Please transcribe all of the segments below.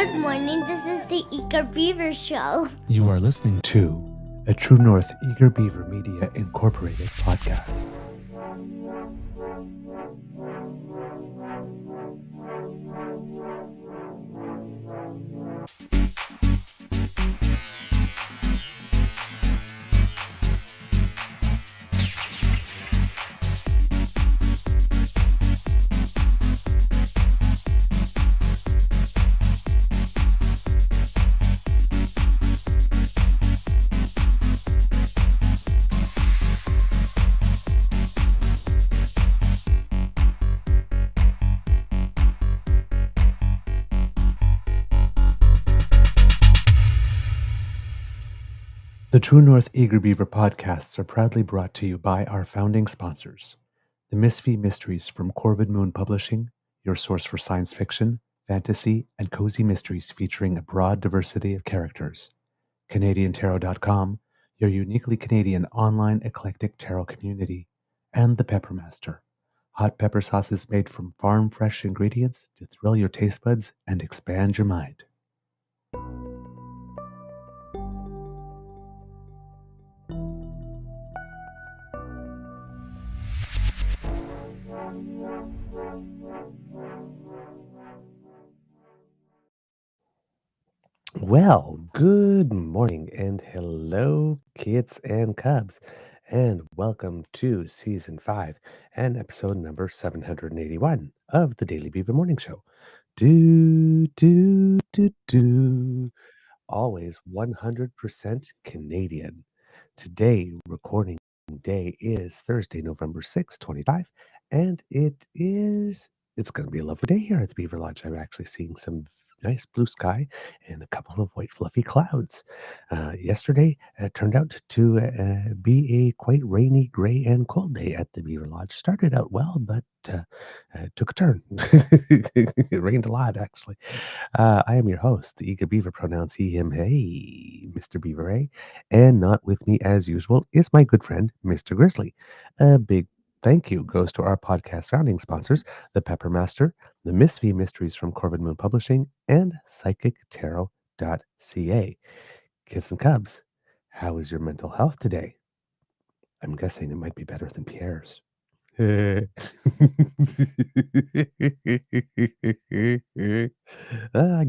Good morning. This is the Eager Beaver Show. You are listening to a True North Eager Beaver Media Incorporated podcast. The True North Eager Beaver podcasts are proudly brought to you by our founding sponsors, the Misfit Mysteries from Corvid Moon Publishing, your source for science fiction, fantasy, and cozy mysteries featuring a broad diversity of characters, CanadianTarot.com, your uniquely Canadian online eclectic tarot community, and the Peppermaster, hot pepper sauces made from farm-fresh ingredients to thrill your taste buds and expand your mind. Well, good morning and hello, kids and cubs, and welcome to Season 5 and episode number 781 of the Daily Beaver Morning Show. Do. Always 100% Canadian. Today, recording day is Thursday, November 6th, 2025, and it's going to be a lovely day here at the Beaver Lodge. I'm actually seeing some nice blue sky and a couple of white fluffy clouds. Yesterday turned out to be a quite rainy, gray, and cold day at the Beaver Lodge. Started out well, but took a turn. It rained a lot, actually. I am your host, the Eager Beaver, pronouns he, him, hey, Mr. Beaver, eh? And not with me, as usual, is my good friend, Mr. Grizzly. A big thank you goes to our podcast founding sponsors, the Peppermaster, the Misfit Mysteries from Corvid Moon Publishing, and PsychicTarot.ca. Kids and cubs, how is your mental health today? I'm guessing it might be better than Pierre's. I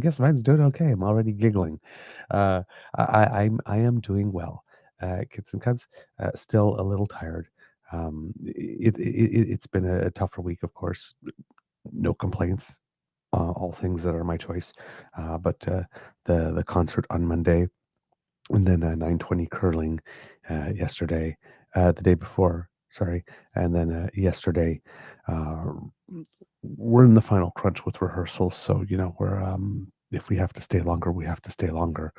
guess mine's doing okay. I'm already giggling. I am doing well. Kids and cubs, still a little tired. It's been a tougher week, of course. No complaints. All things that are my choice. But the concert on Monday, and then 9:20 curling yesterday, the day before. Sorry, and then yesterday, uh, we're in the final crunch with rehearsals. So we're if we have to stay longer, we have to stay longer.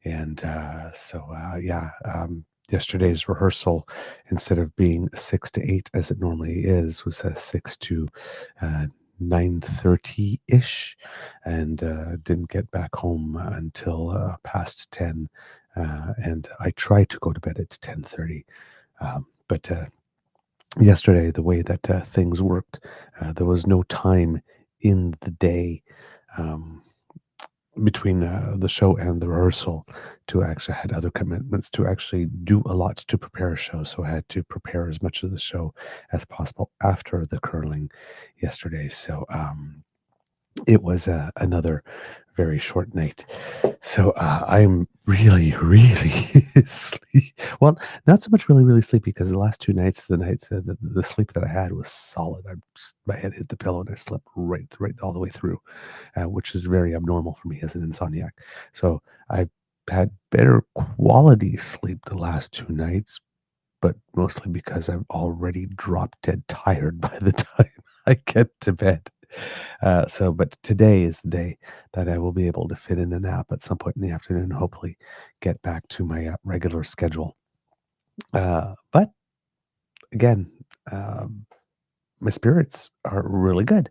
And yesterday's rehearsal, instead of being 6 to 8 as it normally is, was 6 to 9:30 ish, and didn't get back home until past 10. And I tried to go to bed at 10:30, but yesterday, the way that things worked, there was no time in the day um, between the show and the rehearsal to actually had other commitments to actually do a lot to prepare a show. So I had to prepare as much of the show as possible after the curling yesterday. So it was another very short night. So I'm really, really well, not so much really, really sleepy, because the last 2 nights, the sleep that I had was solid. My head hit the pillow and I slept right all the way through, which is very abnormal for me as an insomniac. So I've had better quality sleep the last 2 nights, but mostly because I'm already drop dead tired by the time I get to bed. But today is the day that I will be able to fit in a nap at some point in the afternoon, and hopefully get back to my regular schedule. But again, my spirits are really good.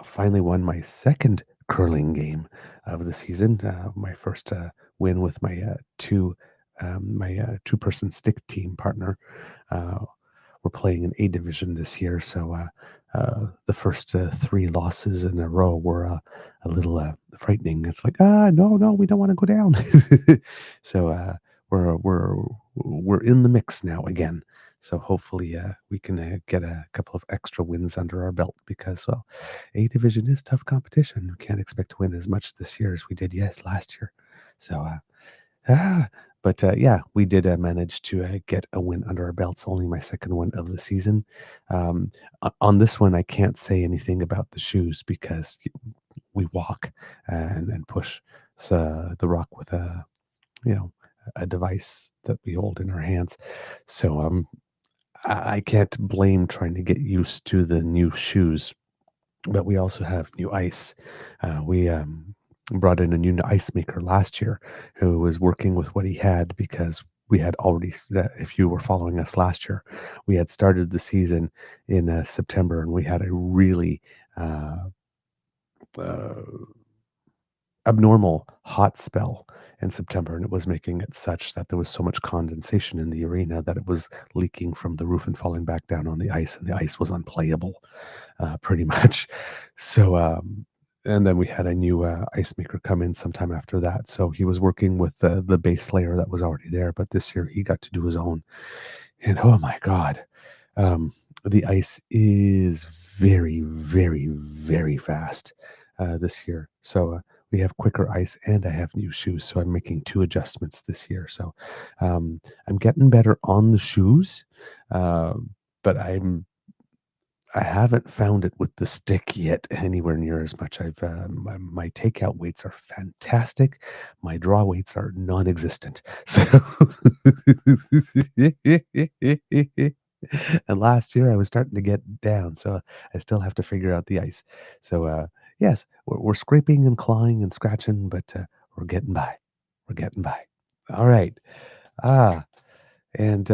Finally won my second curling game of the season. My first win with my two-person stick team partner. Uh, we're playing in A division this year, so the first three losses in a row were a little frightening. It's like, no, no, we don't want to go down. So we're in the mix now again. So hopefully we can get a couple of extra wins under our belt because, well, A division is tough competition. We can't expect to win as much this year as we did last year. So Ah, but yeah, we did manage to get a win under our belts. Only my second one of the season. On this one, I can't say anything about the shoes because we walk and push the rock with you know a device that we hold in our hands. So I can't blame trying to get used to the new shoes, but we also have new ice. We brought in a new ice maker last year who was working with what he had because we had already, if you were following us last year, we had started the season in September and we had a really uh, uh, abnormal hot spell in September, and it was making it such that there was so much condensation in the arena that it was leaking from the roof and falling back down on the ice, and the ice was unplayable pretty much. So, and then we had a new ice maker come in sometime after that. So he was working with the base layer that was already there, but this year he got to do his own. And oh my God, um, the ice is very, very, very fast this year. So we have quicker ice and I have new shoes. So I'm making two adjustments this year. So I'm getting better on the shoes, uh, but I haven't found it with the stick yet anywhere near as much. My takeout weights are fantastic. My draw weights are non-existent. So, and last year I was starting to get down, so I still have to figure out the ice. So, yes, we're scraping and clawing and scratching, but we're getting by. We're getting by. All right. Ah, and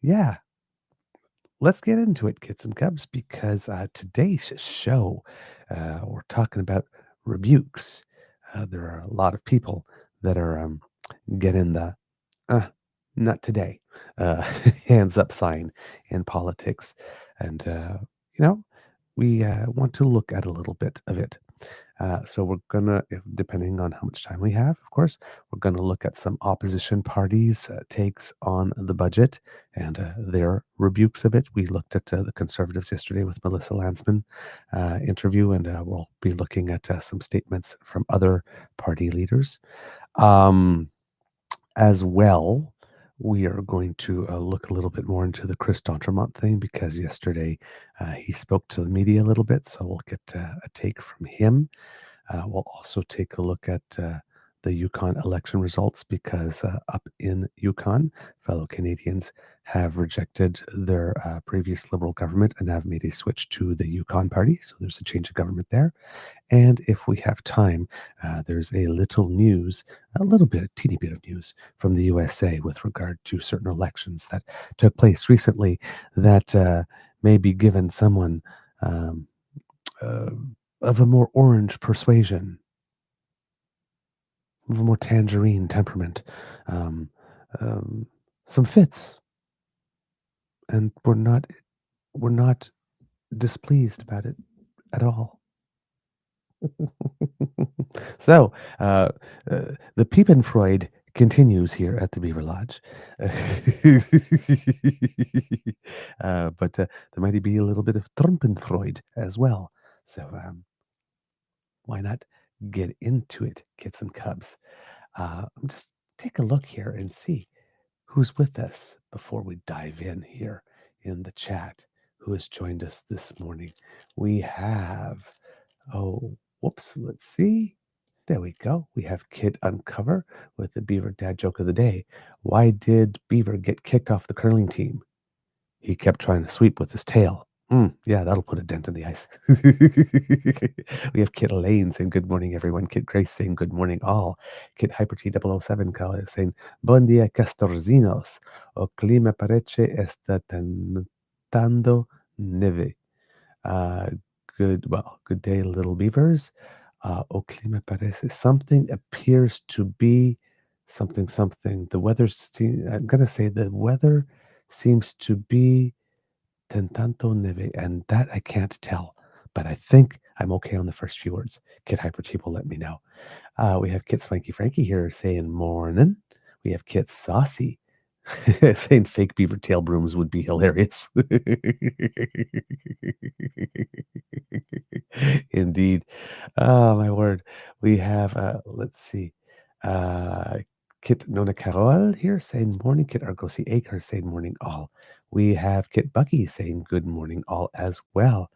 yeah, let's get into it, kids and cubs, because today's show, we're talking about rebukes. There are a lot of people that are getting the uh, not today hands up sign in politics. And, you know, we want to look at a little bit of it. So we're gonna, depending on how much time we have, of course, we're gonna look at some opposition parties' takes on the budget and their rebukes of it. We looked at the Conservatives yesterday with Melissa Lansman interview, and we'll be looking at some statements from other party leaders. Um, as well, we are going to look a little bit more into the Chris D'Entremont thing because yesterday he spoke to the media a little bit, so we'll get a take from him. We'll also take a look at the Yukon election results because up in Yukon, fellow Canadians have rejected their previous Liberal government and have made a switch to the Yukon Party. So there's a change of government there. And if we have time, there's a little news, a little bit, a teeny bit of news from the U.S.A. with regard to certain elections that took place recently that may be given someone um, uh, of a more orange persuasion, of a more tangerine temperament, um, um, some fits, and we're not displeased about it at all. So, the Piepenfreud continues here at the Beaver Lodge. But there might be a little bit of Trumpenfreud as well. So, why not get into it, kids and cubs? Just take a look here and see who's with us before we dive in here in the chat. Who has joined us this morning? We have, oh, whoops, let's see. There we go. We have Kid Uncover with the Beaver Dad joke of the day. Why did Beaver get kicked off the curling team? He kept trying to sweep with his tail. Yeah, that'll put a dent in the ice. We have Kit Elaine saying good morning, everyone. Kit Grace saying good morning, all. Kit Hyper T007 saying bon dia, Castorzinos. O clima parece está tentando neve. Uh, good day, little beavers. O clima parece. Something appears to be something. The weather, I'm going to say the weather seems to be Tentando neve. And that I can't tell, but I think I'm okay on the first few words. Kit Hypercheap will let me know. We have Kit Swanky Frankie here saying morning. We have Kit Saucy saying fake beaver tail brooms would be hilarious. Indeed. Oh, my word. We have, let's see, uh, Kit Nona Carol here saying morning. Kit Argosi Acre saying morning all. We have Kit Bucky saying good morning all as well.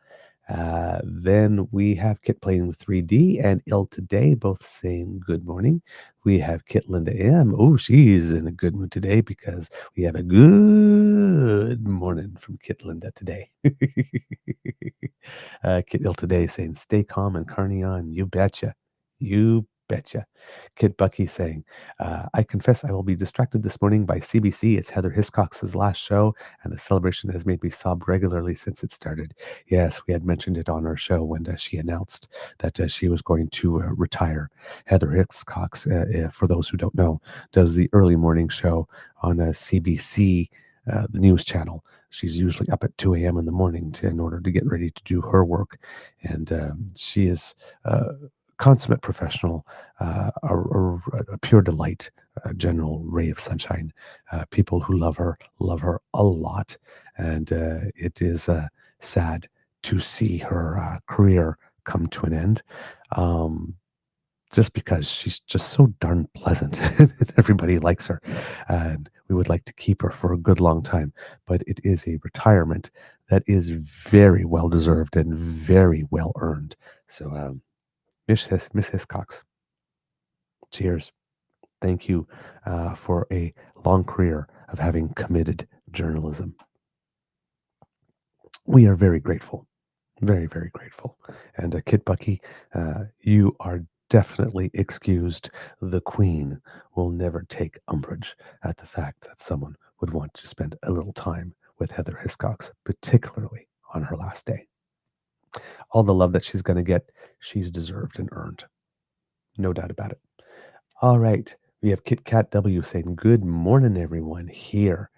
Then we have Kit playing with 3D and Ill Today, both saying good morning. We have Kit Linda M. Oh, she's in a good mood today because we have a good morning from Kit Linda today. Kit Ill Today saying stay calm and carny on. You betcha. You betcha. Kit Bucky saying, I confess I will be distracted this morning by CBC. It's Heather Hiscox's last show, and the celebration has made me sob regularly since it started. Yes, we had mentioned it on our show when she announced that she was going to retire. Heather Hiscox, for those who don't know, does the early morning show on CBC, the news channel. She's usually up at 2 a.m. in the morning in order to get ready to do her work. And she is a consummate professional, a pure delight, a general ray of sunshine. People who love her a lot. And it is sad to see her career come to an end. Just because she's just so darn pleasant. Everybody likes her. And we would like to keep her for a good long time. But it is a retirement that is very well deserved and very well earned. So, Miss Hiscox, cheers. Thank you for a long career of having committed journalism. We are very grateful. Very, very grateful. And Kid Bucky, you are definitely excused. The Queen will never take umbrage at the fact that someone would want to spend a little time with Heather Hiscox, particularly on her last day. All the love that she's going to get, she's deserved and earned. No doubt about it. All right. We have Kit Kat W saying, good morning, everyone, here.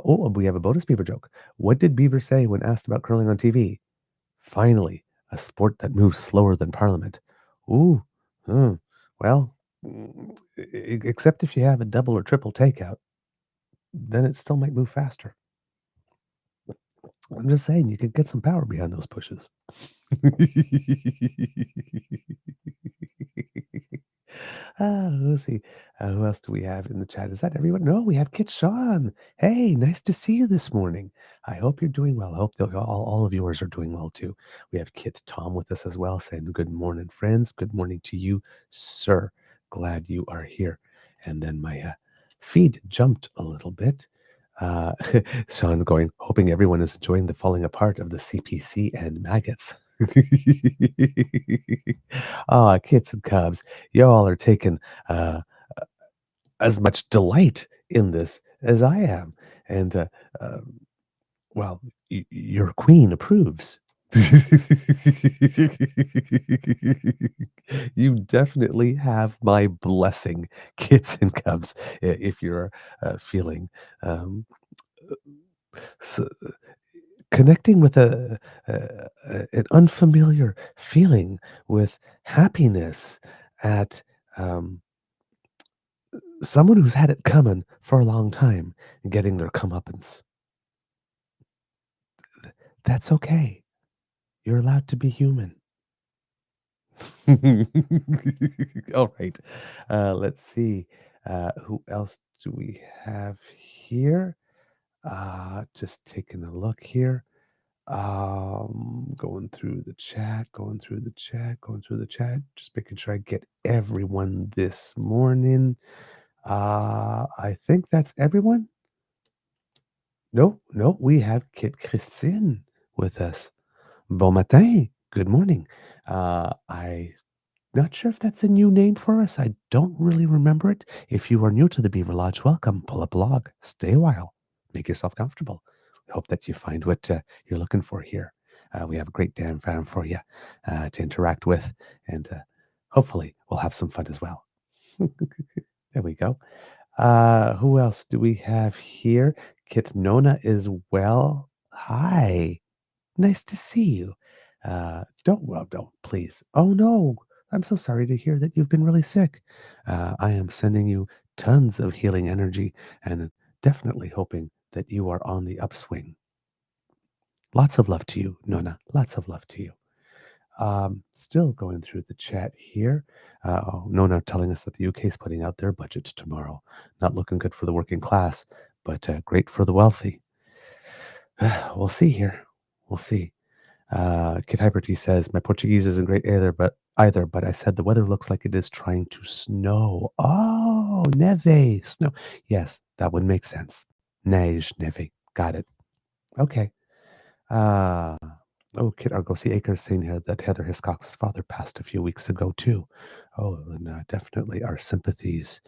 We have a bonus beaver joke. What did Beaver say when asked about curling on TV? Finally, a sport that moves slower than Parliament. Ooh, well, except if you have a double or triple takeout, then it still might move faster. I'm just saying, you could get some power behind those pushes. Let's see. Who else do we have in the chat? Is that everyone? No, we have Kit Sean. Hey, nice to see you this morning. I hope you're doing well. I hope that all of yours are doing well too. We have Kit Tom with us as well, saying, good morning, friends. Good morning to you, sir. Glad you are here. And then my feed jumped a little bit. Sean going, hoping everyone is enjoying the falling apart of the CPC and maggots. Kits and cubs, you all are taking as much delight in this as I am. And, well, your queen approves. You definitely have my blessing, kits and cubs, if you're feeling um, so, connecting with an unfamiliar feeling with happiness at someone who's had it coming for a long time and getting their comeuppance. That's okay. You're allowed to be human. All right. Let's see. Who else do we have here? Just taking a look here. Going through the chat, just making sure I get everyone this morning. I think that's everyone. No, we have Kit Christine with us. Bon matin. Good morning. I not sure if that's a new name for us. I don't really remember it. If you are new to the Beaver Lodge, welcome. Pull up a log. Stay a while. Make yourself comfortable. We hope that you find what you're looking for here. We have a great DAMFAM for you to interact with, and hopefully we'll have some fun as well. There we go. Who else do we have here? Kit Nona as well. Hi. Nice to see you. Don't, please. Oh no, I'm so sorry to hear that you've been really sick. I am sending you tons of healing energy and definitely hoping that you are on the upswing. Lots of love to you, Nona. Lots of love to you. Still going through the chat here. Nona telling us that the UK is putting out their budget tomorrow. Not looking good for the working class, but great for the wealthy. We'll see here. We'll see. Kid Hyperty says, my Portuguese isn't great either, but I said the weather looks like it is trying to snow. Oh, neve, snow. Yes, that would make sense. Neige, neve. Got it. Okay. Uh, Kid Argosy Acres saying here that Heather Hiscock's father passed a few weeks ago, too. Oh, and definitely our sympathies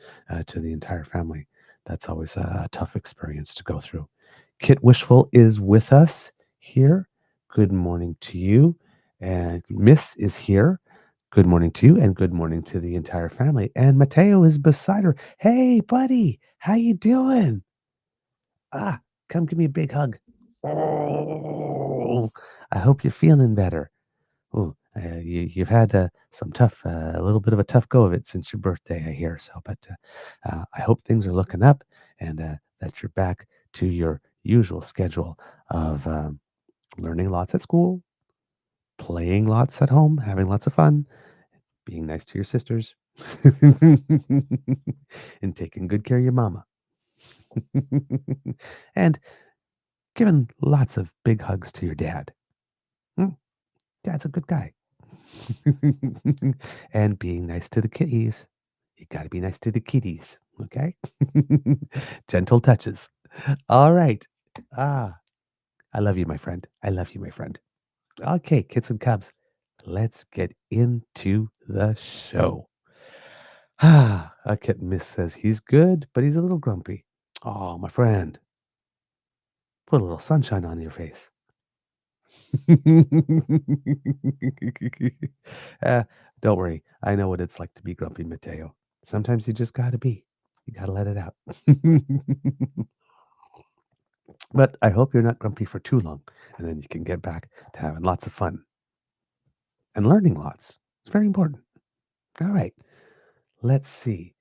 to the entire family. That's always a tough experience to go through. Kit Wishful is with us here. Good morning to you. And Miss is here. Good morning to you, and good morning to the entire family. And Mateo is beside her. Hey, buddy, how you doing? Come give me a big hug. Oh, I hope you're feeling better. Oh, you've had some tough, a little bit of a tough go of it since your birthday, I hear. So, but I hope things are looking up and that you're back to your usual schedule of learning lots at school, playing lots at home, having lots of fun, being nice to your sisters, and taking good care of your mama. And giving lots of big hugs to your dad. Hmm, Dad's a good guy. And being nice to the kitties. You got to be nice to the kitties, okay? Gentle touches. All right. Ah, I love you, my friend. I love you, my friend. Okay, kids and cubs, let's get into the show. A kitten miss says he's good, but he's a little grumpy. Oh, my friend, put a little sunshine on your face. uh, don't worry. I know what it's like to be grumpy, Mateo. Sometimes you just gotta be. You gotta let it out. But I hope you're not grumpy for too long, and then you can get back to having lots of fun and learning lots. It's very important. All right. Let's see.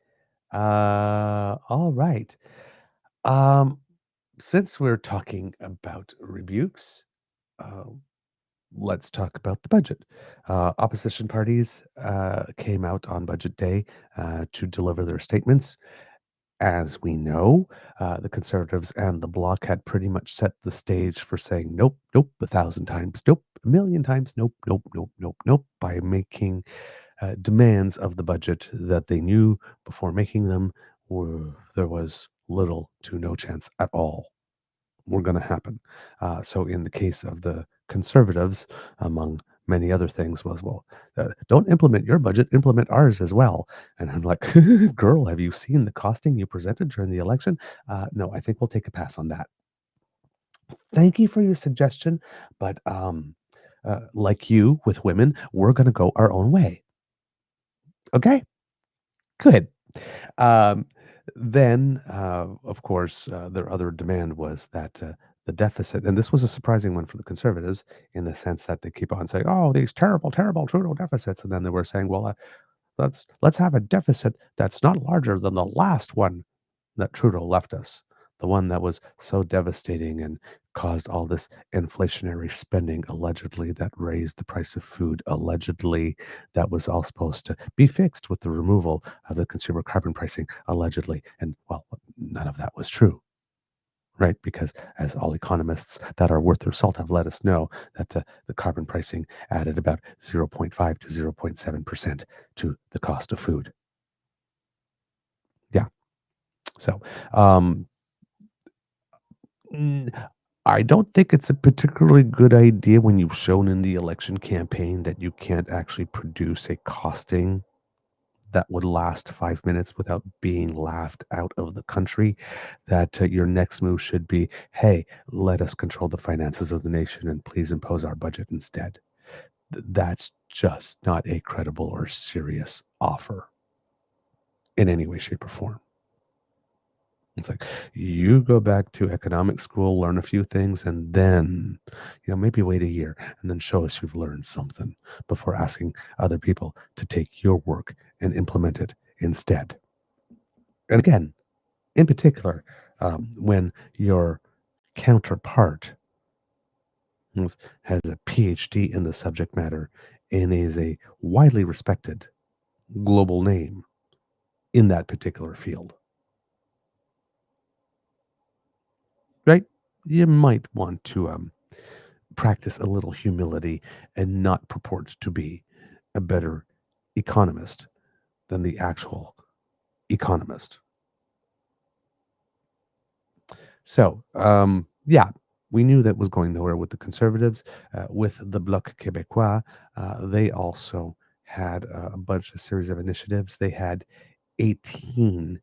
All right. Um, since we're talking about rebukes, uh, let's talk about the budget. Opposition parties came out on budget day to deliver their statements. As we know, the Conservatives and the Bloc had pretty much set the stage for saying nope, nope, 1,000 times, nope, a million times, nope, nope, nope, nope, nope, by making demands of the budget that they knew before making them there was little to no chance at all were going to happen. So, in the case of the Conservatives, among many other things, was don't implement your budget, implement ours as well. And I'm like, girl, have you seen the costing you presented during the election? No, I think we'll take a pass on that. Thank you for your suggestion, but like you with women, we're going to go our own way. Okay, good. Um, then, of course, their other demand was that the deficit, and this was a surprising one for the Conservatives in the sense that they keep on saying, "Oh, these terrible, terrible Trudeau deficits," and then they were saying, "Well, let's have a deficit that's not larger than the last one that Trudeau left us, the one that was so devastating and caused all this inflationary spending, allegedly, that raised the price of food, allegedly, that was all supposed to be fixed with the removal of the consumer carbon pricing, allegedly." And well, none of that was true. Right, because as all economists that are worth their salt have let us know, that the carbon pricing added about 0.5 to 0.7% to the cost of food. Yeah. So, um, Mm, I don't think it's a particularly good idea when you've shown in the election campaign that you can't actually produce a costing that would last 5 minutes without being laughed out of the country, that your next move should be, hey, let us control the finances of the nation and please impose our budget instead. That's just not a credible or serious offer in any way, shape, or form. It's like you go back to economic school, learn a few things, and then, maybe wait a year and then show us you've learned something before asking other people to take your work and implement it instead. And again, in particular, when your counterpart has a PhD in the subject matter and is a widely respected global name in that particular field, right? You might want to practice a little humility and not purport to be a better economist than the actual economist. So, yeah, we knew that was going nowhere with the Conservatives. With the Bloc Québécois, they also had a bunch of series of initiatives. They had 18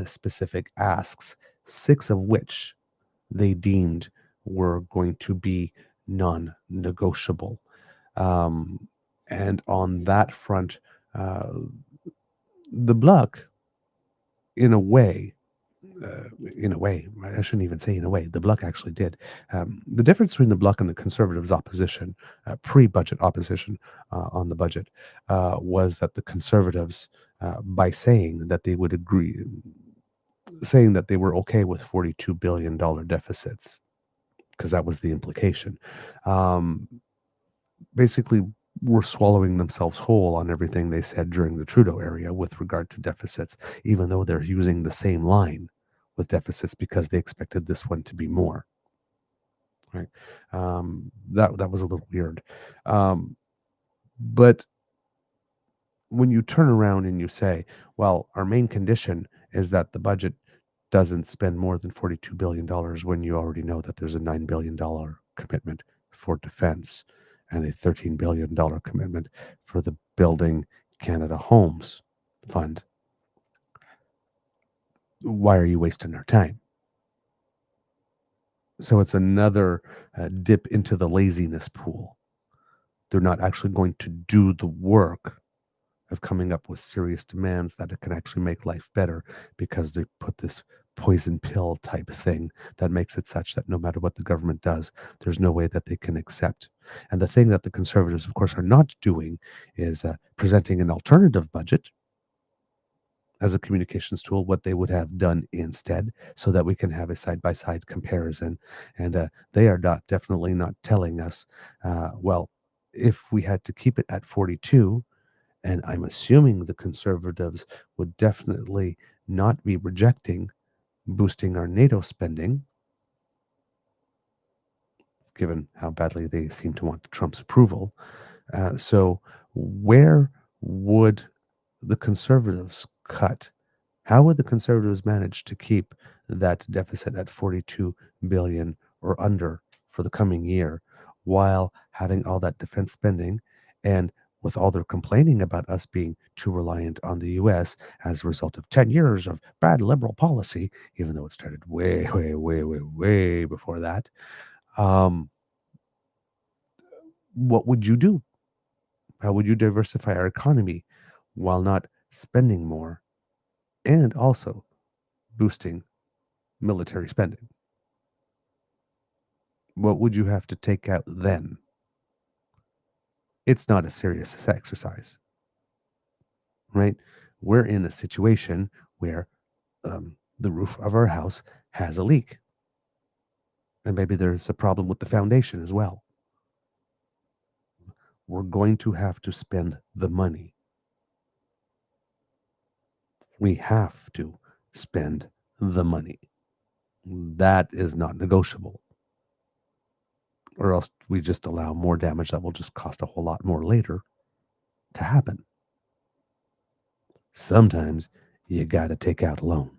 specific asks, six of which they deemed were going to be non negotiable. Um, and on that front, uh, the Bloc, in a way, I shouldn't even say in a way, the Bloc actually did. The difference between the Bloc and the Conservatives' opposition, pre-budget opposition on the budget, was that the Conservatives, by saying that they would agree, saying that they were okay with $42 billion deficits, because that was the implication, um, basically were swallowing themselves whole on everything they said during the Trudeau area with regard to deficits, even though they're using the same line with deficits because they expected this one to be more. Right? That was a little weird. But when you turn around and you say, well, our main condition is that the budget doesn't spend more than $42 billion when you already know that there's a $9 billion commitment for defense and a $13 billion commitment for the Building Canada Homes Fund. Why are you wasting our time? So it's another dip into the laziness pool. They're not actually going to do the work of coming up with serious demands that can actually make life better because they put this poison pill type thing that makes it such that no matter what the government does, there's no way that they can accept. And the thing that the Conservatives, of course, are not doing is presenting an alternative budget as a communications tool, what they would have done instead, so that we can have a side by side comparison. And they are definitely not telling us, well, if we had to keep it at 42, and I'm assuming the Conservatives would definitely not be rejecting boosting our NATO spending, given how badly they seem to want Trump's approval. So, where would the Conservatives cut? How would the Conservatives manage to keep that deficit at 42 billion or under for the coming year while having all that defense spending and with all their complaining about us being too reliant on the US as a result of 10 years of bad liberal policy, even though it started way, way, way, way, way before that? Um, what would you do? How would you diversify our economy while not spending more and also boosting military spending? What would you have to take out then? It's not a serious exercise, right? We're in a situation where the roof of our house has a leak, and maybe there's a problem with the foundation as well. We're going to have to spend the money. We have to spend the money. That is not negotiable. Or else we just allow more damage that will just cost a whole lot more later to happen. Sometimes you got to take out a loan,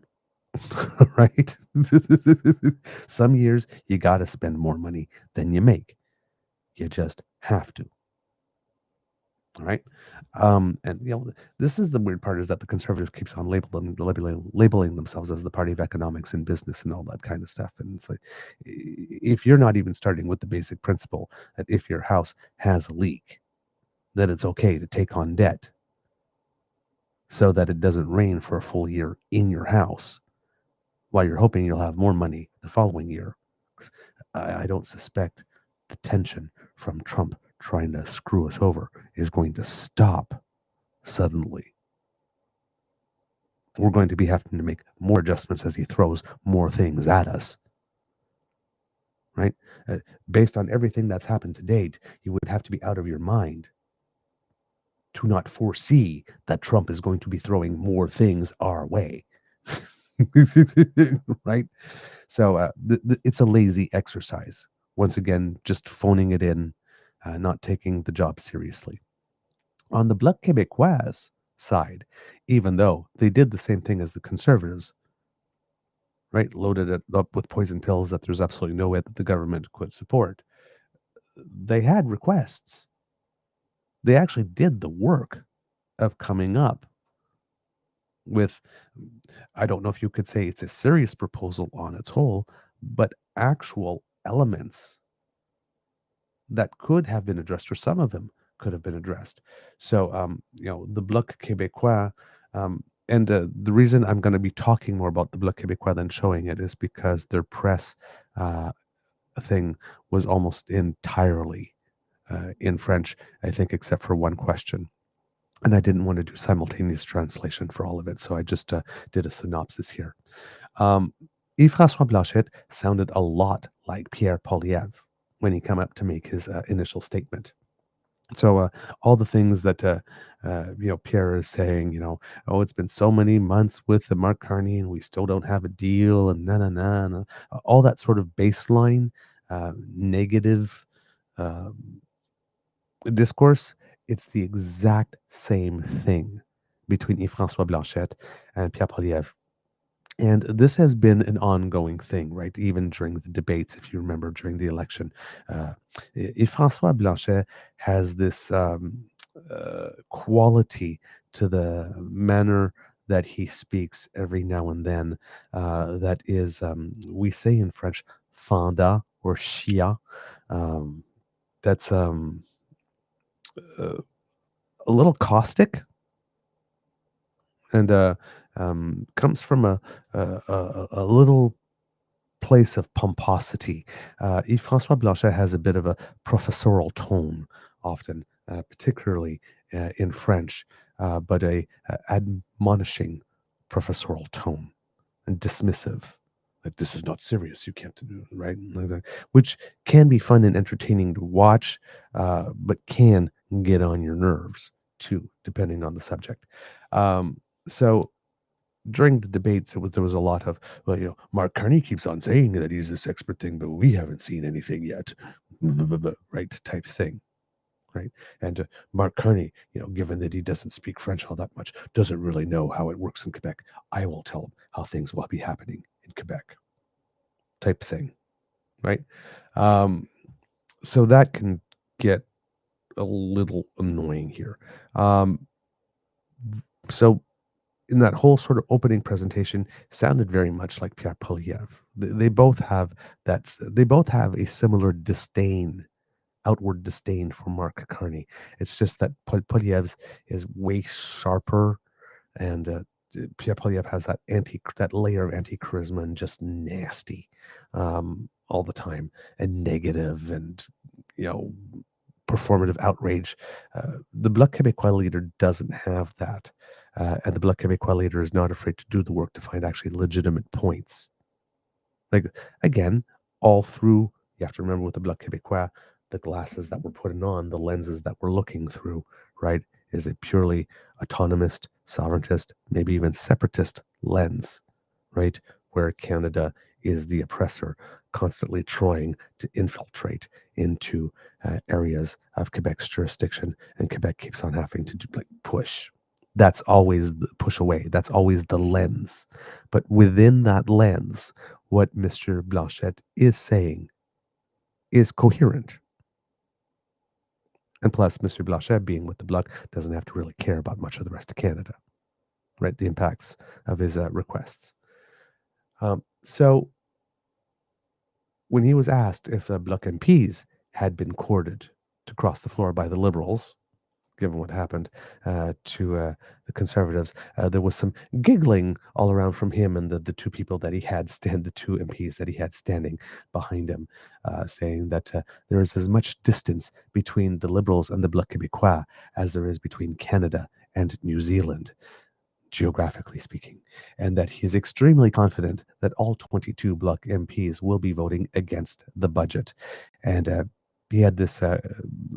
right? Some years you got to spend more money than you make. You just have to. All right. And this is the weird part is that the Conservative keeps on labeling themselves as the party of economics and business and all that kind of stuff. And it's like, if you're not even starting with the basic principle that if your house has a leak, that it's okay to take on debt so that it doesn't rain for a full year in your house, while you're hoping you'll have more money the following year. 'Cause I don't suspect the tension from Trump trying to screw us over is going to stop suddenly. We're going to be having to make more adjustments as he throws more things at us, right? Based on everything that's happened to date, you would have to be out of your mind to not foresee that Trump is going to be throwing more things our way. Right? So it's a lazy exercise. Once again, just phoning it in, not taking the job seriously. On the Bloc Québécois side, even though they did the same thing as the Conservatives, right? Loaded it up with poison pills that there's absolutely no way that the government could support. They had requests. They actually did the work of coming up with, I don't know if you could say it's a serious proposal on its whole, but actual elements that could have been addressed, or some of them could have been addressed. So, the Bloc Québécois, and the reason I'm going to be talking more about the Bloc Québécois than showing it is because their press uh, thing was almost entirely in French, I think, except for one question. And I didn't want to do simultaneous translation for all of it, so I just did a synopsis here. Yves-François Blanchet sounded a lot like Pierre Poilievre when he came up to make his initial statement. So all the things that Pierre is saying, oh, it's been so many months with Mark Carney and we still don't have a deal, and na, all that sort of baseline negative uh, discourse. It's the exact same thing between Yves-François Blanchet and Pierre Poilievre. And this has been an ongoing thing, right? Even during the debates, if you remember, during the election, Yves-François Blanchet has this quality to the manner that he speaks every now and then that is, we say in French, fanda or chia. That's uh, a little caustic and comes from a little place of pomposity. Yves-François Blanchet has a bit of a professorial tone, often, particularly in French, but a admonishing professorial tone and dismissive. Like, this is not serious. You can't do it, right? Like that, which can be fun and entertaining to watch, but can get on your nerves too, depending on the subject. So during the debates, there was a lot of, well, Mark Carney keeps on saying that he's this expert thing, but we haven't seen anything yet, right? Type thing, right? And Mark Carney, given that he doesn't speak French all that much, doesn't really know how it works in Quebec. I will tell him how things will be happening in Quebec, type thing, right? Um, so that can get a little annoying here. So in that whole sort of opening presentation sounded very much like Pierre Poilievre. They both have they both have a similar disdain, outward disdain for Mark Carney. It's just that Poilievre's is way sharper, and Pierre Poilievre has that layer of anti charisma and just nasty all the time, and negative, and you know performative outrage. The Bloc Québécois leader doesn't have that. And the Bloc Québécois leader is not afraid to do the work to find actually legitimate points. Like, again, all through, you have to remember with the Bloc Québécois, the glasses that we're putting on, the lenses that we're looking through, right, is a purely autonomist, sovereigntist, maybe even separatist lens, right, where Canada is the oppressor, constantly trying to infiltrate into areas of Quebec's jurisdiction, and Quebec keeps on having to push. That's always the push away. That's always the lens. But within that lens, what Mr. Blanchet is saying is coherent. And plus, Mr. Blanchet, being with the Bloc, doesn't have to really care about much of the rest of Canada, right? The impacts of his requests. So when he was asked if the Bloc MPs had been courted to cross the floor by the Liberals, given what happened to the Conservatives. There was some giggling all around from him and the two people that he had the two MPs that he had standing behind him, saying that there is as much distance between the Liberals and the Bloc Québécois as there is between Canada and New Zealand, geographically speaking, and that he is extremely confident that all 22 Bloc MPs will be voting against the budget. And he had this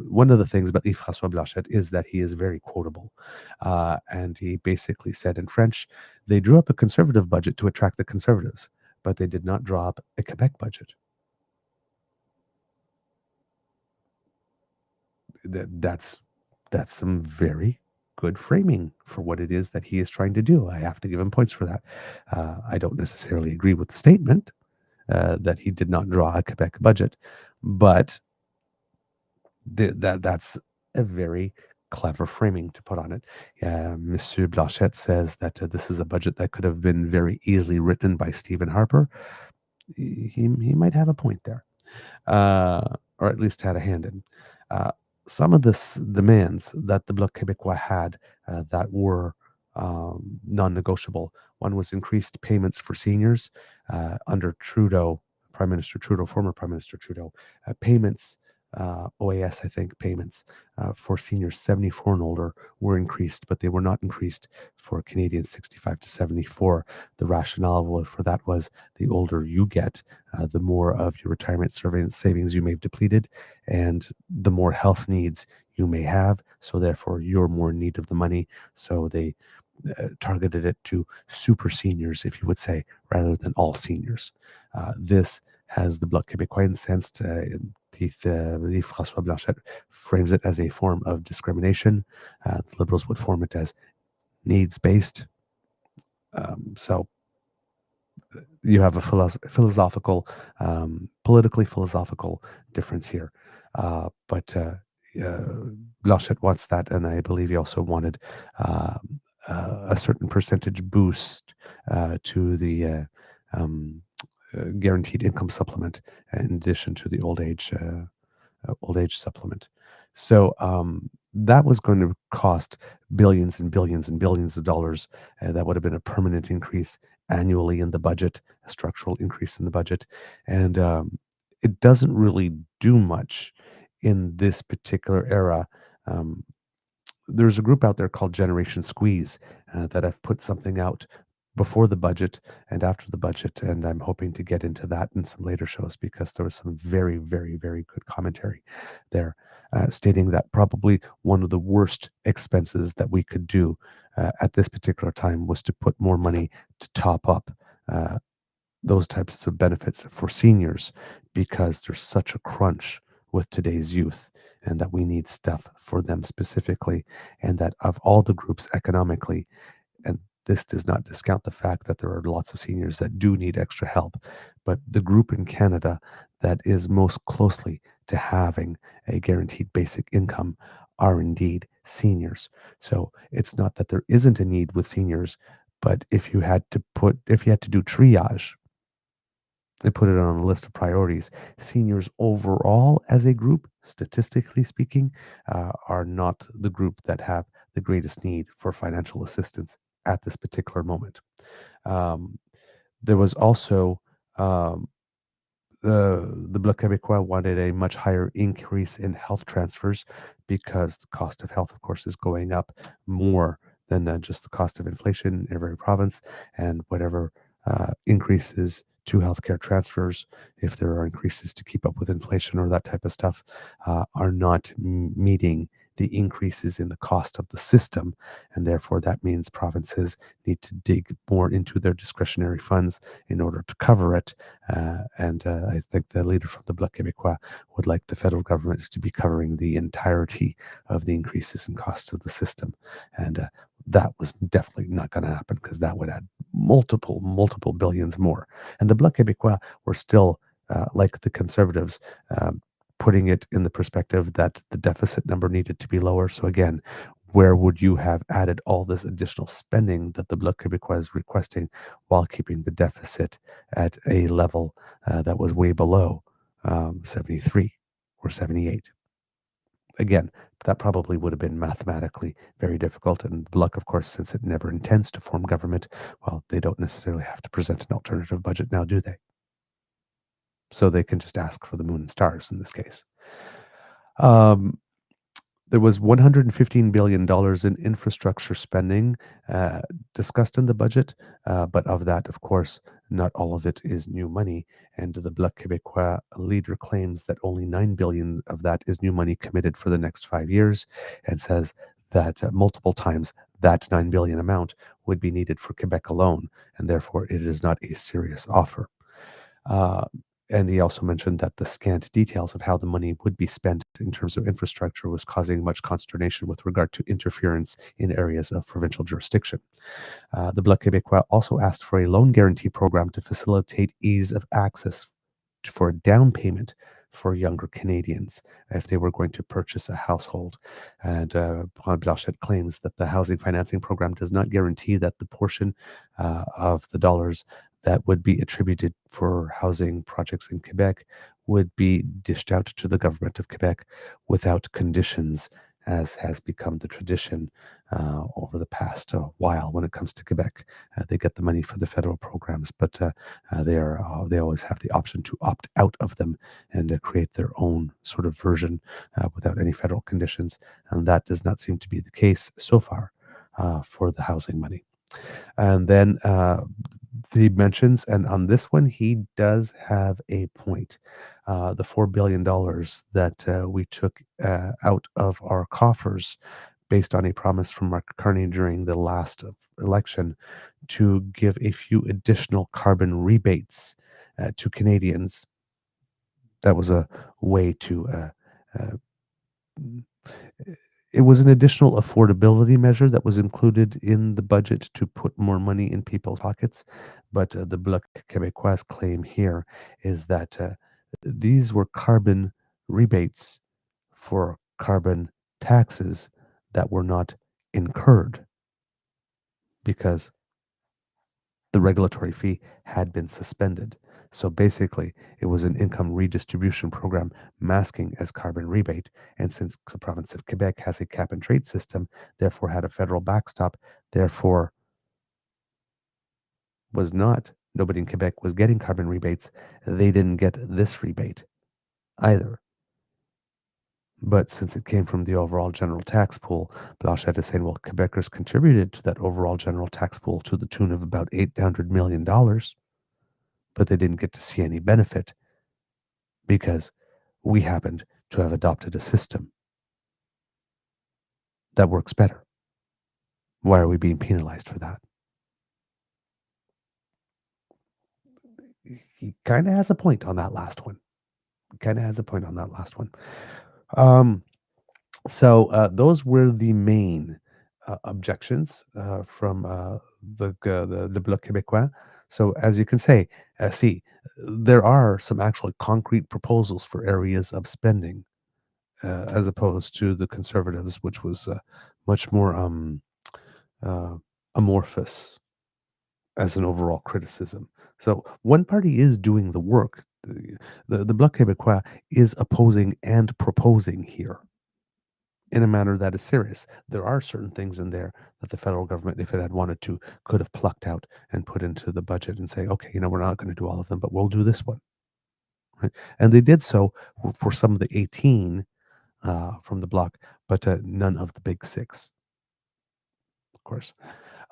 one of the things about Yves-François Blanchet is that he is very quotable. And he basically said in French, they drew up a conservative budget to attract the conservatives, but they did not draw up a Quebec budget. That's some very good framing for what it is that he is trying to do. I have to give him points for that. I don't necessarily agree with the statement that he did not draw a Quebec budget, but that's a very clever framing to put on it. Monsieur Blanchet says that this is a budget that could have been very easily written by Stephen Harper. He might have a point there, or at least had a hand in. Some of the demands that the Bloc Québécois had that were non-negotiable. One was increased payments for seniors under Trudeau, Prime Minister Trudeau, former Prime Minister Trudeau. Payments, OAS, I think, payments for seniors 74 and older were increased, but they were not increased for Canadians 65 to 74. The rationale for that was the older you get, the more of your retirement savings you may have depleted, and the more health needs you may have. So therefore, you're more in need of the money. So they targeted it to super seniors, if you would say, rather than all seniors. This has the Bloc Québécois incensed. François Blanchet frames it as a form of discrimination. The Liberals would form it as needs-based. So you have a philosophical, politically philosophical difference here. But Blanchet wants that, and I believe he also wanted a certain percentage boost to the guaranteed income supplement, in addition to the old age supplement. So that was going to cost billions and billions and billions of dollars. That would have been a permanent increase annually in the budget, a structural increase in the budget. And it doesn't really do much in this particular era. There's a group out there called Generation Squeeze that have put something out before the budget and after the budget, and I'm hoping to get into that in some later shows because there was some very, very, very good commentary there, stating that probably one of the worst expenses that we could do at this particular time was to put more money to top up those types of benefits for seniors, because there's such a crunch with today's youth, and that we need stuff for them specifically, and that of all the groups economically, and this does not discount the fact that there are lots of seniors that do need extra help, but the group in Canada that is most closely to having a guaranteed basic income are indeed seniors. So it's not that there isn't a need with seniors, but if you had to do triage and put it on a list of priorities, seniors overall as a group, statistically speaking, are not the group that have the greatest need for financial assistance at this particular moment. There was also the Bloc Québécois wanted a much higher increase in health transfers, because the cost of health, of course, is going up more than just the cost of inflation in every province, and whatever increases to healthcare transfers, if there are increases to keep up with inflation or that type of stuff, are not meeting the increases in the cost of the system, and therefore that means provinces need to dig more into their discretionary funds in order to cover it. And I think the leader from the Bloc Québécois would like the federal government to be covering the entirety of the increases in costs of the system, and that was definitely not going to happen, because that would add multiple billions more. And the Bloc Québécois were still, like the Conservatives, putting it in the perspective that the deficit number needed to be lower. So again, where would you have added all this additional spending that the Bloc Québécois is requesting while keeping the deficit at a level that was way below 73 or 78? Again, that probably would have been mathematically very difficult. And Luck, of course, since it never intends to form government, well, they don't necessarily have to present an alternative budget now, do they? So they can just ask for the moon and stars in this case. Um, There was $115 billion in infrastructure spending uh, discussed in the budget, but of that, of course, not all of it is new money. And the Bloc Québécois leader claims that only $9 billion of that is new money committed for the next 5 years, and says that multiple times that $9 billion amount would be needed for Quebec alone, and therefore it is not a serious offer. Uh, and he also mentioned that the scant details of how the money would be spent in terms of infrastructure was causing much consternation with regard to interference in areas of provincial jurisdiction. The Bloc Québécois also asked for a loan guarantee program to facilitate ease of access for a down payment for younger Canadians if they were going to purchase a household. And Blanchet claims that the housing financing program does not guarantee that the portion of the dollars that would be attributed for housing projects in Quebec would be dished out to the government of Quebec without conditions, as has become the tradition over the past while when it comes to Quebec. They get the money for the federal programs, but they always have the option to opt out of them and create their own sort of version without any federal conditions, and that does not seem to be the case so far for the housing money. And then he mentions, and on this one, he does have a point. The $4 billion that we took out of our coffers based on a promise from Mark Carney during the last election to give a few additional carbon rebates to Canadians. That was a way to uh, it was an additional affordability measure that was included in the budget to put more money in people's pockets. But the Bloc Québécois claim here is that these were carbon rebates for carbon taxes that were not incurred because the regulatory fee had been suspended. So basically, it was an income redistribution program masking as carbon rebate. And since the province of Quebec has a cap and trade system, therefore had a federal backstop, therefore was not, nobody in Quebec was getting carbon rebates. They didn't get this rebate either. But since it came from the overall general tax pool, Blanchet is saying, well, Quebecers contributed to that overall general tax pool to the tune of about $800 million, but they didn't get to see any benefit because we happened to have adopted a system that works better. Why are we being penalized for that? He kind of has a point on that last one. So those were the main objections from the Bloc Québécois. So as you can see, there are some actually concrete proposals for areas of spending, as opposed to the Conservatives, which was much more uh, amorphous as an overall criticism. So one party is doing the work. The Bloc Québécois is opposing and proposing here in a manner that is serious. There are certain things in there that the federal government, if it had wanted to, could have plucked out and put into the budget and say, okay, we're not going to do all of them, but we'll do this one. Right? And they did so for some of the 18 from the bloc, but none of the big six, of course.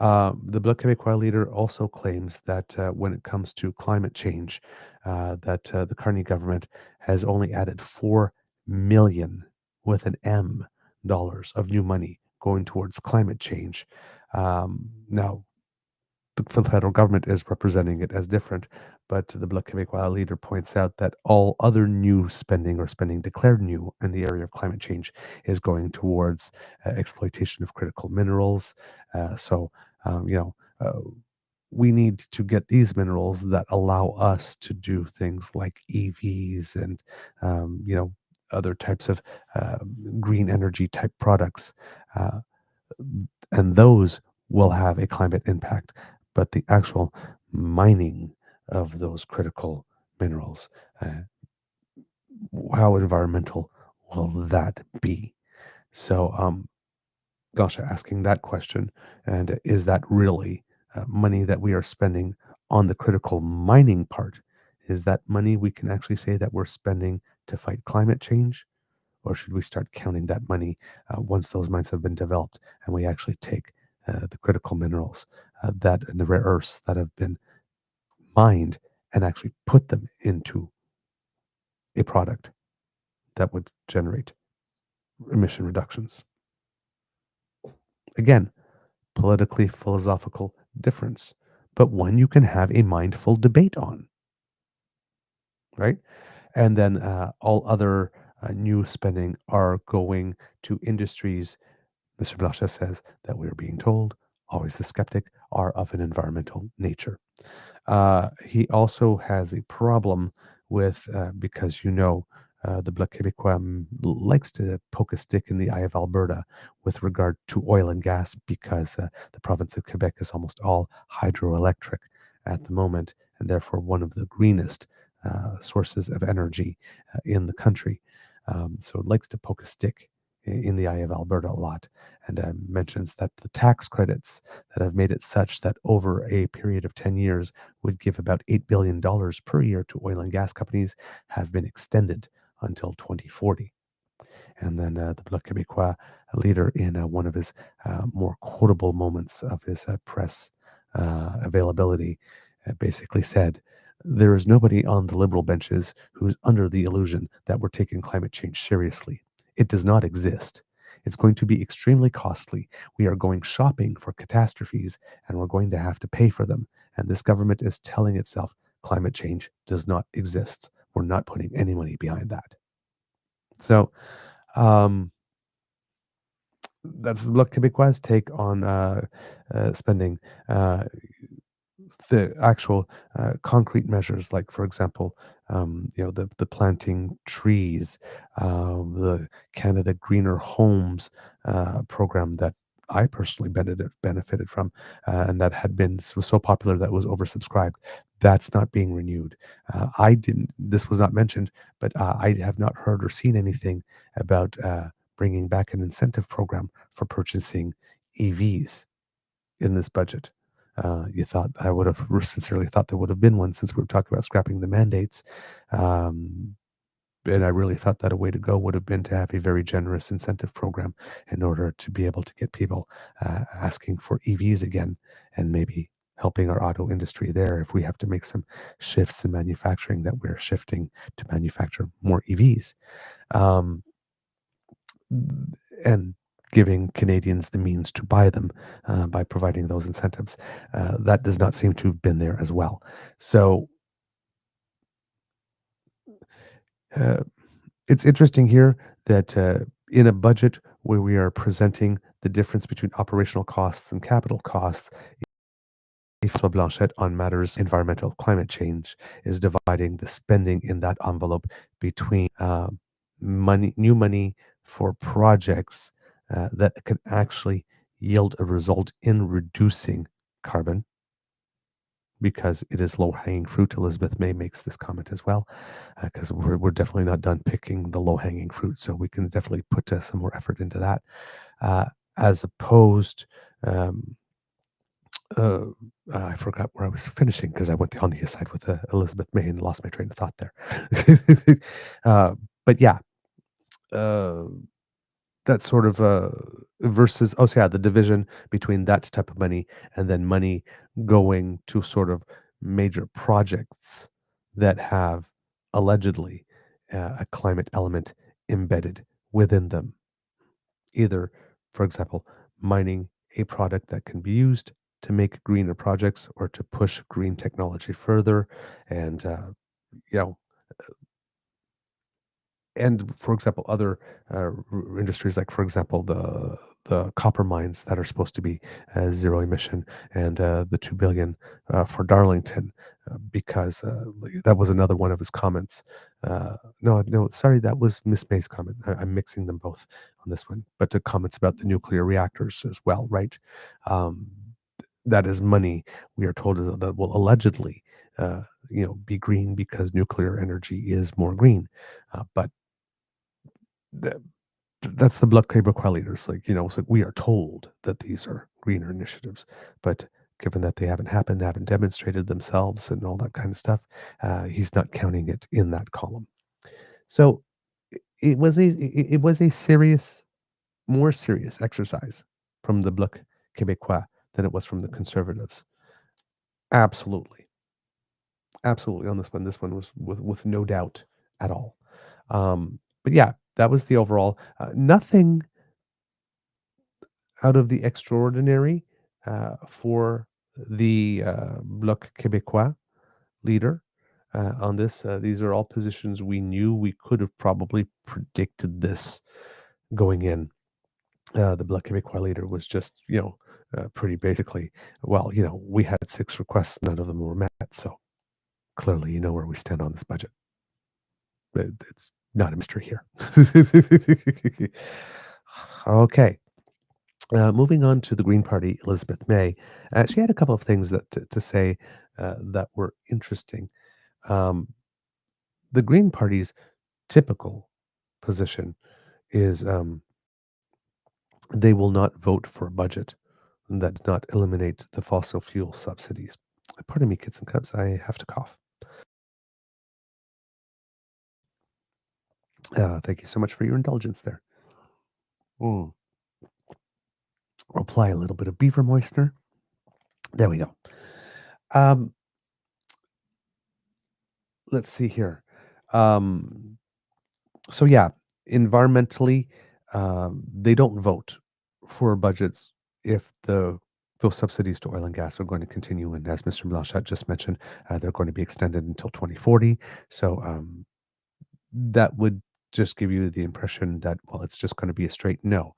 The Bloc Québécois leader also claims that when it comes to climate change, that the Carney government has only added 4 million with an M dollars of new money going towards climate change. Now, the federal government is representing it as different, but the Bloc Québécois leader points out that all other new spending or spending declared new in the area of climate change is going towards exploitation of critical minerals. So, um, you know, uh, we need to get these minerals that allow us to do things like EVs and, other types of uh, green energy type products. Uh, and those will have a climate impact. But the actual mining of those critical minerals, how environmental will that be? So, gosh, asking that question, and is that really money that we are spending on the critical mining part? Is that money we can actually say that we're spending to fight climate change? Or should we start counting that money once those mines have been developed and we actually take the critical minerals that and the rare earths that have been mined and actually put them into a product that would generate emission reductions? Again, politically philosophical difference, but one you can have a mindful debate on, right? And then all other new spending are going to industries. Mr. Blanchet says that we're being told, always the skeptic, are of an environmental nature. He also has a problem with, because the Bloc Québécois likes to poke a stick in the eye of Alberta with regard to oil and gas because the province of Quebec is almost all hydroelectric at the moment, and therefore one of the greenest sources of energy in the country. So it likes to poke a stick in the eye of Alberta a lot, and mentions that the tax credits that have made it such that over a period of 10 years would give about $8 billion per year to oil and gas companies have been extended until 2040. And then the Bloc Québécois leader, in one of his more quotable moments of his press availability, basically said, "There is nobody on the liberal benches who's under the illusion that we're taking climate change seriously. It does not exist. It's going to be extremely costly. We are going shopping for catastrophes and we're going to have to pay for them. And this government is telling itself climate change does not exist. We're not putting any money behind that." So, um, that's the Bloc Québécois' take on spending. Uh, the actual concrete measures, like for example, the planting trees, the Canada Greener Homes program that I personally benefited from, and that had been was so popular that was oversubscribed. That's not being renewed. I didn't. This was not mentioned, but I have not heard or seen anything about bringing back an incentive program for purchasing EVs in this budget. You thought I would have sincerely thought there would have been one, since we were talking about scrapping the mandates. Um, and I really thought that a way to go would have been to have a very generous incentive program in order to be able to get people asking for EVs again, and maybe helping our auto industry there if we have to make some shifts in manufacturing, that we're shifting to manufacture more EVs. Um, and giving Canadians the means to buy them by providing those incentives. That does not seem to have been there as well. So uh, it's interesting here that in a budget where we are presenting the difference between operational costs and capital costs, François Blanchet on matters environmental climate change is dividing the spending in that envelope between new money for projects that can actually yield a result in reducing carbon, because it is low hanging fruit. Elizabeth May makes this comment as well, because we're definitely not done picking the low hanging fruit. So we can definitely put some more effort into that, uh, as opposed. Um, uh, I forgot where I was finishing because I went on the aside with Elizabeth May and lost my train of thought there. uh, but yeah, uh, that sort of versus, oh, so yeah, the division between that type of money and then money going to sort of major projects that have allegedly a climate element embedded within them, either, for example, mining a product that can be used to make greener projects or to push green technology further. And, you know, and for example, other industries, like for example, the copper mines that are supposed to be zero emission, and the 2 billion for Darlington, because that was another one of his comments. No, sorry, that was Miss May's comment. I'm mixing them both on this one, but the comments about the nuclear reactors as well, right? Um, that is money we are told that will allegedly, be green because nuclear energy is more green, but the that's the Bloc Québécois leaders. Like, it's like we are told that these are greener initiatives, but given that they haven't happened, haven't demonstrated themselves, and all that kind of stuff, he's not counting it in that column. So it was a serious, more serious exercise from the Bloc Québécois than it was from the Conservatives. Absolutely, absolutely on this one. This one was with no doubt at all. But yeah, that was the overall. Nothing out of the extraordinary for the Bloc Québécois leader on this. These are all positions we knew. We could have probably predicted this going in. The Bloc Québécois leader was just, pretty basically, well, we had 6 requests, none of them were met. So clearly, you know where we stand on this budget. It's not a mystery here. Okay. Moving on to the Green Party, Elizabeth May, she had a couple of things that to say that were interesting. Um, the Green Party's typical position is they will not vote for a budget that does not eliminate the fossil fuel subsidies. Pardon me, kids and cubs, I have to cough. Thank you so much for your indulgence there. I'll apply a little bit of beaver moistener. There we go. Let's see here. So yeah, environmentally, they don't vote for budgets if those subsidies to oil and gas are going to continue. And as Mr. Blanchet just mentioned, they're going to be extended until 2040. So that would just give you the impression that, well, it's just going to be a straight no.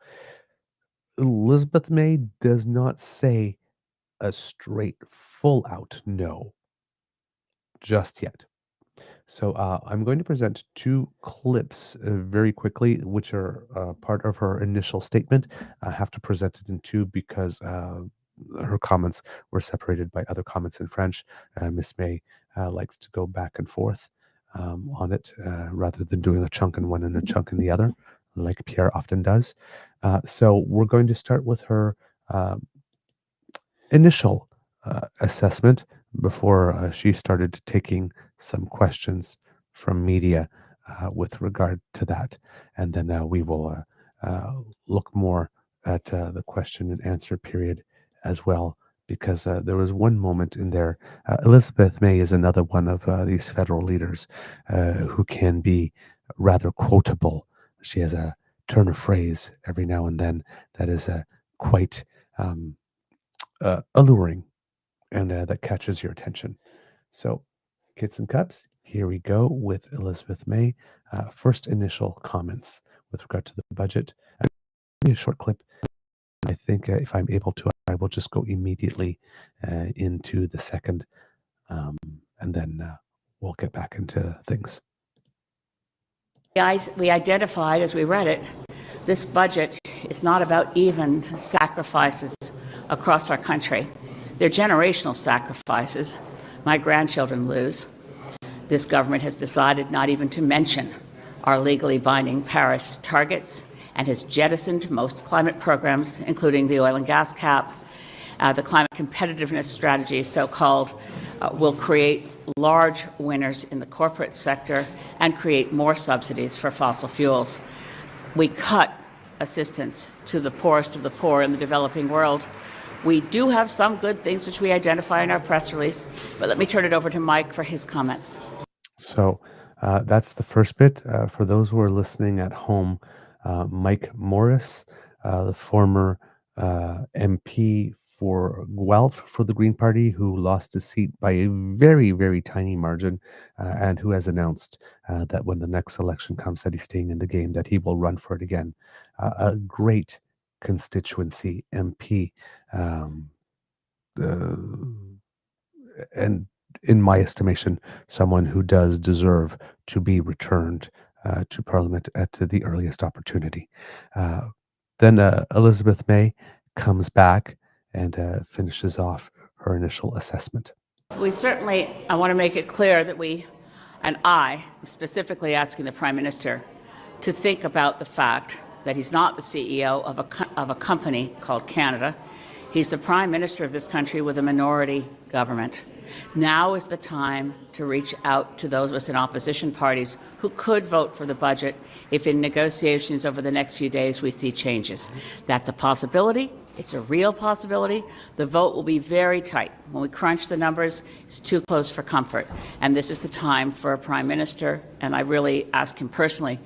Elizabeth May does not say a straight, full out no just yet. So I'm going to present 2 clips very quickly, which are part of her initial statement. I have to present it in 2 because her comments were separated by other comments in French. Miss May likes to go back and forth on it rather than doing a chunk in one and a chunk in the other, like Pierre often does. So we're going to start with her initial assessment before she started taking some questions from media with regard to that. And then we will look more at the question and answer period as well, because there was one moment in there. Elizabeth May is another one of these federal leaders who can be rather quotable. She has a turn of phrase every now and then that is quite alluring and that catches your attention. So, kids and cubs, here we go with Elizabeth May. First initial comments with regard to the budget. A short clip. I think if I'm able to, I will just go immediately into the second, and then we'll get back into things. We identified as we read it, this budget is not about even sacrifices across our country. They're generational sacrifices. My grandchildren lose. This government has decided not even to mention our legally binding Paris targets and has jettisoned most climate programs, including the oil and gas cap. The climate competitiveness strategy, so-called, will create large winners in the corporate sector and create more subsidies for fossil fuels. We cut assistance to the poorest of the poor in the developing world. We do have some good things which we identify in our press release, but let me turn it over to Mike for his comments. So that's the first bit. For those who are listening at home, Mike Morris, the former MP for Guelph for the Green Party, who lost his seat by a very, very tiny margin, and who has announced that when the next election comes, that he's staying in the game, that he will run for it again. A great constituency MP, and in my estimation, someone who does deserve to be returned to Parliament at the earliest opportunity. Then Elizabeth May comes back and finishes off her initial assessment. We certainly, I want to make it clear that we, and I, am specifically asking the Prime Minister to think about the fact that he's not the CEO of a company called Canada. He's the Prime Minister of this country with a minority government. Now is the time to reach out to those of us in opposition parties who could vote for the budget if in negotiations over the next few days we see changes. That's a possibility. It's a real possibility. The vote will be very tight. When we crunch the numbers, it's too close for comfort. And this is the time for a Prime Minister, and I really ask him personally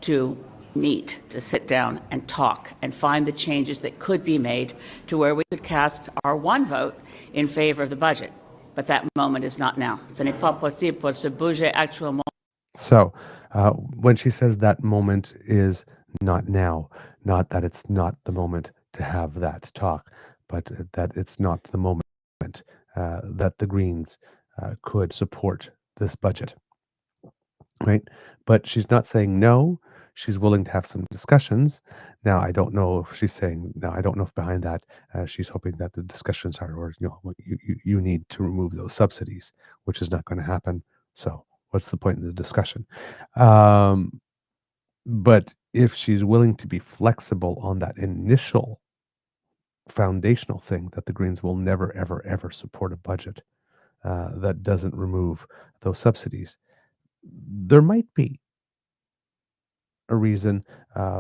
to meet, to sit down and talk and find the changes that could be made to where we could cast our one vote in favor of the budget. But that moment is not now. Ce n'est pas possible pour se bouger actuellement. So when she says that moment is not now, not that it's not the moment to have that talk, but that it's not the moment that the Greens could support this budget, right? But she's not saying no. She's willing to have some discussions. Now, I don't know if she's saying, now, I don't know if behind that she's hoping that the discussions are, or, you need to remove those subsidies, which is not going to happen. So what's the point in the discussion? But if she's willing to be flexible on that initial foundational thing that the Greens will never, ever, ever support a budget that doesn't remove those subsidies, there might be a reason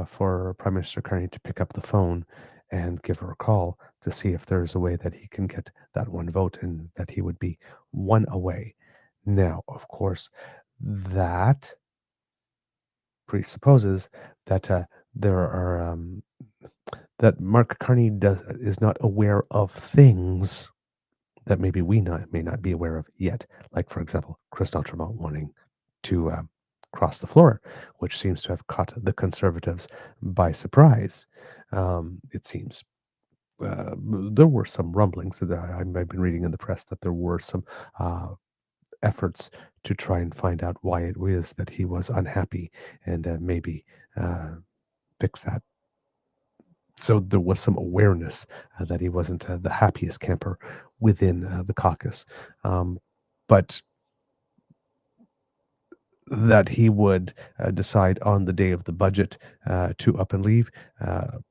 for Prime Minister Carney to pick up the phone and give her a call to see if there's a way that he can get that one vote and that he would be one away. Now, of course, that presupposes that there are that Mark Carney is not aware of things that maybe we may not be aware of yet. Like, for example, Chris Tremont wanting to cross the floor, which seems to have caught the Conservatives by surprise. It seems. There were some rumblings that I've been reading in the press that there were some efforts to try and find out why it was that he was unhappy and maybe fix that. So there was some awareness that he wasn't the happiest camper within the caucus. But that he would decide on the day of the budget to up and leave,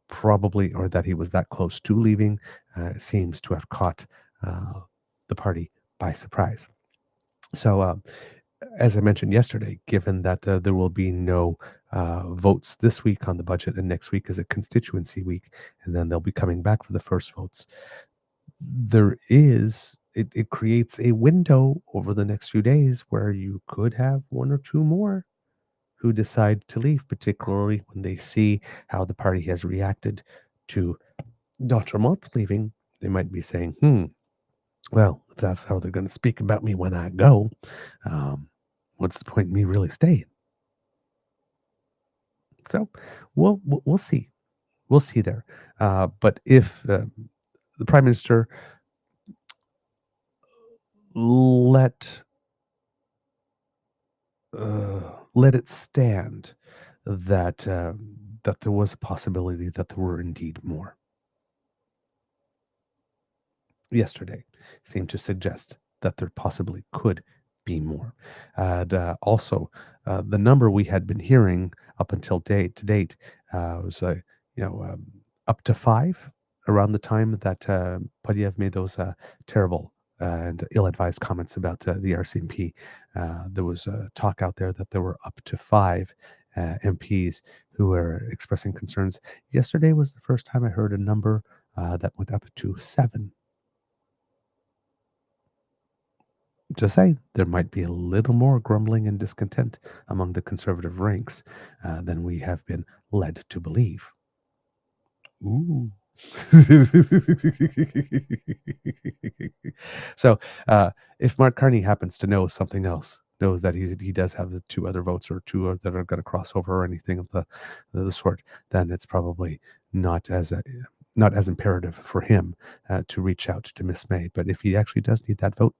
probably, or that he was that close to leaving, seems to have caught the party by surprise. So, as I mentioned yesterday, given that there will be no votes this week on the budget, and next week is a constituency week, and then they'll be coming back for the first votes, it creates a window over the next few days where you could have one or two more who decide to leave, particularly when they see how the party has reacted to Dr. Mott leaving. They might be saying, well, if that's how they're going to speak about me when I go, what's the point in me really staying? So we'll see. We'll see there. But if the Prime Minister let it stand that that there was a possibility that there were indeed more. Yesterday seemed to suggest that there possibly could be more. And also, the number we had been hearing up until to date was up to 5 around the time that Podiev made those terrible and ill-advised comments about the RCMP. There was talk out there that there were up to 5 MPs who were expressing concerns. Yesterday was the first time I heard a number that went up to 7. Just saying, there might be a little more grumbling and discontent among the Conservative ranks than we have been led to believe. Ooh. So if Mark Carney happens to know something else, knows that he does have the 2 other votes or 2 that are going to cross over or anything of the sort, then it's probably not as imperative for him to reach out to Miss May. But if he actually does need that vote,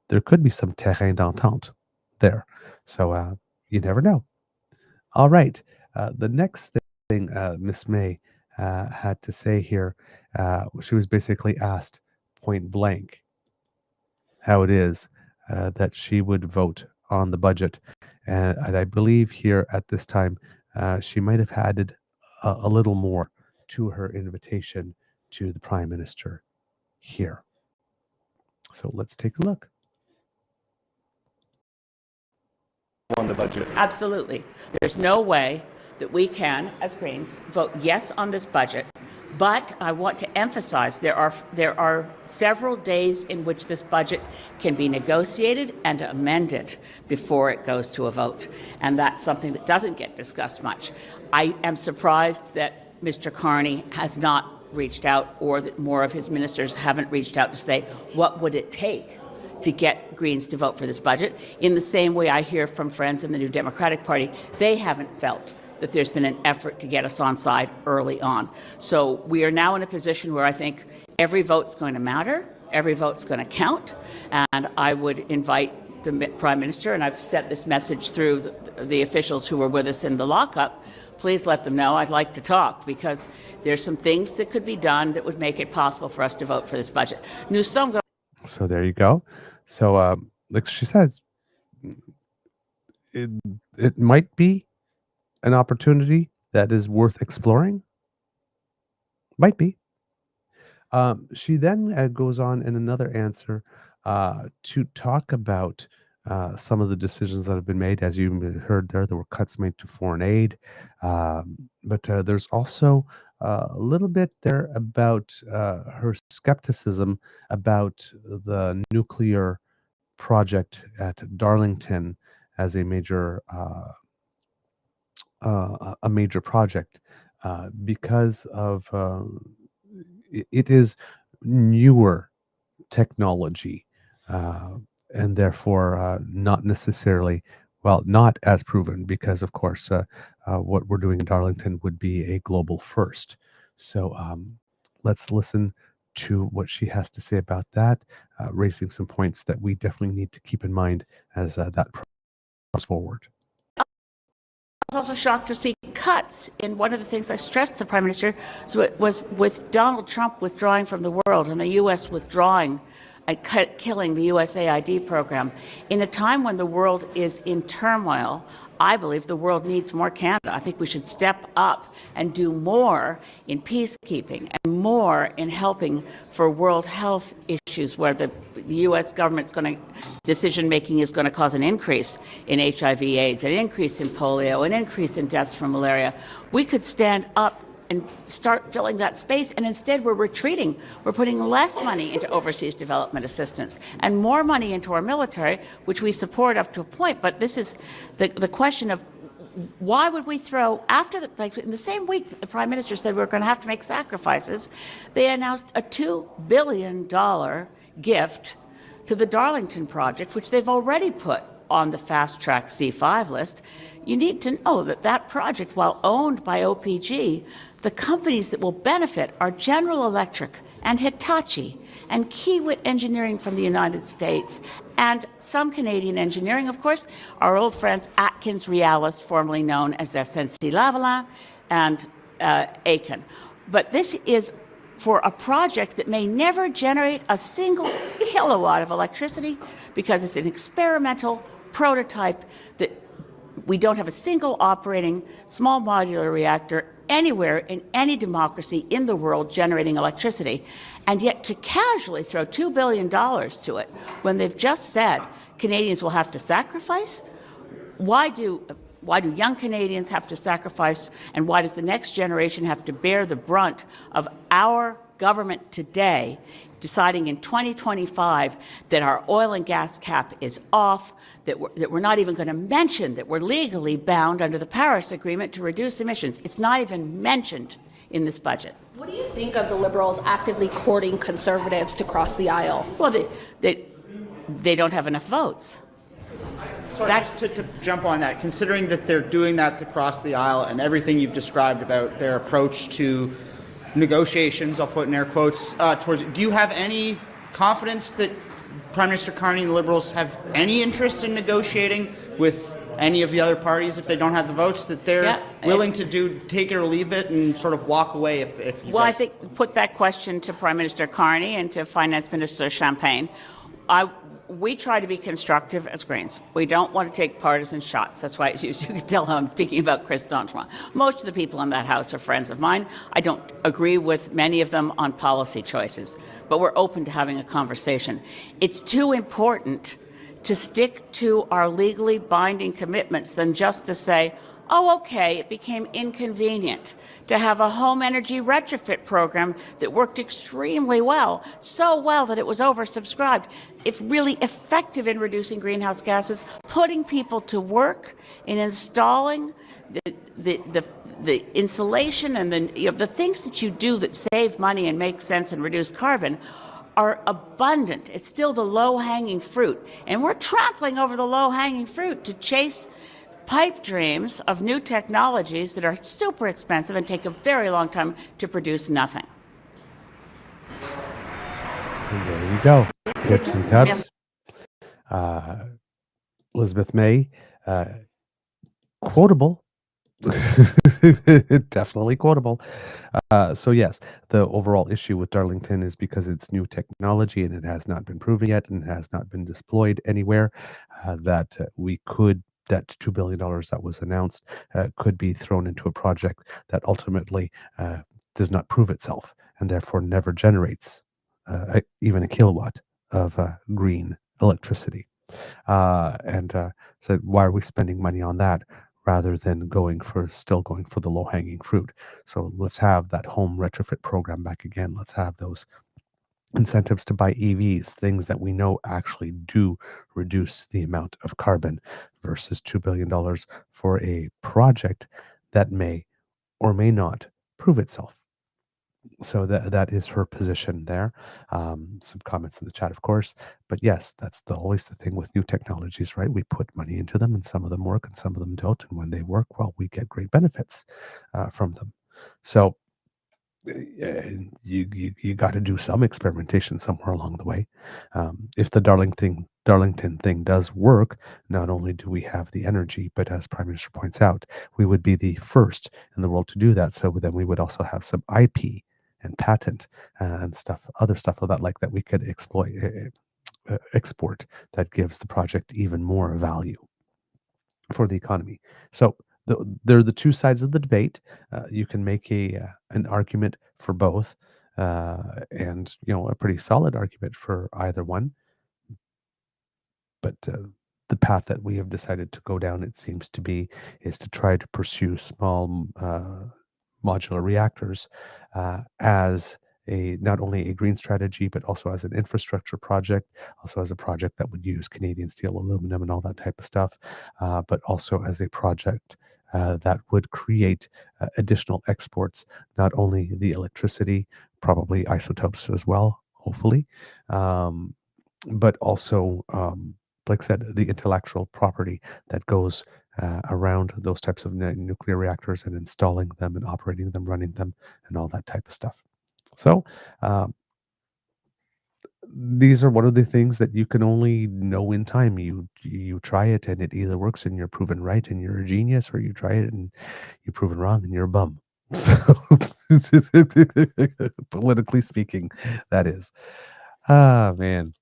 there could be some terrain d'entente there. So you never know. All right. The next thing Miss May had to say here, she was basically asked point blank how it is that she would vote on the budget. And I believe here at this time, she might have added a little more to her invitation to the Prime Minister here. So let's take a look. On the budget. Absolutely. There's no way that we can, as Greens, vote yes on this budget. But I want to emphasize there are several days in which this budget can be negotiated and amended before it goes to a vote. And that's something that doesn't get discussed much. I am surprised that Mr. Carney has not reached out, or that more of his ministers haven't reached out to say, what would it take to get Greens to vote for this budget? In the same way I hear from friends in the New Democratic Party, they haven't felt that there's been an effort to get us on side early on. So we are now in a position where I think every vote's going to matter, every vote's going to count, and I would invite the Prime Minister, and I've sent this message through the officials who were with us in the lockup, please let them know I'd like to talk, because there's some things that could be done that would make it possible for us to vote for this budget. So there you go. So like she says, it might be an opportunity that is worth exploring. Might be. She then goes on in another answer to talk about some of the decisions that have been made. As you heard there were cuts made to foreign aid. But there's also a little bit there about her skepticism about the nuclear project at Darlington as a major project because of it is newer technology and therefore not necessarily, well, not as proven, because of course what we're doing in Darlington would be a global first. So let's listen to what she has to say about that, raising some points that we definitely need to keep in mind as that goes forward. I was also shocked to see cuts in one of the things I stressed to the Prime Minister was with Donald Trump withdrawing from the world and the U.S. withdrawing and killing the U.S.A. ID program. In a time when the world is in turmoil, I believe the world needs more Canada. I think we should step up and do more in peacekeeping and more in helping for world health issues where the U.S. government's decision-making is going to cause an increase in HIV/AIDS, an increase in polio, an increase in deaths from malaria. We could stand up and start filling that space, and instead we're retreating. We're putting less money into overseas development assistance and more money into our military, which we support up to a point. But this is the question of why would we throw, in the same week the Prime Minister said we're going to have to make sacrifices, they announced a $2 billion gift to the Darlington project, which they've already put on the fast-track C5 list. You need to know that that project, while owned by OPG, the companies that will benefit are General Electric and Hitachi and Kiewit Engineering from the United States and some Canadian engineering, of course, our old friends Atkins Realis, formerly known as SNC-Lavalin, and Aiken. But this is for a project that may never generate a single kilowatt of electricity because it's an experimental prototype that we don't have a single operating small modular reactor anywhere in any democracy in the world generating electricity. And yet to casually throw $2 billion to it when they've just said Canadians will have to sacrifice? Why do young Canadians have to sacrifice, and why does the next generation have to bear the brunt of our government today deciding in 2025 that our oil and gas cap is off, that we're not even going to mention that we're legally bound under the Paris Agreement to reduce emissions? It's not even mentioned in this budget. What do you think of the Liberals actively courting Conservatives to cross the aisle? Well, they don't have enough votes. Sorry, just to jump on that, considering that they're doing that to cross the aisle and everything you've described about their approach to negotiations, I'll put in air quotes, do you have any confidence that Prime Minister Carney and the Liberals have any interest in negotiating with any of the other parties if they don't have the votes, that they're willing to take it or leave it and sort of walk away if you Well, guys... I think put that question to Prime Minister Carney and to Finance Minister Champagne. we try to be constructive as Greens. We don't want to take partisan shots. That's why you can tell how I'm speaking about Chris D'Antoine. Most of the people in that House are friends of mine. I don't agree with many of them on policy choices, but we're open to having a conversation. It's too important to stick to our legally binding commitments than just to say, oh, okay, it became inconvenient to have a home energy retrofit program that worked extremely well, so well that it was oversubscribed. It's really effective in reducing greenhouse gases, putting people to work in installing the insulation and the things that you do that save money and make sense and reduce carbon are abundant. It's still the low-hanging fruit. And we're trampling over the low-hanging fruit to chase pipe dreams of new technologies that are super expensive and take a very long time to produce nothing. And there you go. Get some cups. Elizabeth May, quotable. Definitely quotable. So yes, the overall issue with Darlington is because it's new technology and it has not been proven yet and has not been deployed anywhere, that $2 billion that was announced could be thrown into a project that ultimately does not prove itself and therefore never generates even a kilowatt of green electricity. So why are we spending money on that rather than still going for the low-hanging fruit? So let's have that home retrofit program back again. Let's have those incentives to buy EVs, things that we know actually do reduce the amount of carbon, versus $2 billion for a project that may or may not prove itself. So that is her position there. Some comments in the chat, of course. But yes, that's always the thing with new technologies, right? We put money into them and some of them work and some of them don't. And when they work, well, we get great benefits from them. So you got to do some experimentation somewhere along the way. If the Darlington thing does work, not only do we have the energy, but as Prime Minister points out, we would be the first in the world to do that. So then we would also have some IP and patent and other stuff of that like that we could export that gives the project even more value for the economy. So they're the two sides of the debate. You can make an argument for both, and a pretty solid argument for either one. But the path that we have decided to go down, it seems to be, is to try to pursue small modular reactors as not only a green strategy, but also as an infrastructure project, also as a project that would use Canadian steel, aluminum, and all that type of stuff, but also as a project that would create additional exports, not only the electricity, probably isotopes as well, hopefully, but also, like I said, the intellectual property that goes around those types of nuclear reactors and installing them and operating them, running them, and all that type of stuff. So these are one of the things that you can only know in time. You try it and it either works and you're proven right and you're a genius, or you try it and you're proven wrong and you're a bum. So politically speaking, that is. Man.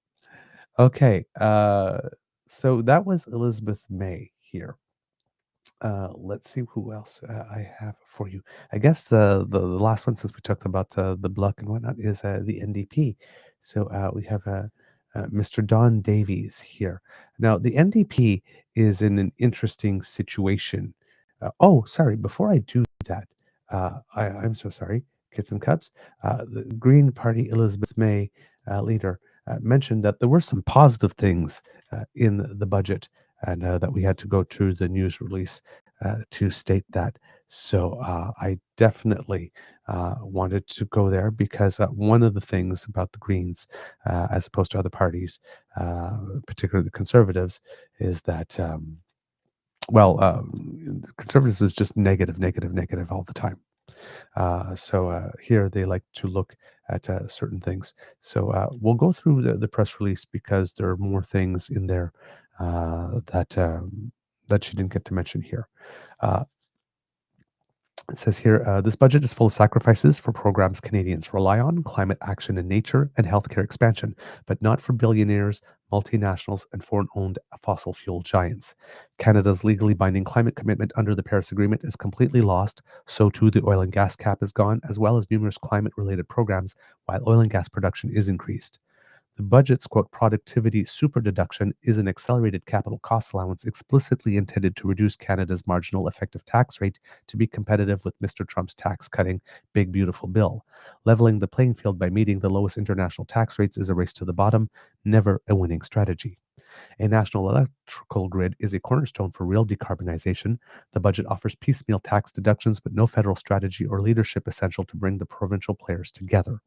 Okay. So that was Elizabeth May here. Let's see who else I have for you. I guess the last one, since we talked about the Bloc and whatnot, is the NDP. So we have Mr. Don Davies here. Now, the NDP is in an interesting situation. Sorry, before I do that, I'm so sorry, kids and cubs. The Green Party Elizabeth May leader mentioned that there were some positive things in the budget, and that we had to go to the news release to state that. So I definitely wanted to go there because one of the things about the Greens, as opposed to other parties, particularly the Conservatives, is that, Conservatives is just negative all the time. So here they like to look at certain things. So we'll go through the press release because there are more things in there that she didn't get to mention here. It says here, this budget is full of sacrifices for programs Canadians rely on: climate action and nature, and healthcare expansion, but not for billionaires, multinationals, and foreign-owned fossil fuel giants. Canada's legally binding climate commitment under the Paris Agreement is completely lost. So too the oil and gas cap is gone, as well as numerous climate-related programs, while oil and gas production is increased. The budget's, quote, productivity super deduction is an accelerated capital cost allowance explicitly intended to reduce Canada's marginal effective tax rate to be competitive with Mr. Trump's tax-cutting Big Beautiful Bill. Leveling the playing field by meeting the lowest international tax rates is a race to the bottom, never a winning strategy. A national electrical grid is a cornerstone for real decarbonization. The budget offers piecemeal tax deductions, but no federal strategy or leadership essential to bring the provincial players together.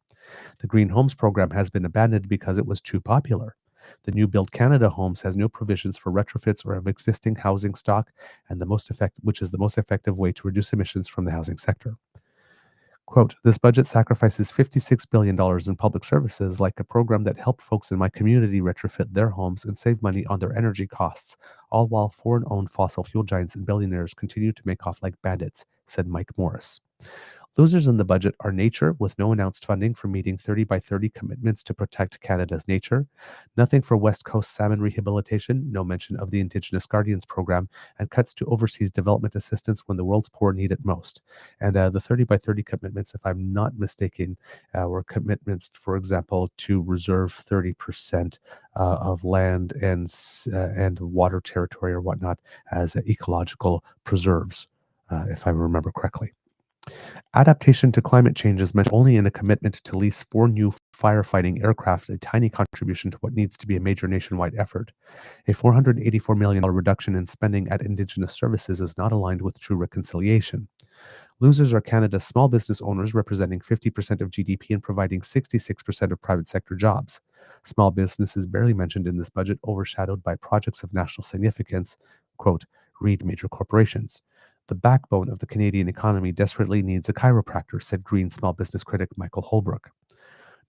The Green Homes program has been abandoned because it was too popular. The new Build Canada Homes has no provisions for retrofits or of existing housing stock, and which is the most effective way to reduce emissions from the housing sector. Quote, this budget sacrifices $56 billion in public services, like a program that helped folks in my community retrofit their homes and save money on their energy costs, all while foreign-owned fossil fuel giants and billionaires continue to make off like bandits, said Mike Morris. Losers in the budget are nature, with no announced funding for meeting 30 by 30 commitments to protect Canada's nature, nothing for West Coast salmon rehabilitation, no mention of the Indigenous Guardians program, and cuts to overseas development assistance when the world's poor need it most. And the 30 by 30 commitments, if I'm not mistaken, were commitments, for example, to reserve 30% of land and water territory or whatnot as ecological preserves, if I remember correctly. Adaptation to climate change is mentioned only in a commitment to lease 4 new firefighting aircraft, a tiny contribution to what needs to be a major nationwide effort. A $484 million reduction in spending at Indigenous services is not aligned with true reconciliation. Losers are Canada's small business owners, representing 50% of GDP and providing 66% of private sector jobs. Small business is barely mentioned in this budget, overshadowed by projects of national significance. Quote, read major corporations. The backbone of the Canadian economy desperately needs a chiropractor, said Green small business critic Michael Holbrook.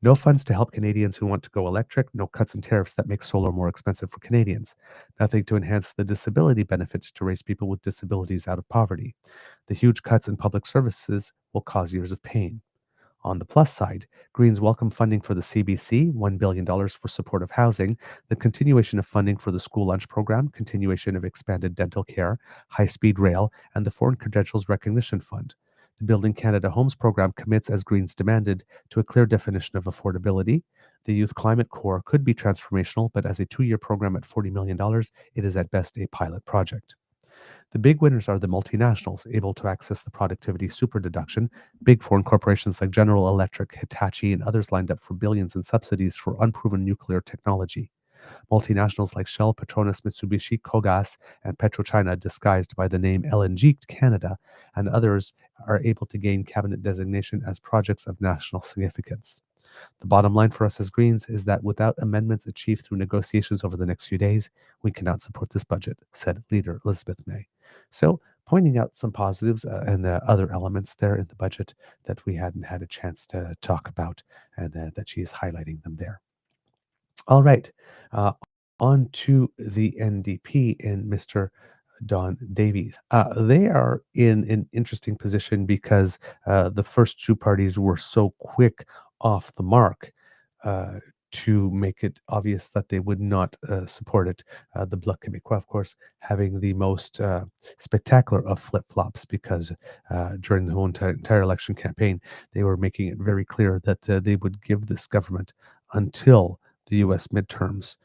No funds to help Canadians who want to go electric, no cuts in tariffs that make solar more expensive for Canadians, nothing to enhance the disability benefits to raise people with disabilities out of poverty. The huge cuts in public services will cause years of pain. On the plus side, Greens welcome funding for the CBC, $1 billion for supportive housing, the continuation of funding for the school lunch program, continuation of expanded dental care, high-speed rail, and the Foreign Credentials Recognition Fund. The Building Canada Homes program commits, as Greens demanded, to a clear definition of affordability. The Youth Climate Corps could be transformational, but as a 2-year program at $40 million, it is at best a pilot project. The big winners are the multinationals, able to access the productivity super deduction, big foreign corporations like General Electric, Hitachi, and others lined up for billions in subsidies for unproven nuclear technology. Multinationals like Shell, Petronas, Mitsubishi, Kogas, and PetroChina, disguised by the name LNG Canada, and others are able to gain cabinet designation as projects of national significance. The bottom line for us as Greens is that without amendments achieved through negotiations over the next few days, we cannot support this budget, said leader Elizabeth May. So, pointing out some positives and other elements there in the budget that we hadn't had a chance to talk about, and that she is highlighting them there. All right, on to the NDP and Mr. Don Davies. They are in an interesting position because the first two parties were so quick off the mark to make it obvious that they would not support it. The Bloc Québécois, of course, having the most spectacular of flip-flops, because during the whole entire election campaign, they were making it very clear that they would give this government until the U.S. midterms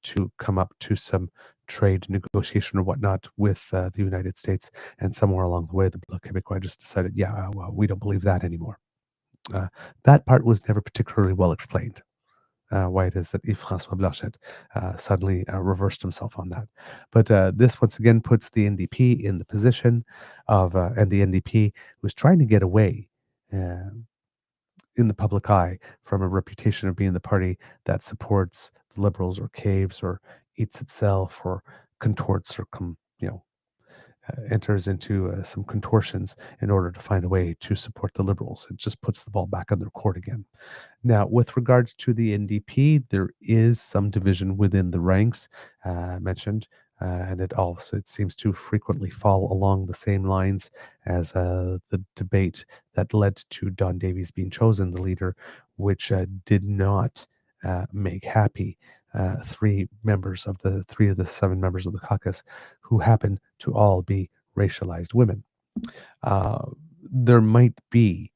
to come up to some trade negotiation or whatnot with the United States. And somewhere along the way, the Bloc Québécois just decided, well, we don't believe that anymore. That part was never particularly well explained. Why it is that Yves-François Blanchet suddenly reversed himself on that. But this once again puts the NDP in the position of, and the NDP was trying to get away in the public eye from a reputation of being the party that supports the Liberals or caves or eats itself or contorts or enters into some contortions in order to find a way to support the Liberals. It just puts the ball back on their court again. Now, with regards to the NDP, there is some division within the ranks mentioned, and it seems to frequently fall along the same lines as the debate that led to Don Davies being chosen the leader, which did not make happy three of the seven members of the caucus who happen to all be racialized women. There might be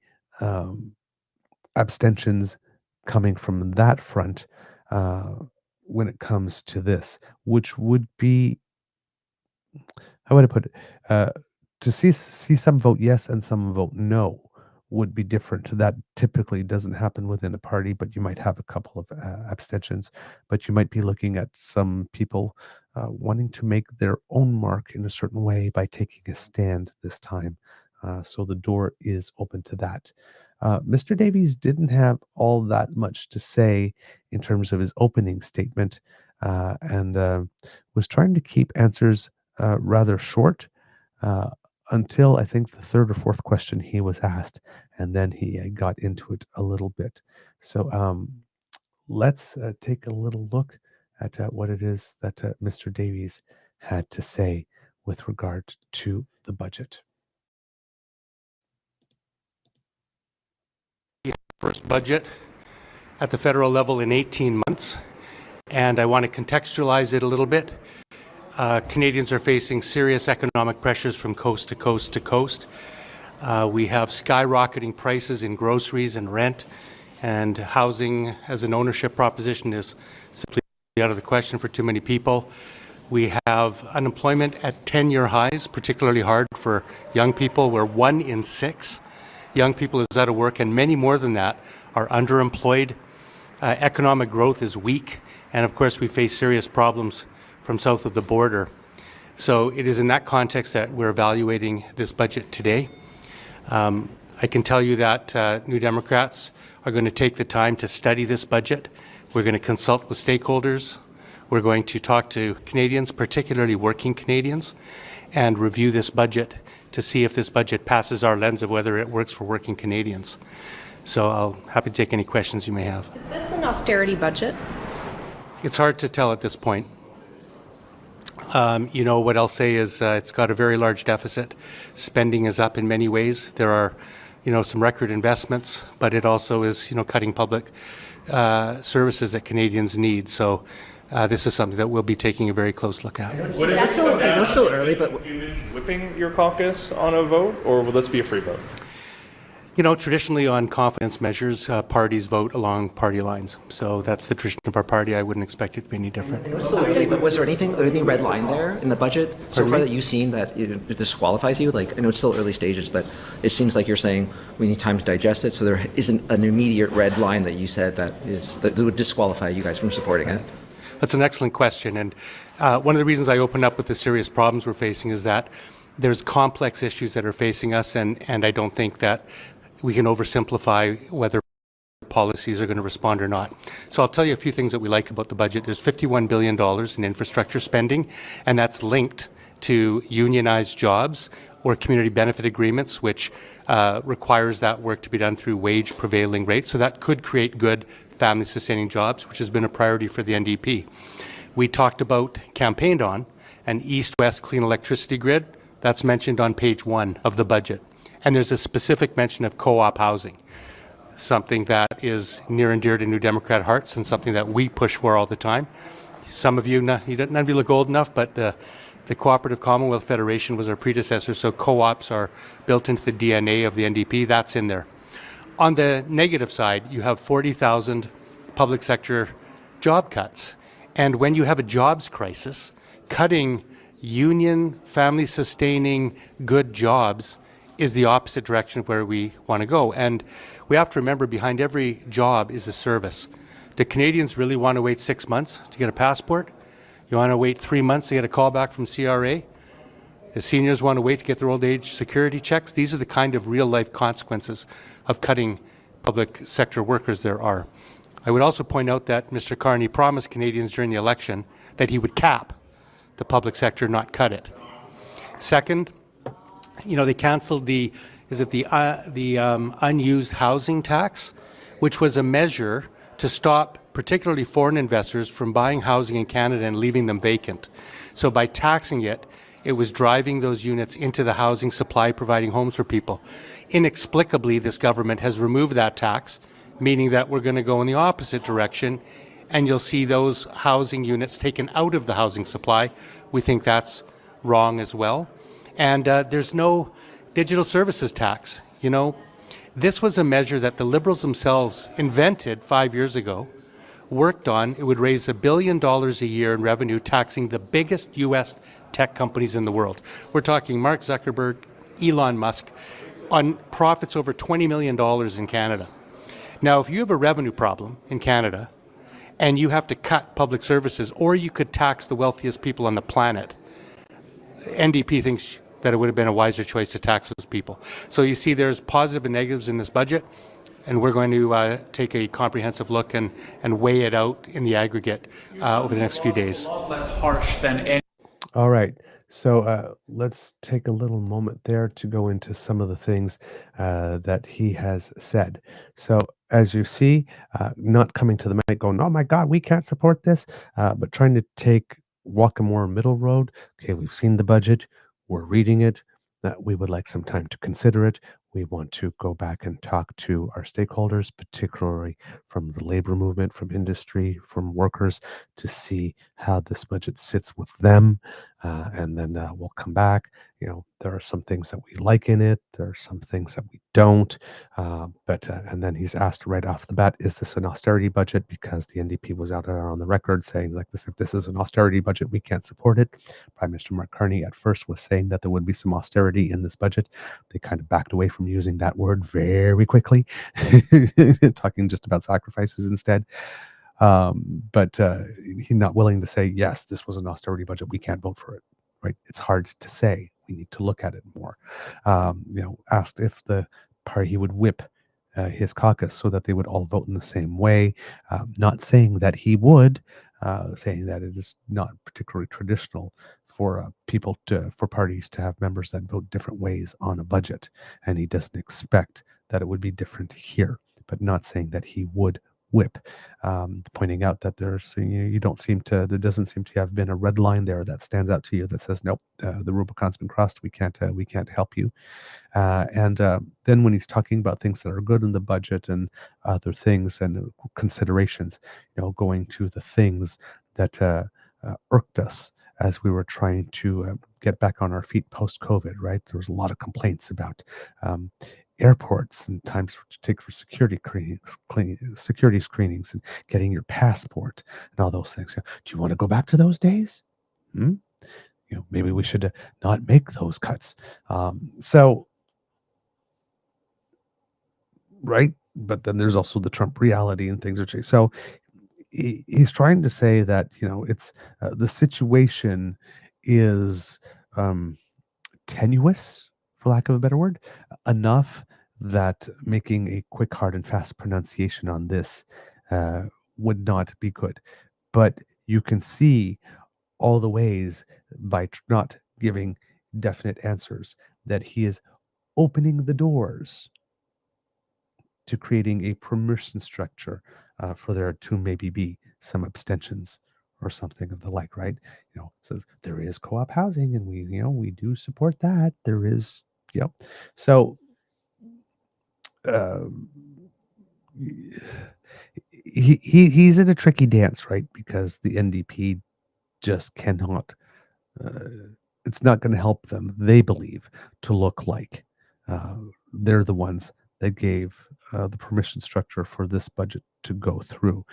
abstentions coming from that front when it comes to this, which would be, how would I put it? To see some vote yes and some vote no would be different. That typically doesn't happen within a party, but you might have a couple of abstentions. But you might be looking at some people wanting to make their own mark in a certain way by taking a stand this time. So the door is open to that. Mr. Davies didn't have all that much to say in terms of his opening statement and was trying to keep answers rather short until I think the third or fourth question he was asked, and then he got into it a little bit. So let's take a little look at what it is that Mr. Davies had to say with regard to the budget. First budget at the federal level in 18 months, and I want to contextualize it a little bit. Canadians are facing serious economic pressures from coast to coast to coast. We have skyrocketing prices in groceries and rent, and housing as an ownership proposition is simply out of the question for too many people. We have unemployment at 10-year highs, particularly hard for young people, where 1 in 6 young people is out of work, and many more than that are underemployed. Economic growth is weak, and of course we face serious problems from south of the border. So it is in that context that we're evaluating this budget today. I can tell you that New Democrats are going to take the time to study this budget. We're going to consult with stakeholders. We're going to talk to Canadians, particularly working Canadians, and review this budget to see if this budget passes our lens of whether it works for working Canadians. So I'll happy to take any questions you may have. Is this an austerity budget? It's hard to tell at this point. What I'll say is it's got a very large deficit. Spending is up in many ways. There are, some record investments, but it also is, cutting public services that Canadians need. So this is something that we'll be taking a very close look at. It's still early, but whipping your caucus on a vote, or will this be a free vote? Traditionally on confidence measures, parties vote along party lines. So that's the tradition of our party. I wouldn't expect it to be any different. I know it's still early, but was there any red line there in the budget so far that you've seen that it disqualifies you? Like, I know it's still early stages, but it seems like you're saying we need time to digest it, so there isn't an immediate red line that you said that would disqualify you guys from supporting it. That's an excellent question, and one of the reasons I opened up with the serious problems we're facing is that there's complex issues that are facing us, and I don't think that we can oversimplify whether policies are going to respond or not. So I'll tell you a few things that we like about the budget. There's $51 billion in infrastructure spending, and that's linked to unionized jobs or community benefit agreements, which requires that work to be done through wage prevailing rates. So that could create good family-sustaining jobs, which has been a priority for the NDP. We talked about, campaigned on, an east-west clean electricity grid. That's mentioned on page 1 of the budget. And there's a specific mention of co-op housing, something that is near and dear to New Democrat hearts and something that we push for all the time. Some of you, none of you look old enough, but the Cooperative Commonwealth Federation was our predecessor, so co-ops are built into the DNA of the NDP. That's in there. On the negative side, you have 40,000 public sector job cuts. And when you have a jobs crisis, cutting union, family-sustaining, good jobs is the opposite direction of where we want to go. And we have to remember behind every job is a service. Do Canadians really want to wait 6 months to get a passport? You want to wait 3 months to get a call back from CRA? Do seniors want to wait to get their old age security checks? These are the kind of real life consequences of cutting public sector workers there are. I would also point out that Mr. Carney promised Canadians during the election that he would cap the public sector, not cut it. Second, they canceled the unused housing tax, which was a measure to stop particularly foreign investors from buying housing in Canada and leaving them vacant. So by taxing it, it was driving those units into the housing supply, providing homes for people. Inexplicably, this government has removed that tax, meaning that we're going to go in the opposite direction and you'll see those housing units taken out of the housing supply. We think that's wrong as well. And there's no digital services tax. You know, this was a measure that the Liberals themselves invented 5 years ago, worked on. It would raise $1 billion a year in revenue, taxing the biggest U.S. tech companies in the world. We're talking Mark Zuckerberg, Elon Musk, on profits over $20 million in Canada. Now, if you have a revenue problem in Canada and you have to cut public services, or you could tax the wealthiest people on the planet, NDP thinks that it would have been a wiser choice to tax those people. So you see there's positive and negatives in this budget, and we're going to take a comprehensive look and weigh it out in the aggregate over the next few days. A lot less harsh than any. All right. So let's take a little moment there to go into some of the things that he has said. So as you see, not coming to the mic going, oh my God, we can't support this, but trying to walk a more middle road. Okay, we've seen the budget. We're reading it. We would like some time to consider it. We want to go back and talk to our stakeholders, particularly from the labor movement, from industry, from workers, to see how this budget sits with them. And then we'll come back. You know, there are some things that we like in it. There are some things that we don't. And then he's asked right off the bat, is this an austerity budget? Because the NDP was out there on the record saying, like, this, if this is an austerity budget, we can't support it. Prime Minister Mark Carney at first was saying that there would be some austerity in this budget. They kind of backed away from using that word very quickly, talking just about sacrifices instead. But he's not willing to say, yes, this was an austerity budget. We can't vote for it, right? It's hard to say. We need to look at it more. Asked if the party would whip his caucus so that they would all vote in the same way. Not saying that he would, saying that it is not particularly traditional for for parties to have members that vote different ways on a budget. And he doesn't expect that it would be different here, but not saying that he would whip, pointing out that there doesn't seem to have been a red line there that stands out to you that says, nope, the Rubicon's been crossed. We can't help you. And then when he's talking about things that are good in the budget and other things and considerations, going to the things that irked us as we were trying to get back on our feet post-COVID, right? There was a lot of complaints about airports and times to take for security screenings and getting your passport and all those things. Do you want to go back to those days? Maybe we should not make those cuts. Right? But then there's also the Trump reality and things are changing. So he's trying to say that, it's the situation is tenuous, for lack of a better word, enough that making a quick, hard, and fast pronunciation on this would not be good. But you can see all the ways by not giving definite answers that he is opening the doors to creating a permission structure for there to maybe be some abstentions or something of the like, right? Says there is co-op housing and we do support that. There is, so he's in a tricky dance, right? Because the NDP just cannot, it's not going to help them, they believe, to look like they're the ones that gave the permission structure for this budget to go through.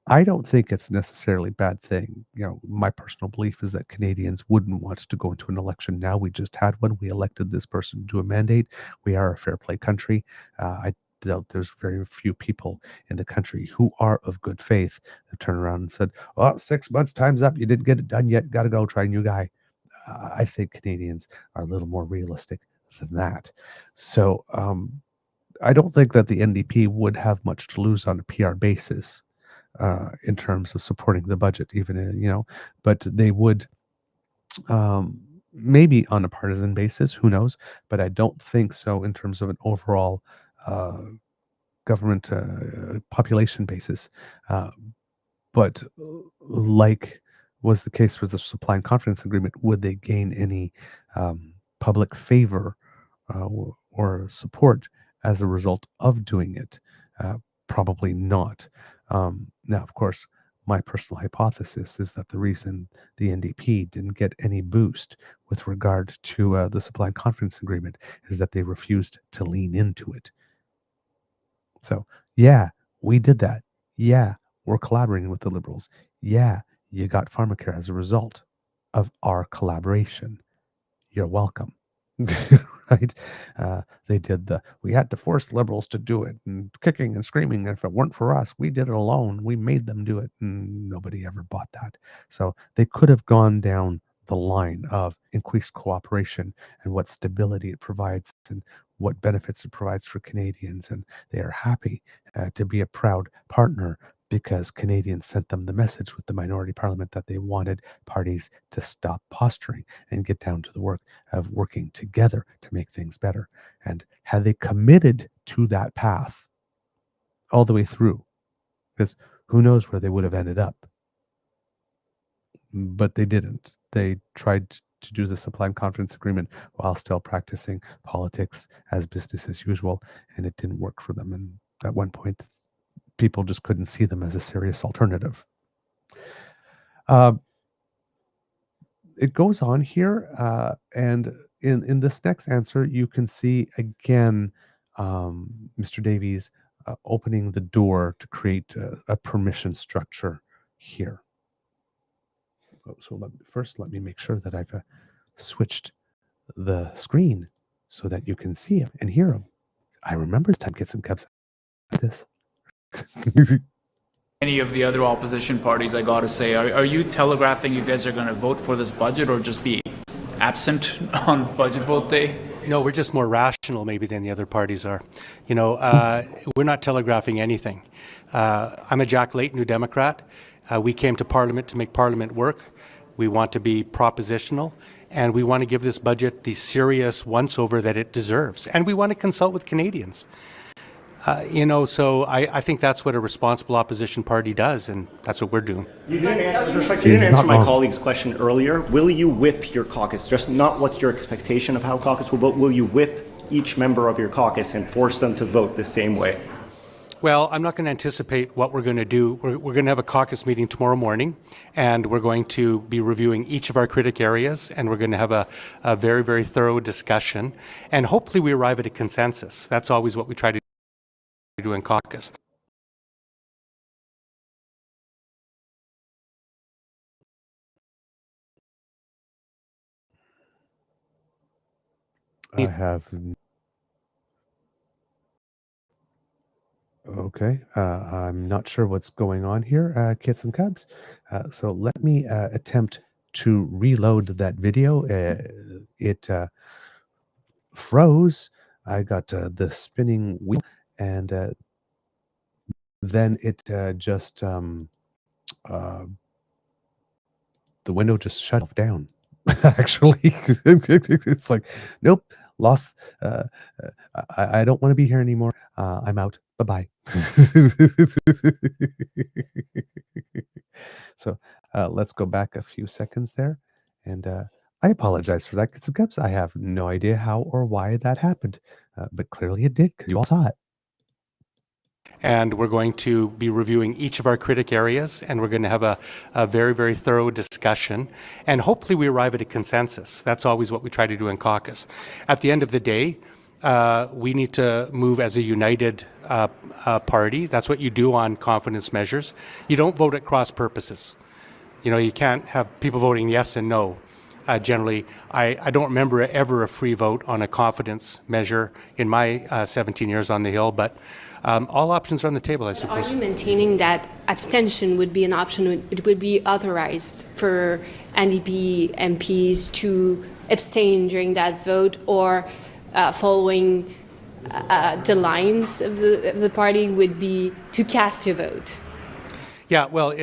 I don't think it's necessarily a bad thing. My personal belief is that Canadians wouldn't want to go into an election now. We just had one. We elected this person to a mandate. We are a fair play country. I doubt there's very few people in the country who are of good faith that turn around and said, oh, 6 months, time's up. You didn't get it done yet. Got to go try a new guy. I think Canadians are a little more realistic than that. So I don't think that the NDP would have much to lose on a PR basis. In terms of supporting the budget, even, but they would maybe on a partisan basis, who knows, but I don't think so in terms of an overall government population basis. But like was the case with the supply and confidence agreement, would they gain any public favor or support as a result of doing it? Probably not. Now, of course, my personal hypothesis is that the reason the NDP didn't get any boost with regard to the supply and confidence agreement is that they refused to lean into it. So, yeah, we did that. Yeah, we're collaborating with the Liberals. Yeah, you got pharmacare as a result of our collaboration. You're welcome. Right? They did we had to force Liberals to do it, and kicking and screaming. If it weren't for us, we did it alone. We made them do it. And nobody ever bought that. So they could have gone down the line of increased cooperation and what stability it provides and what benefits it provides for Canadians. And they are happy to be a proud partner because Canadians sent them the message with the minority parliament that they wanted parties to stop posturing and get down to the work of working together to make things better. And had they committed to that path all the way through, because who knows where they would have ended up. But they didn't. They tried to do the supply and confidence agreement while still practicing politics as business as usual, and it didn't work for them. And at one point, people just couldn't see them as a serious alternative. It goes on here, and in this next answer, you can see again Mr. Davies opening the door to create a permission structure here. So let me make sure that I've switched the screen so that you can see him and hear him. I remember this time Kits and Cubs like this. Any of the other opposition parties, I gotta say, are you telegraphing you guys are going to vote for this budget or just be absent on budget vote day? No, we're just more rational maybe than the other parties are. You know, we're not telegraphing anything. I'm a Jack Layton, New Democrat. We came to Parliament to make Parliament work. We want to be propositional, and we want to give this budget the serious once-over that it deserves. And we want to consult with Canadians. You know, so I think that's what a responsible opposition party does, and that's what we're doing. You didn't answer my colleague's question earlier. Will you whip your caucus? Just not what's your expectation of how caucus will vote. Will you whip each member of your caucus and force them to vote the same way? Well, I'm not going to anticipate what we're going to do. We're going to have a caucus meeting tomorrow morning, and we're going to be reviewing each of our critic areas, and we're going to have a very, very thorough discussion, and hopefully we arrive at a consensus. That's always what we try to do in caucus. I have. Okay, I'm not sure what's going on here, Kits and Cubs. So let me attempt to reload that video. It froze. I got the spinning wheel, and then it just the window just shut off down. Actually, it's like, nope, lost. I don't want to be here anymore. I'm out. Bye-bye. So let's go back a few seconds there. And I apologize for that, because I have no idea how or why that happened. But clearly it did, because you all saw it. And we're going to be reviewing each of our critic areas, and we're going to have a very, very thorough discussion, and hopefully we arrive at a consensus. That's always what we try to do in caucus. At the end of the day, we need to move as a united party. That's what you do on confidence measures. You don't vote at cross purposes. You know, you can't have people voting yes and no. Generally, I don't remember ever a free vote on a confidence measure in my 17 years on the Hill, but all options are on the table, I suppose. Are you maintaining that abstention would be an option? It would be authorized for NDP MPs to abstain during that vote, or following the lines of the party would be to cast a vote? Yeah, well,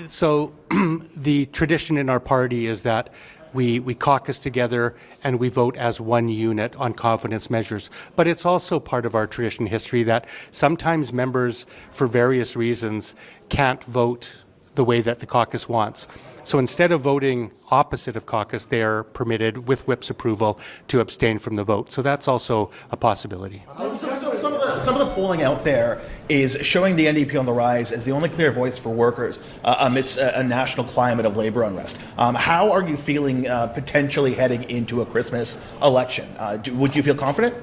so the tradition in our party is that we caucus together and we vote as one unit on confidence measures. But it's also part of our tradition history that sometimes members, for various reasons, can't vote the way that the caucus wants. So instead of voting opposite of caucus, they are permitted, with Whip's approval, to abstain from the vote. So that's also a possibility. Some of the polling out there is showing the NDP on the rise as the only clear voice for workers amidst a national climate of labor unrest. How are you feeling potentially heading into a Christmas election? Would you feel confident?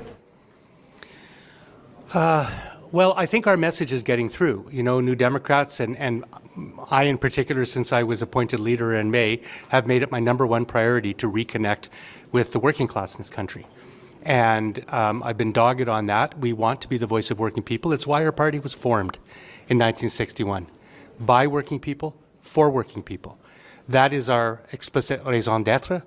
Well, I think our message is getting through. You know, New Democrats and I in particular, since I was appointed leader in May, have made it my #1 priority to reconnect with the working class in this country. And I've been dogged on that. We want to be the voice of working people. It's why our party was formed in 1961. By working people, for working people. That is our explicit raison d'etre.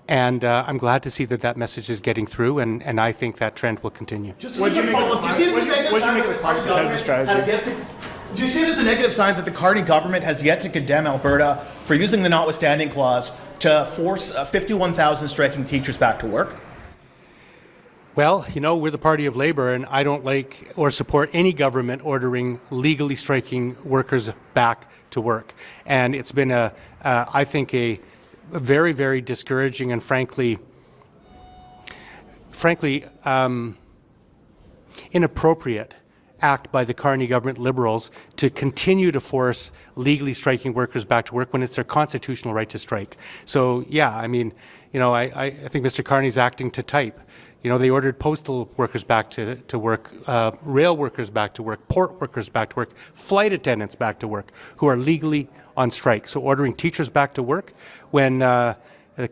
And I'm glad to see that message is getting through, and I think that trend will continue. What do you make of the climate competitive strategy? Do you see it as a negative sign that the Carney government has yet to condemn Alberta for using the notwithstanding clause to force 51,000 striking teachers back to work? Well, you know, we're the party of labor, and I don't like or support any government ordering legally striking workers back to work. And it's been I think a very, very discouraging and frankly inappropriate act by the Carney government Liberals to continue to force legally striking workers back to work when it's their constitutional right to strike. So, yeah, I mean, you know, I think Mr. Carney's acting to type. You know, they ordered postal workers back to work, rail workers back to work, port workers back to work, flight attendants back to work, who are legally on strike. So ordering teachers back to work, when the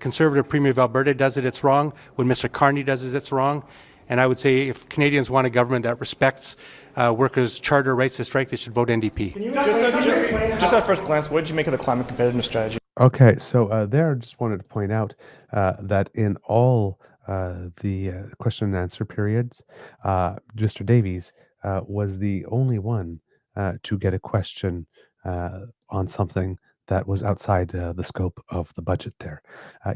Conservative Premier of Alberta does it, it's wrong. When Mr. Carney does it, it's wrong. And I would say if Canadians want a government that respects workers' charter rights to strike, they should vote NDP. Just at first glance, what did you make of the climate competitiveness strategy? Okay, so there I just wanted to point out that in all the question and answer periods, Mr. Davies was the only one to get a question on something that was outside the scope of the budget there.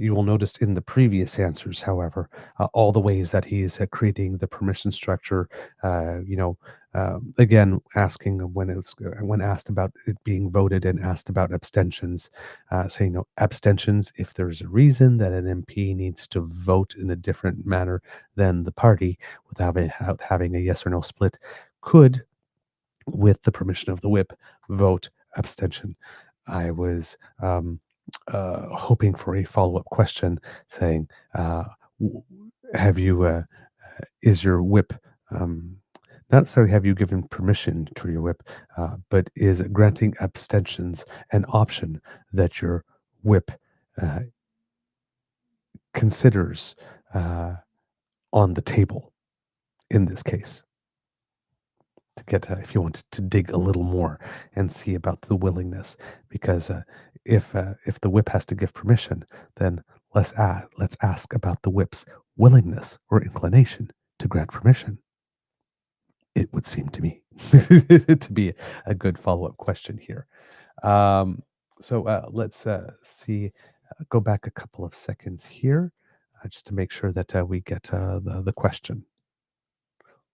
You will notice in the previous answers, however, all the ways that he is creating the permission structure, again, asking when asked about it being voted and asked about abstentions, saying no abstentions if there's a reason that an MP needs to vote in a different manner than the party without having a yes or no split, could, with the permission of the whip, vote abstention. I was hoping for a follow-up question saying, have you, is your whip, not necessarily have you given permission to your whip, but is granting abstentions an option that your whip considers on the table in this case? To get, if you want to dig a little more and see about the willingness, because if the whip has to give permission, then let's ask about the whip's willingness or inclination to grant permission. It would seem to me to be a good follow-up question here. So let's see. Go back a couple of seconds here, just to make sure that we get the question.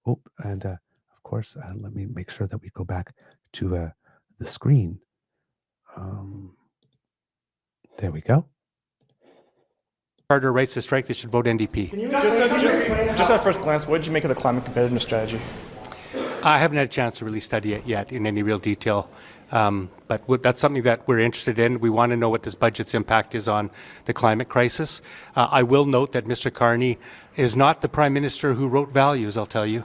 Oh, and of course, let me make sure that we go back to the screen. There we go. Charter rights to strike, they should vote NDP. Just at first glance, what did you make of the climate competitiveness strategy? I haven't had a chance to really study it yet in any real detail, but that's something that we're interested in. We want to know what this budget's impact is on the climate crisis. I will note that Mr. Carney is not the Prime Minister who wrote values, I'll tell you.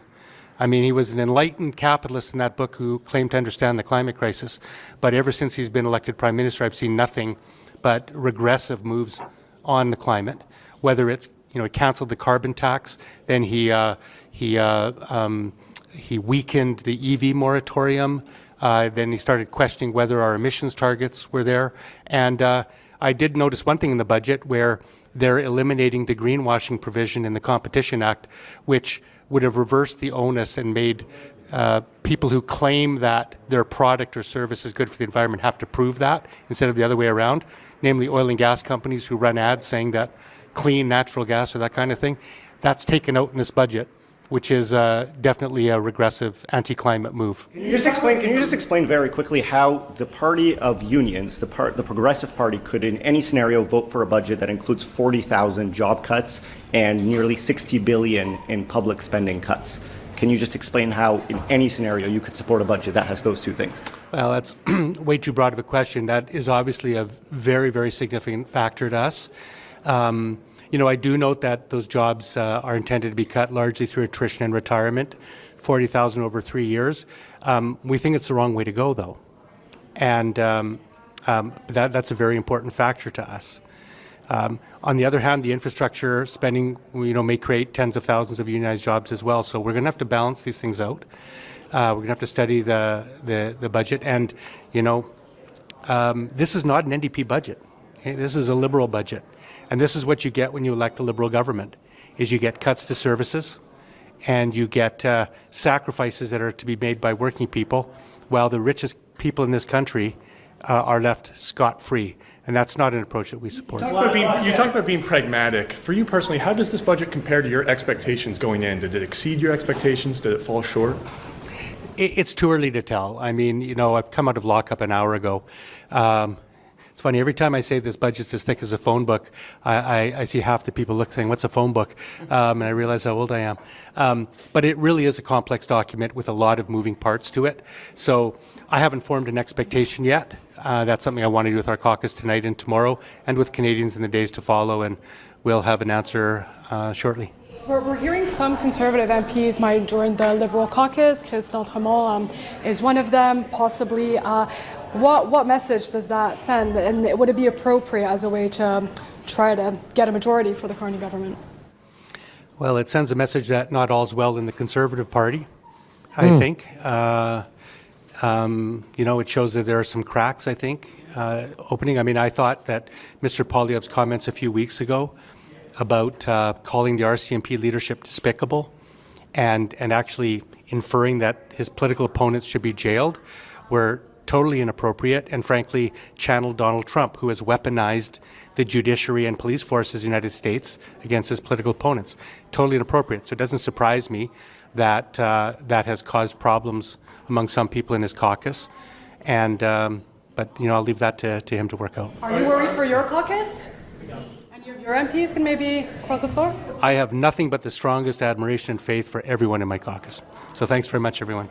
I mean, he was an enlightened capitalist in that book who claimed to understand the climate crisis, but ever since he's been elected Prime Minister, I've seen nothing but regressive moves on the climate, whether it's, he canceled the carbon tax, then he weakened the EV moratorium, then he started questioning whether our emissions targets were there. And I did notice one thing in the budget where they're eliminating the greenwashing provision in the Competition Act, which would have reversed the onus and made people who claim that their product or service is good for the environment have to prove that instead of the other way around, namely oil and gas companies who run ads saying that clean natural gas or that kind of thing. That's taken out in this budget, which is definitely a regressive anti-climate move. Can you just explain very quickly how the party of unions, the Progressive Party, could in any scenario vote for a budget that includes 40,000 job cuts and nearly 60 billion in public spending cuts? Can you just explain how, in any scenario, you could support a budget that has those two things? Well, that's way too broad of a question. That is obviously a very, very significant factor to us. I do note that those jobs are intended to be cut largely through attrition and retirement, 40,000 over 3 years. We think it's the wrong way to go, though. And that's a very important factor to us. On the other hand, the infrastructure spending, may create tens of thousands of unionized jobs as well. So we're going to have to balance these things out. We're going to have to study the budget. And, this is not an NDP budget. Okay? This is a Liberal budget. And this is what you get when you elect a Liberal government, is you get cuts to services and you get sacrifices that are to be made by working people, while the richest people in this country are left scot-free. And that's not an approach that we support. You talk about being pragmatic. For you personally, how does this budget compare to your expectations going in? Did it exceed your expectations? Did it fall short? It's too early to tell. I mean, I've come out of lockup an hour ago. It's funny, every time I say this budget's as thick as a phone book, I see half the people saying, what's a phone book? And I realize how old I am. But it really is a complex document with a lot of moving parts to it. So I haven't formed an expectation yet. That's something I want to do with our caucus tonight and tomorrow, and with Canadians in the days to follow, and we'll have an answer shortly. We're hearing some Conservative MPs might join the Liberal caucus. Chris D'Entremont is one of them, possibly. What message does that send, and would it be appropriate as a way to try to get a majority for the Carney government? Well, it sends a message that not all's well in the Conservative Party, I think. It shows that there are some cracks, I think, opening. I mean, I thought that Mr. Poilievre's comments a few weeks ago about calling the RCMP leadership despicable and actually inferring that his political opponents should be jailed were totally inappropriate, and frankly channeled Donald Trump, who has weaponized the judiciary and police forces of the United States against his political opponents. Totally inappropriate. So it doesn't surprise me that that has caused problems among some people in his caucus. And but I'll leave that to him to work out. Are you worried for your caucus? And your MPs can maybe cross the floor? I have nothing but the strongest admiration and faith for everyone in my caucus. So thanks very much, everyone.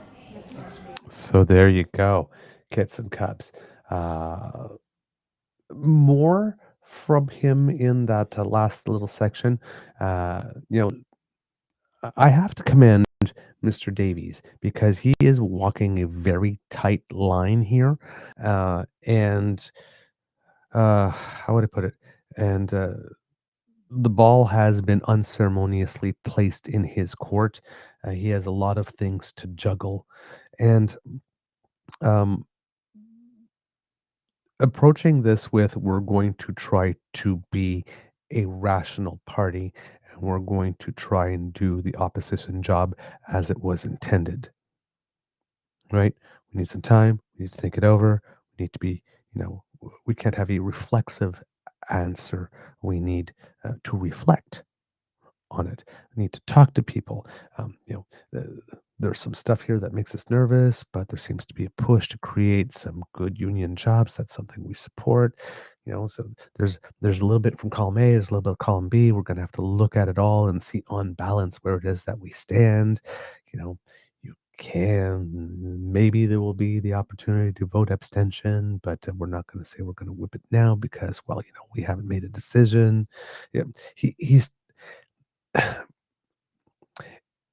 Thanks. So there you go, Kits and Cubs. More from him in that last little section. I have to commend Mr. Davies, because he is walking a very tight line here. And how would I put it? And the ball has been unceremoniously placed in his court. He has a lot of things to juggle. And approaching this with, we're going to try to be a rational party, and we're going to try and do the opposition job as it was intended. Right? We need some time. We need to think it over. We need to be, we can't have a reflexive answer. We need to reflect on it. We need to talk to people. There's some stuff here that makes us nervous, but there seems to be a push to create some good union jobs. That's something we support. So there's a little bit from column A, there's a little bit of column B. We're going to have to look at it all and see on balance where it is that we stand. Maybe there will be the opportunity to vote abstention, but we're not going to say we're going to whip it now because, we haven't made a decision. He's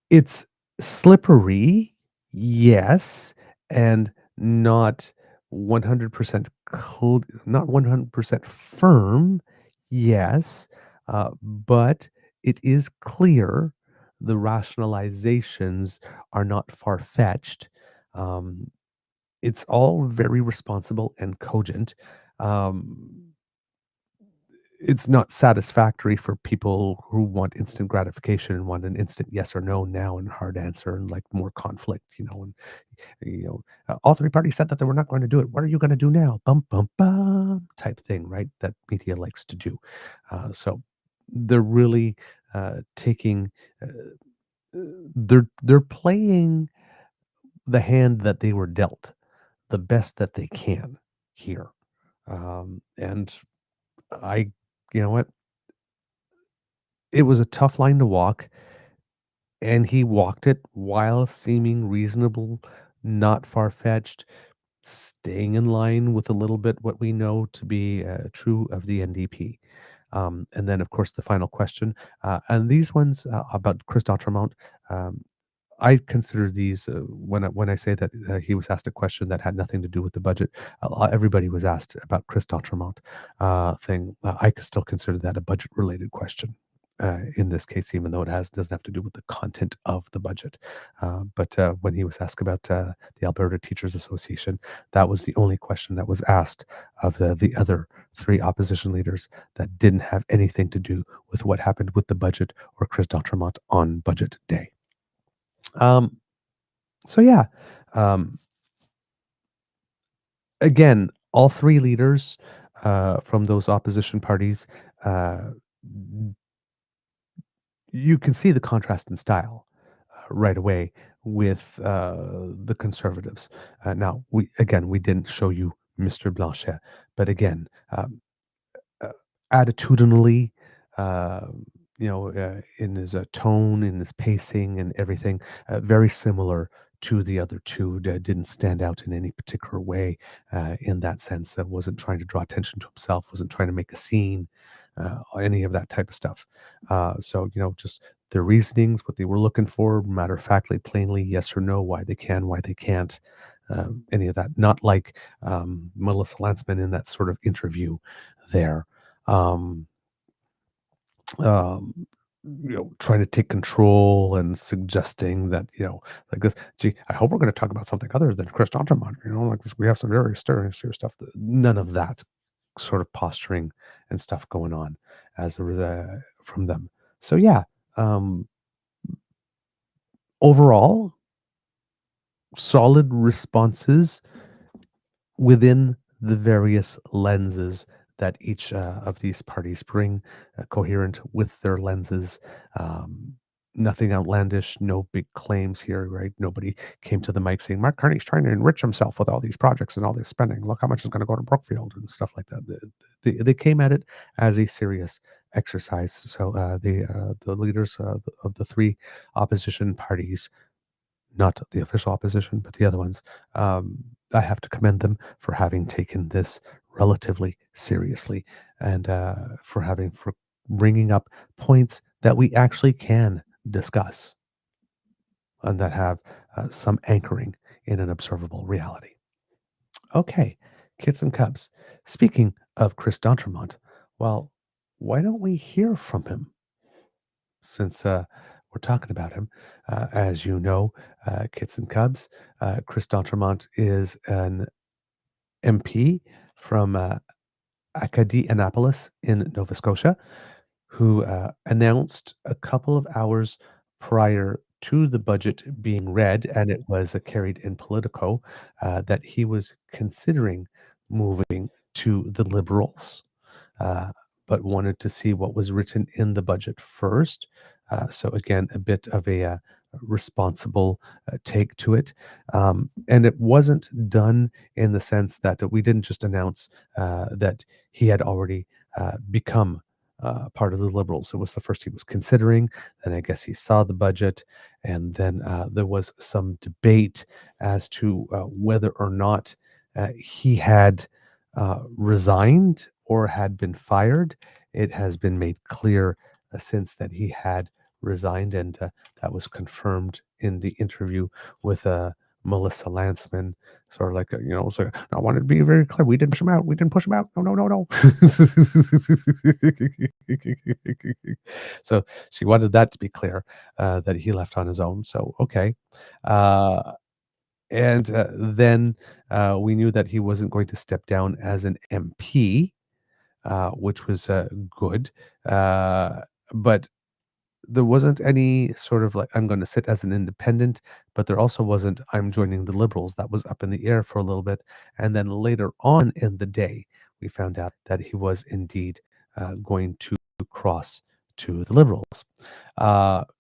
it's slippery, yes, and not 100% not 100% firm, yes, but it is clear the rationalizations are not far-fetched. It's all very responsible and cogent. It's not satisfactory for people who want instant gratification and want an instant yes or no now and hard answer and like more conflict, all three parties said that they were not going to do it. What are you going to do now? Bum, bum, bum type thing, right? That media likes to do. So they're really taking, they're playing the hand that they were dealt the best that they can here. And you know what? It was a tough line to walk. and he walked it while seeming reasonable, not far-fetched, staying in line with a little bit what we know to be true of the NDP. And then, of course, the final question. And these ones about Chris d'Entremont, I consider these when I say that he was asked a question that had nothing to do with the budget. Everybody was asked about Chris d'Entremont thing. I could still consider that a budget-related question. In this case, even though it doesn't have to do with the content of the budget. But when he was asked about the Alberta Teachers Association, that was the only question that was asked of the other three opposition leaders that didn't have anything to do with what happened with the budget or Chris d'Entremont on budget day. So yeah, again, all three leaders from those opposition parties, you can see the contrast in style right away with the Conservatives. Now, we didn't show you Mr. Blanchet, but again, attitudinally, in his tone, in his pacing, and everything, very similar to the other two. Didn't stand out in any particular way in that sense. Wasn't trying to draw attention to himself. Wasn't trying to make a scene. Any of that type of stuff. So just their reasonings, what they were looking for, matter of factly, plainly, yes or no, why they can, why they can't. Any of that. Not like Melissa Lantsman in that sort of interview there. Trying to take control and suggesting that, like this, gee, I hope we're going to talk about something other than Chris d'Entremont, like we have some very serious stuff. None of that sort of posturing and stuff going on from them. So yeah, overall, solid responses within the various lenses that each of these parties bring, coherent with their lenses. Nothing outlandish, no big claims here, right? Nobody came to the mic saying, Mark Carney's trying to enrich himself with all these projects and all this spending. Look how much is going to go to Brookfield and stuff like that. They came at it as a serious exercise. So the leaders of the three opposition parties, not the official opposition, but the other ones, I have to commend them for having taken this relatively seriously and for bringing up points that we actually can discuss and that have some anchoring in an observable reality. Okay, kids and cubs. Speaking of Chris d'Entremont, well, why don't we hear from him? Since we're talking about him, as you know, kids and cubs, Chris d'Entremont is an MP from Acadie Annapolis in Nova Scotia, who announced a couple of hours prior to the budget being read, and it was carried in Politico, that he was considering moving to the Liberals, but wanted to see what was written in the budget first. So again, a bit of a responsible take to it. And it wasn't done in the sense that we didn't just announce that he had already become part of the Liberals. It was the first he was considering. Then I guess he saw the budget, and then there was some debate as to whether or not he had resigned or had been fired. It has been made clear since that he had resigned, and that was confirmed in the interview with Melissa Lantsman. Sort of like, so I wanted to be very clear. We didn't push him out. We didn't push him out. No. So she wanted that to be clear, that he left on his own. So, okay. And then we knew that he wasn't going to step down as an MP, which was good. But there wasn't any sort of like, I'm going to sit as an independent, but there also wasn't, I'm joining the Liberals. That was up in the air for a little bit. And then later on in the day, we found out that he was indeed going to cross to the Liberals.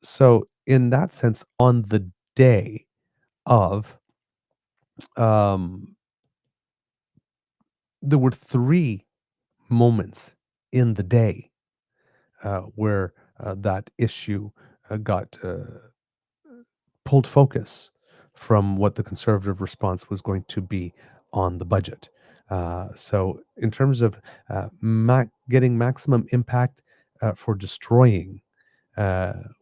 So in that sense, on the day of, there were three moments in the day where that issue got pulled focus from what the Conservative response was going to be on the budget. So in terms of getting maximum impact for destroying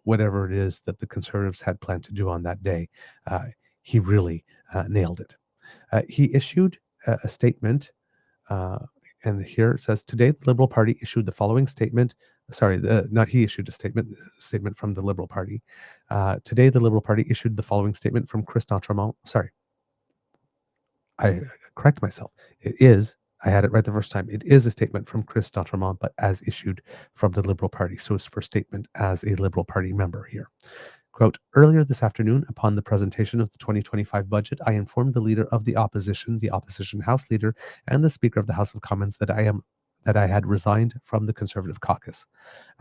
whatever it is that the Conservatives had planned to do on that day, he really nailed it. He issued a statement, and here it says, today the Liberal Party issued the following statement. Sorry, not he issued a statement from the Liberal Party. Today the Liberal Party issued the following statement from Chris d'Entremont. Sorry, I correct myself. It is, I had it right the first time. It is a statement from Chris d'Entremont, but as issued from the Liberal Party. So his first statement as a Liberal Party member here. Quote, earlier this afternoon, upon the presentation of the 2025 budget, I informed the leader of the opposition House leader, and the Speaker of the House of Commons that I had resigned from the Conservative caucus.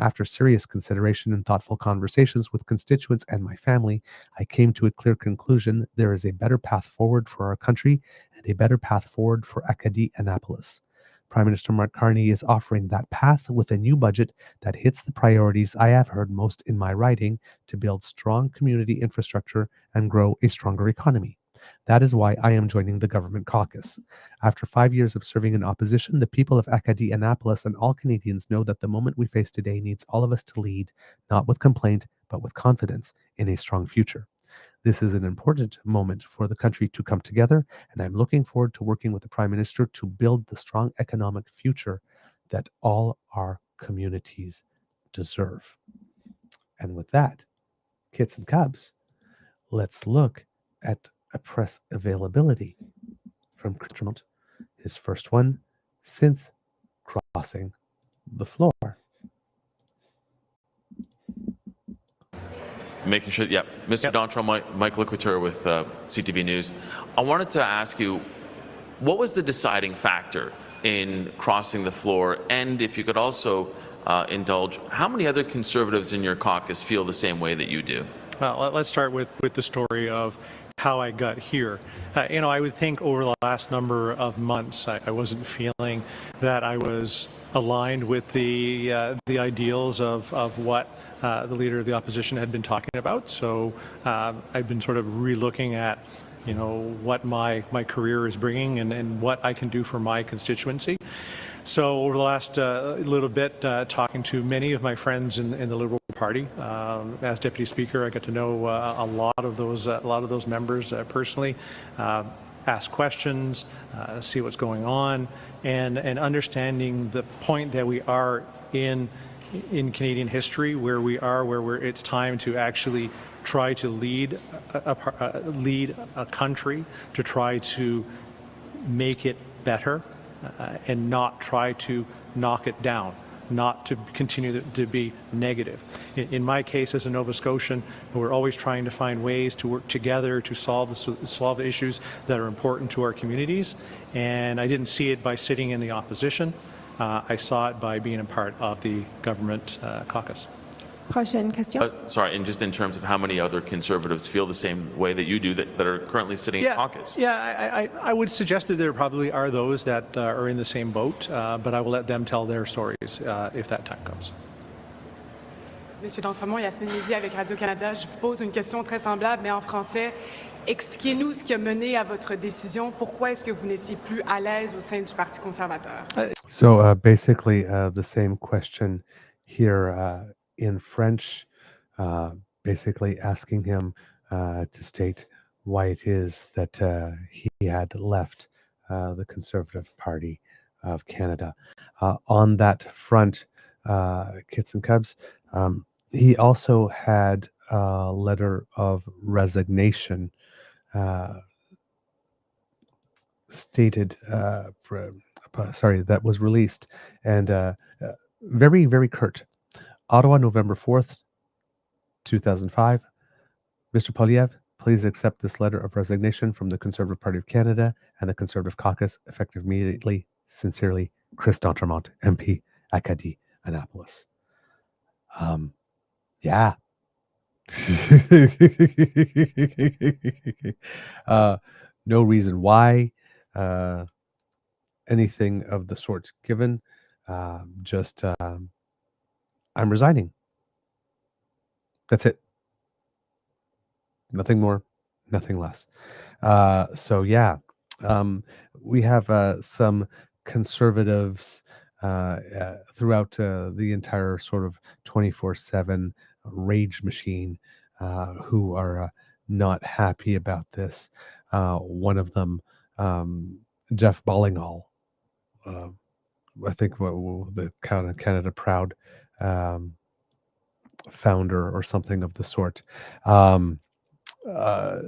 After serious consideration and thoughtful conversations with constituents and my family, I came to a clear conclusion: there is a better path forward for our country and a better path forward for Acadie Annapolis. Prime Minister Mark Carney is offering that path with a new budget that hits the priorities I have heard most in my writing to build strong community infrastructure and grow a stronger economy. That is why I am joining the government caucus. After 5 years of serving in opposition, the people of Acadie Annapolis and all Canadians know that the moment we face today needs all of us to lead, not with complaint, but with confidence in a strong future. This is an important moment for the country to come together, and I'm looking forward to working with the Prime Minister to build the strong economic future that all our communities deserve. And with that, kits and cubs, let's look at a press availability from Trump, his first one since crossing the floor. Making sure, yeah. Mr. D'Entremont, Mike Liquiteur with CTV News. I wanted to ask you, what was the deciding factor in crossing the floor? And if you could also indulge, how many other Conservatives in your caucus feel the same way that you do? Well, let's start with the story of how I got here. I would think over the last number of months, I wasn't feeling that I was aligned with the ideals of what the leader of the opposition had been talking about. So I've been sort of re-looking at, what my career is bringing and what I can do for my constituency. So over the last little bit, talking to many of my friends in the Liberal Party, as Deputy Speaker, I got to know a lot of those members personally, ask questions, see what's going on, and understanding the point that we are in Canadian history, where it's time to actually try to lead a country, to try to make it better, and not try to knock it down, not to continue to be negative. In my case, as a Nova Scotian, we're always trying to find ways to work together to solve the issues that are important to our communities. And I didn't see it by sitting in the opposition. I saw it by being a part of the government caucus. Prochaine question. Sorry, and just in terms of how many other Conservatives feel the same way that you do that are currently sitting in caucus? Yeah, I would suggest that there probably are those that are in the same boat, but I will let them tell their stories if that time comes. Monsieur d'Entremont, Yasmine Midi avec Radio-Canada. Je vous pose une question très semblable, mais en français. Expliquez-nous ce qui a mené à votre décision. Pourquoi est-ce que vous n'étiez plus à l'aise au sein du Parti conservateur? So basically the same question here in French, basically asking him to state why it is that he had left the Conservative Party of Canada. On that front, Kits and Cubs, he also had a letter of resignation stated, that was released, and very, very curt. Ottawa, November 4th, 2005. Mr. Poilievre, please accept this letter of resignation from the Conservative Party of Canada and the Conservative Caucus, effective immediately. Sincerely, Chris d'Entremont, MP, Acadie Annapolis. Yeah. No reason why anything of the sort given. Just I'm resigning. That's it. Nothing more, nothing less. So yeah, we have some conservatives throughout the entire sort of 24/7 rage machine who are not happy about this. One of them, Jeff Ballingall, I think the Canada Proud founder or something of the sort, uh,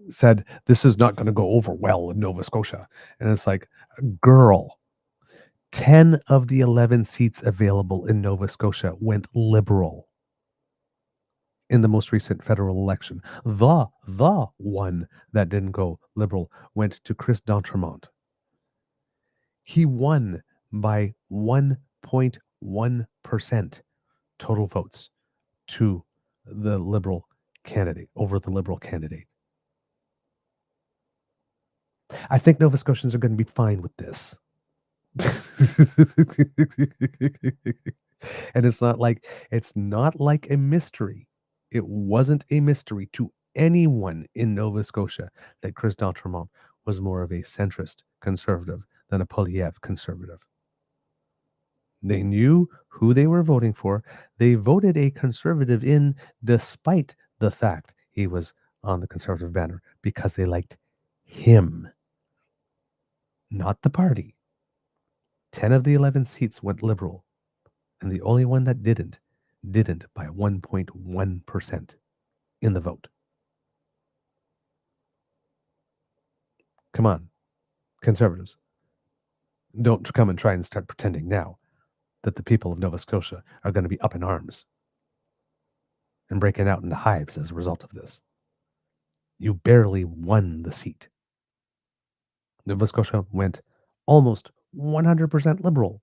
said this is not going to go over well in Nova Scotia. And it's like, girl, 10 of the 11 seats available in Nova Scotia went Liberal in the most recent federal election. The one that didn't go Liberal went to Chris D'Entremont. He won by 1.1% total votes to the Liberal candidate, over the Liberal candidate. I think Nova Scotians are going to be fine with this. And it's not like a mystery. It wasn't a mystery to anyone in Nova Scotia that Chris D'Entremont was more of a centrist conservative than a Polyev conservative. They knew who they were voting for. They voted a conservative in despite the fact he was on the conservative banner because they liked him, not the party. 10 of the 11 seats went Liberal, and the only one that didn't by 1.1% in the vote. Come on, conservatives. Don't come and try and start pretending now that the people of Nova Scotia are going to be up in arms and breaking out into hives as a result of this. You barely won the seat. Nova Scotia went almost 100% Liberal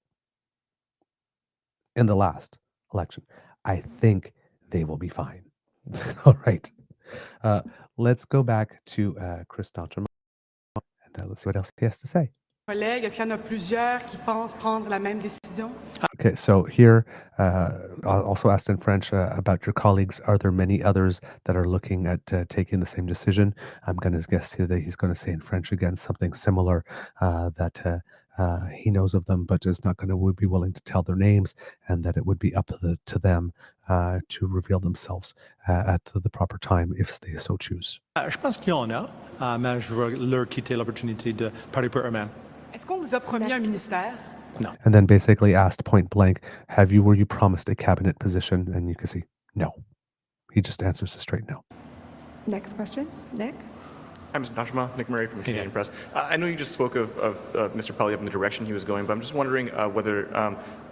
in the last election. I think they will be fine. All right. Let's go back to Chris D'Entremont and let's see what else he has to say. Est-ce qu'il y en a plusieurs qui pensent prendre la même décision? Okay, so here, also asked in French about your colleagues. Are there many others that are looking at taking the same decision? I'm going to guess here that he's going to say in French again something similar, that he knows of them, but is not going to be willing to tell their names, and that it would be up to them to reveal themselves at the proper time if they so choose. Je pense qu'il y en a, mais je vais leur quitter l'opportunité de parler pour eux-mêmes. Est-ce qu'on vous a promis un ministère? No. And then basically asked point blank, were you promised a cabinet position? And you can see, no. He just answers a straight no. Next question, Nick. Hi, Mr. D'Entremont, Nick Murray from Canadian Press. I know you just spoke of Mr. Poilievre and the direction he was going, but I'm just wondering whether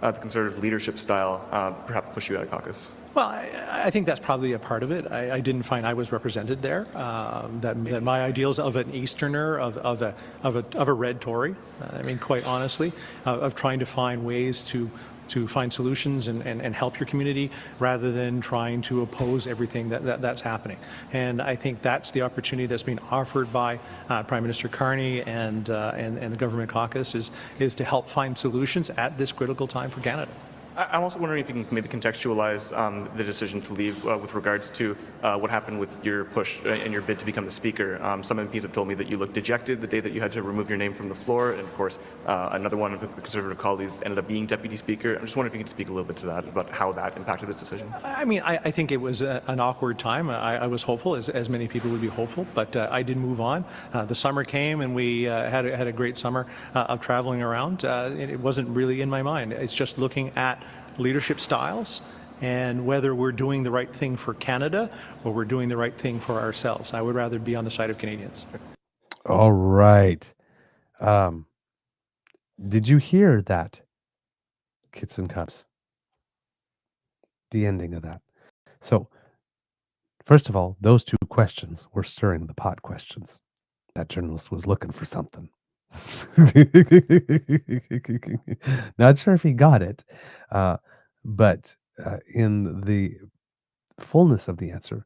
the Conservative leadership style perhaps pushed you out of caucus. Well, I think that's probably a part of it. I didn't find I was represented there. That my ideals of an Easterner, of a red Tory, I mean, quite honestly, of trying to find ways to find solutions and help your community rather than trying to oppose everything that's happening. And I think that's the opportunity that's being offered by Prime Minister Carney and the government caucus is to help find solutions at this critical time for Canada. I'm also wondering if you can maybe contextualize the decision to leave with regards to what happened with your push and your bid to become the Speaker. Some MPs have told me that you looked dejected the day that you had to remove your name from the floor, and of course, another one of the Conservative colleagues ended up being Deputy Speaker. I'm just wondering if you could speak a little bit to that, about how that impacted this decision. I mean, I think it was an awkward time. I was hopeful, as many people would be hopeful, but I did move on. The summer came, and we had a great summer of traveling around. It wasn't really in my mind. It's just looking at leadership styles and whether we're doing the right thing for Canada or we're doing the right thing for ourselves. I would rather be on the side of Canadians. All right. Did you hear that, Kits and Cubs? The ending of that. So, first of all, those two questions were stirring the pot questions. That journalist was looking for something. Not sure if he got it, but in the fullness of the answer.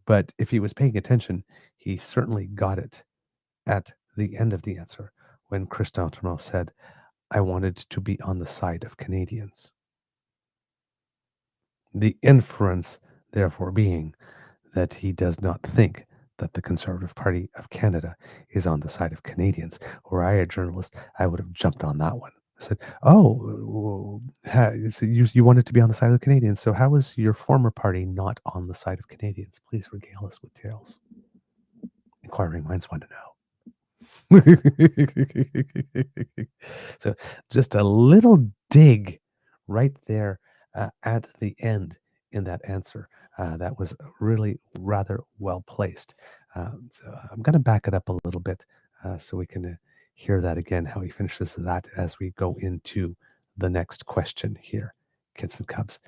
But if he was paying attention, he certainly got it at the end of the answer when Chris D'Entremont said, I wanted to be on the side of Canadians. The inference, therefore, being that he does not think that the Conservative Party of Canada is on the side of Canadians. Were I a journalist, I would have jumped on that one. I said, "Oh, so you wanted to be on the side of the Canadians. So how is your former party not on the side of Canadians? Please regale us with tales." Inquiring minds want to know. So just a little dig right there at the end in that answer. That was really rather well placed. So I'm going to back it up a little bit so we can hear that again, how he finishes that as we go into the next question here, kids and cubs,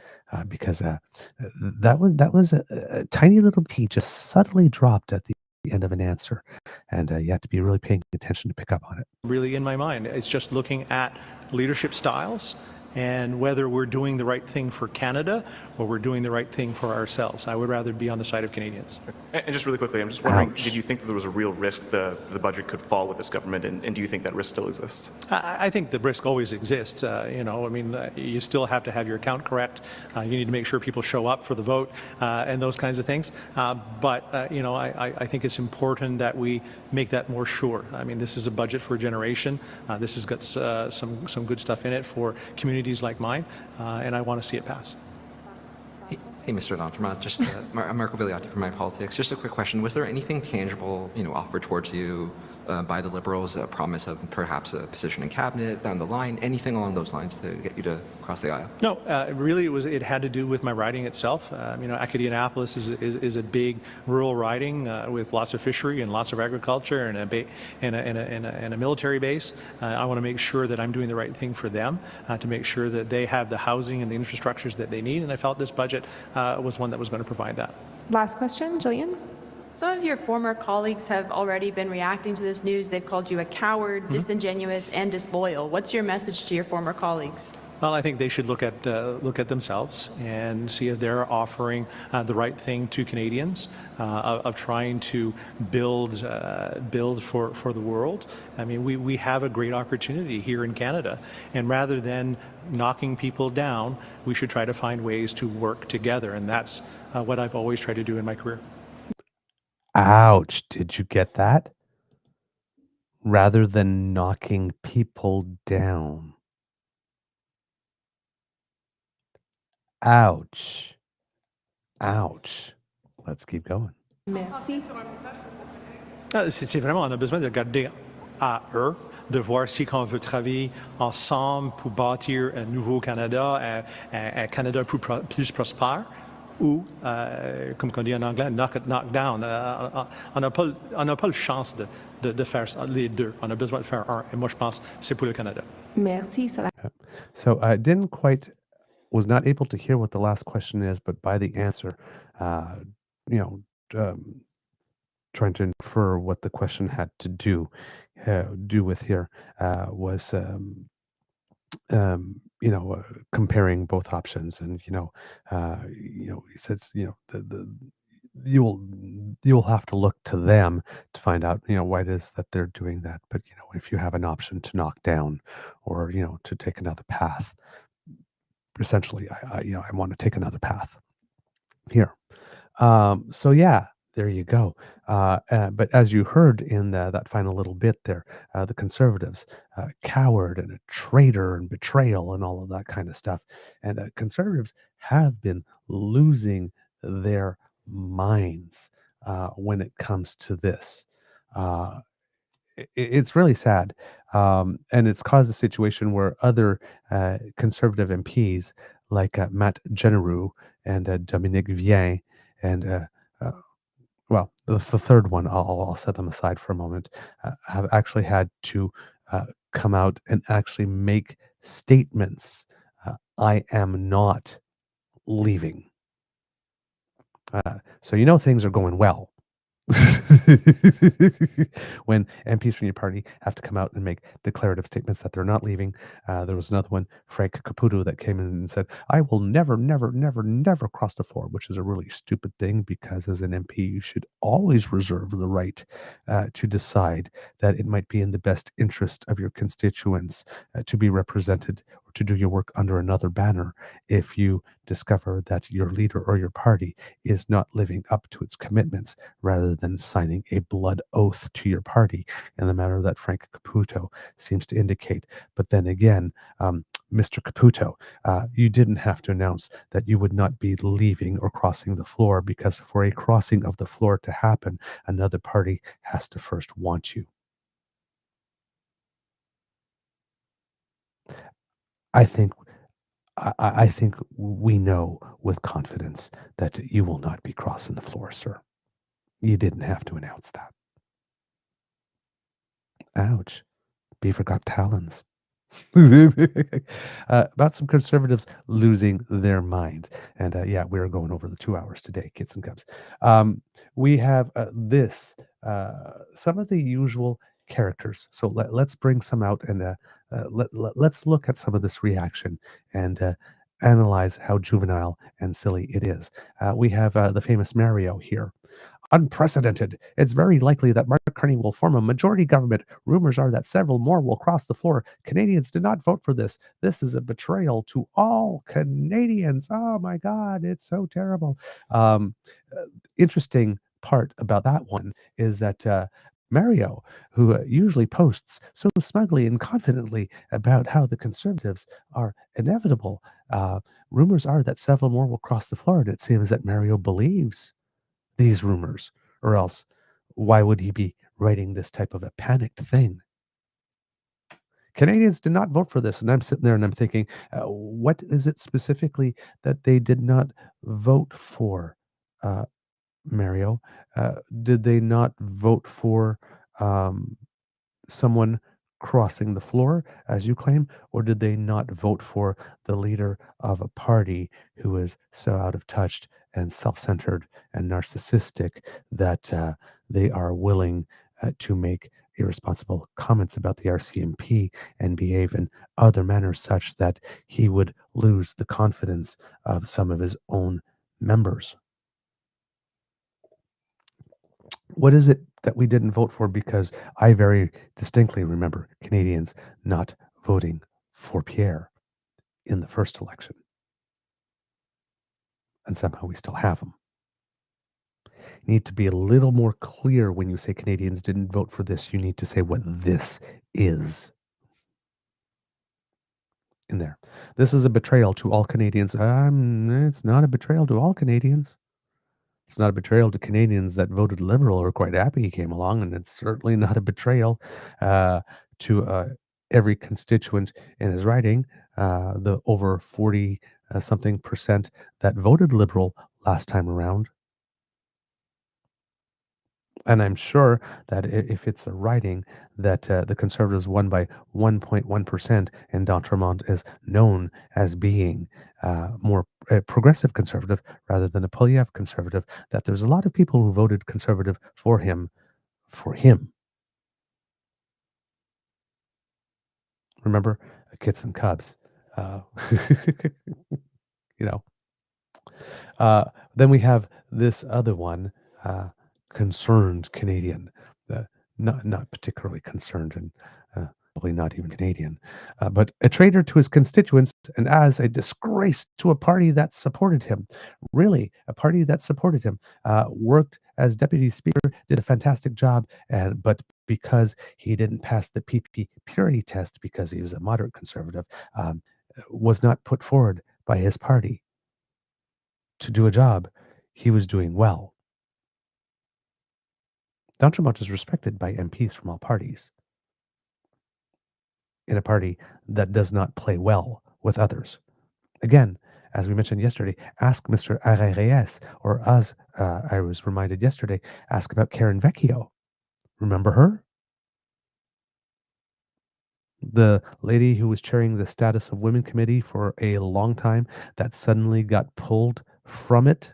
because that was a tiny little T just subtly dropped at the end of an answer, and you have to be really paying attention to pick up on it. Really in my mind, it's just looking at leadership styles and whether we're doing the right thing for Canada or we're doing the right thing for ourselves. I would rather be on the side of Canadians. And just really quickly, I'm just wondering, did you think that there was a real risk the budget could fall with this government, and do you think that risk still exists? I think the risk always exists. You still have to have your account correct. You need to make sure people show up for the vote and those kinds of things. I think it's important that we make that more sure. I mean, this is a budget for a generation. This has got some good stuff in it for communities like mine, and I want to see it pass. Hey, Mr. D'Entremont, just I'm Marco Vigliotti from My Politics. Just a quick question: was there anything tangible, offered towards you by the Liberals, a promise of perhaps a position in cabinet down the line, anything along those lines to get you to cross the aisle? No, really, it had to do with my riding itself. Acadianapolis is a big rural riding with lots of fishery and lots of agriculture and a military base. I want to make sure that I'm doing the right thing for them, to make sure that they have the housing and the infrastructures that they need, and I felt this budget was one that was going to provide that. Last question, Jillian. Some of your former colleagues have already been reacting to this news. They've called you a coward, disingenuous, and disloyal. What's your message to your former colleagues? Well, I think they should look at themselves and see if they're offering the right thing to Canadians, of trying to build for the world. I mean, we have a great opportunity here in Canada, and rather than knocking people down, we should try to find ways to work together, and that's what I've always tried to do in my career. Ouch! Did you get that? Rather than knocking people down. Ouch. Ouch. Let's keep going. Merci. C'est vraiment, on a besoin de regarder à eux, de voir si on veut travailler ensemble pour bâtir un nouveau Canada, un Canada plus prospère, ou, comme on dit en anglais, knock down. On n'a pas la chance de faire les deux. On a besoin de faire un. Et moi, je pense que c'est pour le Canada. Merci. So I was not able to hear what the last question is, but by the answer, trying to infer what the question had to do with here was comparing both options, and he says you'll have to look to them to find out why it is that they're doing that. But if you have an option to knock down or to take another path, essentially I want to take another path here. So yeah, there you go. But as you heard in that final little bit there, the Conservatives, coward and a traitor and betrayal and all of that kind of stuff. And Conservatives have been losing their minds when it comes to this. It's really sad. And it's caused a situation where other Conservative MPs like Matt Genereux and Dominique Vien and well, the third one, I'll set them aside for a moment, have actually had to come out and actually make statements. I am not leaving. So things are going well. When MPs from your party have to come out and make declarative statements that they're not leaving. There was another one, Frank Caputo, that came in and said, I will never, never, never, never cross the floor, which is a really stupid thing, because as an MP, you should always reserve the right to decide that it might be in the best interest of your constituents to be represented to do your work under another banner if you discover that your leader or your party is not living up to its commitments rather than signing a blood oath to your party in the manner that Frank Caputo seems to indicate. But then again, Mr. Caputo, you didn't have to announce that you would not be leaving or crossing the floor, because for a crossing of the floor to happen, another party has to first want you. I think I think we know with confidence that you will not be crossing the floor, sir. You didn't have to announce that. Ouch. Beaver got talons. About some conservatives losing their mind. And yeah, we're going over the 2 hours today, kids and cubs. We have some of the usual characters. So let's bring some out and let's look at some of this reaction and analyze how juvenile and silly it is. We have the famous Mario here. Unprecedented. It's very likely that Mark Carney will form a majority government. Rumors are that several more will cross the floor. Canadians did not vote for this. This is a betrayal to all Canadians. Oh my God, it's so terrible. Interesting part about that one is that Mario, who usually posts so smugly and confidently about how the Conservatives are inevitable, rumors are that several more will cross the floor, and it seems that Mario believes these rumors, or else why would he be writing this type of a panicked thing? Canadians did not vote for this, and I'm sitting there and I'm thinking, what is it specifically that they did not vote for, Mario? Did they not vote for someone crossing the floor, as you claim, or did they not vote for the leader of a party who is so out of touch and self-centered and narcissistic that they are willing to make irresponsible comments about the RCMP and behave in other manners such that he would lose the confidence of some of his own members? What is it that we didn't vote for? Because I very distinctly remember Canadians not voting for Pierre in the first election. And somehow we still have him. You need to be a little more clear when you say Canadians didn't vote for this. You need to say what this is. In there. This is a betrayal to all Canadians. It's not a betrayal to all Canadians. It's not a betrayal to Canadians that voted Liberal or quite happy he came along, and it's certainly not a betrayal to every constituent in his riding, the over 40 something percent that voted Liberal last time around. And I'm sure that if it's a riding that the Conservatives won by 1.1%, and D'Entremont is known as being more progressive Conservative rather than a Polyev Conservative, that there's a lot of people who voted Conservative for him. Remember, Kits and Cubs. Then we have this other one, concerned Canadian, not particularly concerned and probably not even Canadian, but a traitor to his constituents and as a disgrace to a party that supported him. Really, a party that supported him, worked as deputy speaker, did a fantastic job, but because he didn't pass the PP purity test because he was a moderate conservative, was not put forward by his party to do a job he was doing well. D'Entremont is respected by MPs from all parties in a party that does not play well with others. Again, as we mentioned yesterday, ask Mr. Arreyes, or as I was reminded yesterday, ask about Karen Vecchio. Remember her? The lady who was chairing the Status of Women Committee for a long time that suddenly got pulled from it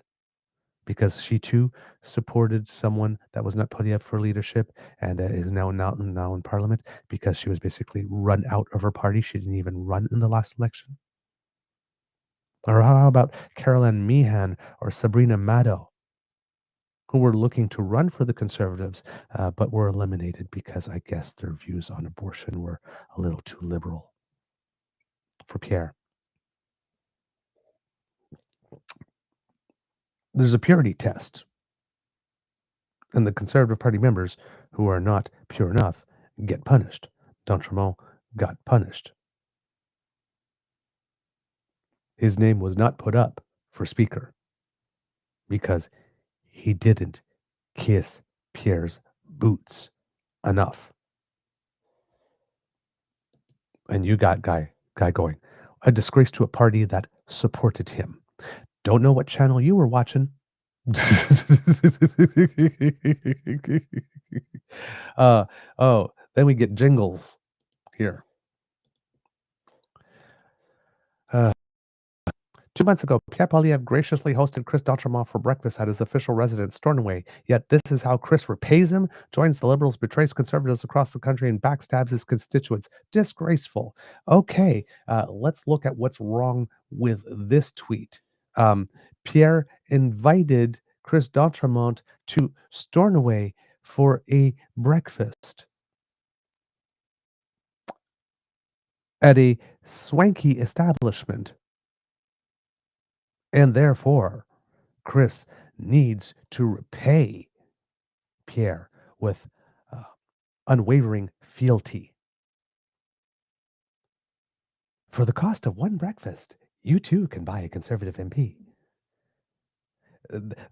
because she too supported someone that was not put up for leadership and is now in Parliament because she was basically run out of her party. She didn't even run in the last election. Or how about Caroline Meehan or Sabrina Maddow, who were looking to run for the Conservatives, but were eliminated because I guess their views on abortion were a little too liberal. for Pierre. There's a purity test, and the Conservative Party members who are not pure enough get punished. D'Entremont got punished. His name was not put up for Speaker because he didn't kiss Pierre's boots enough. And you got guy going, a disgrace to a party that supported him. Don't know what channel you were watching. Then we get jingles here. 2 months ago, Pierre Poilievre graciously hosted Chris D'Entremont for breakfast at his official residence, Stornoway. Yet this is how Chris repays him, joins the Liberals, betrays Conservatives across the country, and backstabs his constituents. Disgraceful. Okay, let's look at what's wrong with this tweet. Pierre invited Chris D'Entremont to Stornoway for a breakfast at a swanky establishment. And therefore, Chris needs to repay Pierre with unwavering fealty. For the cost of one breakfast, you too can buy a Conservative MP.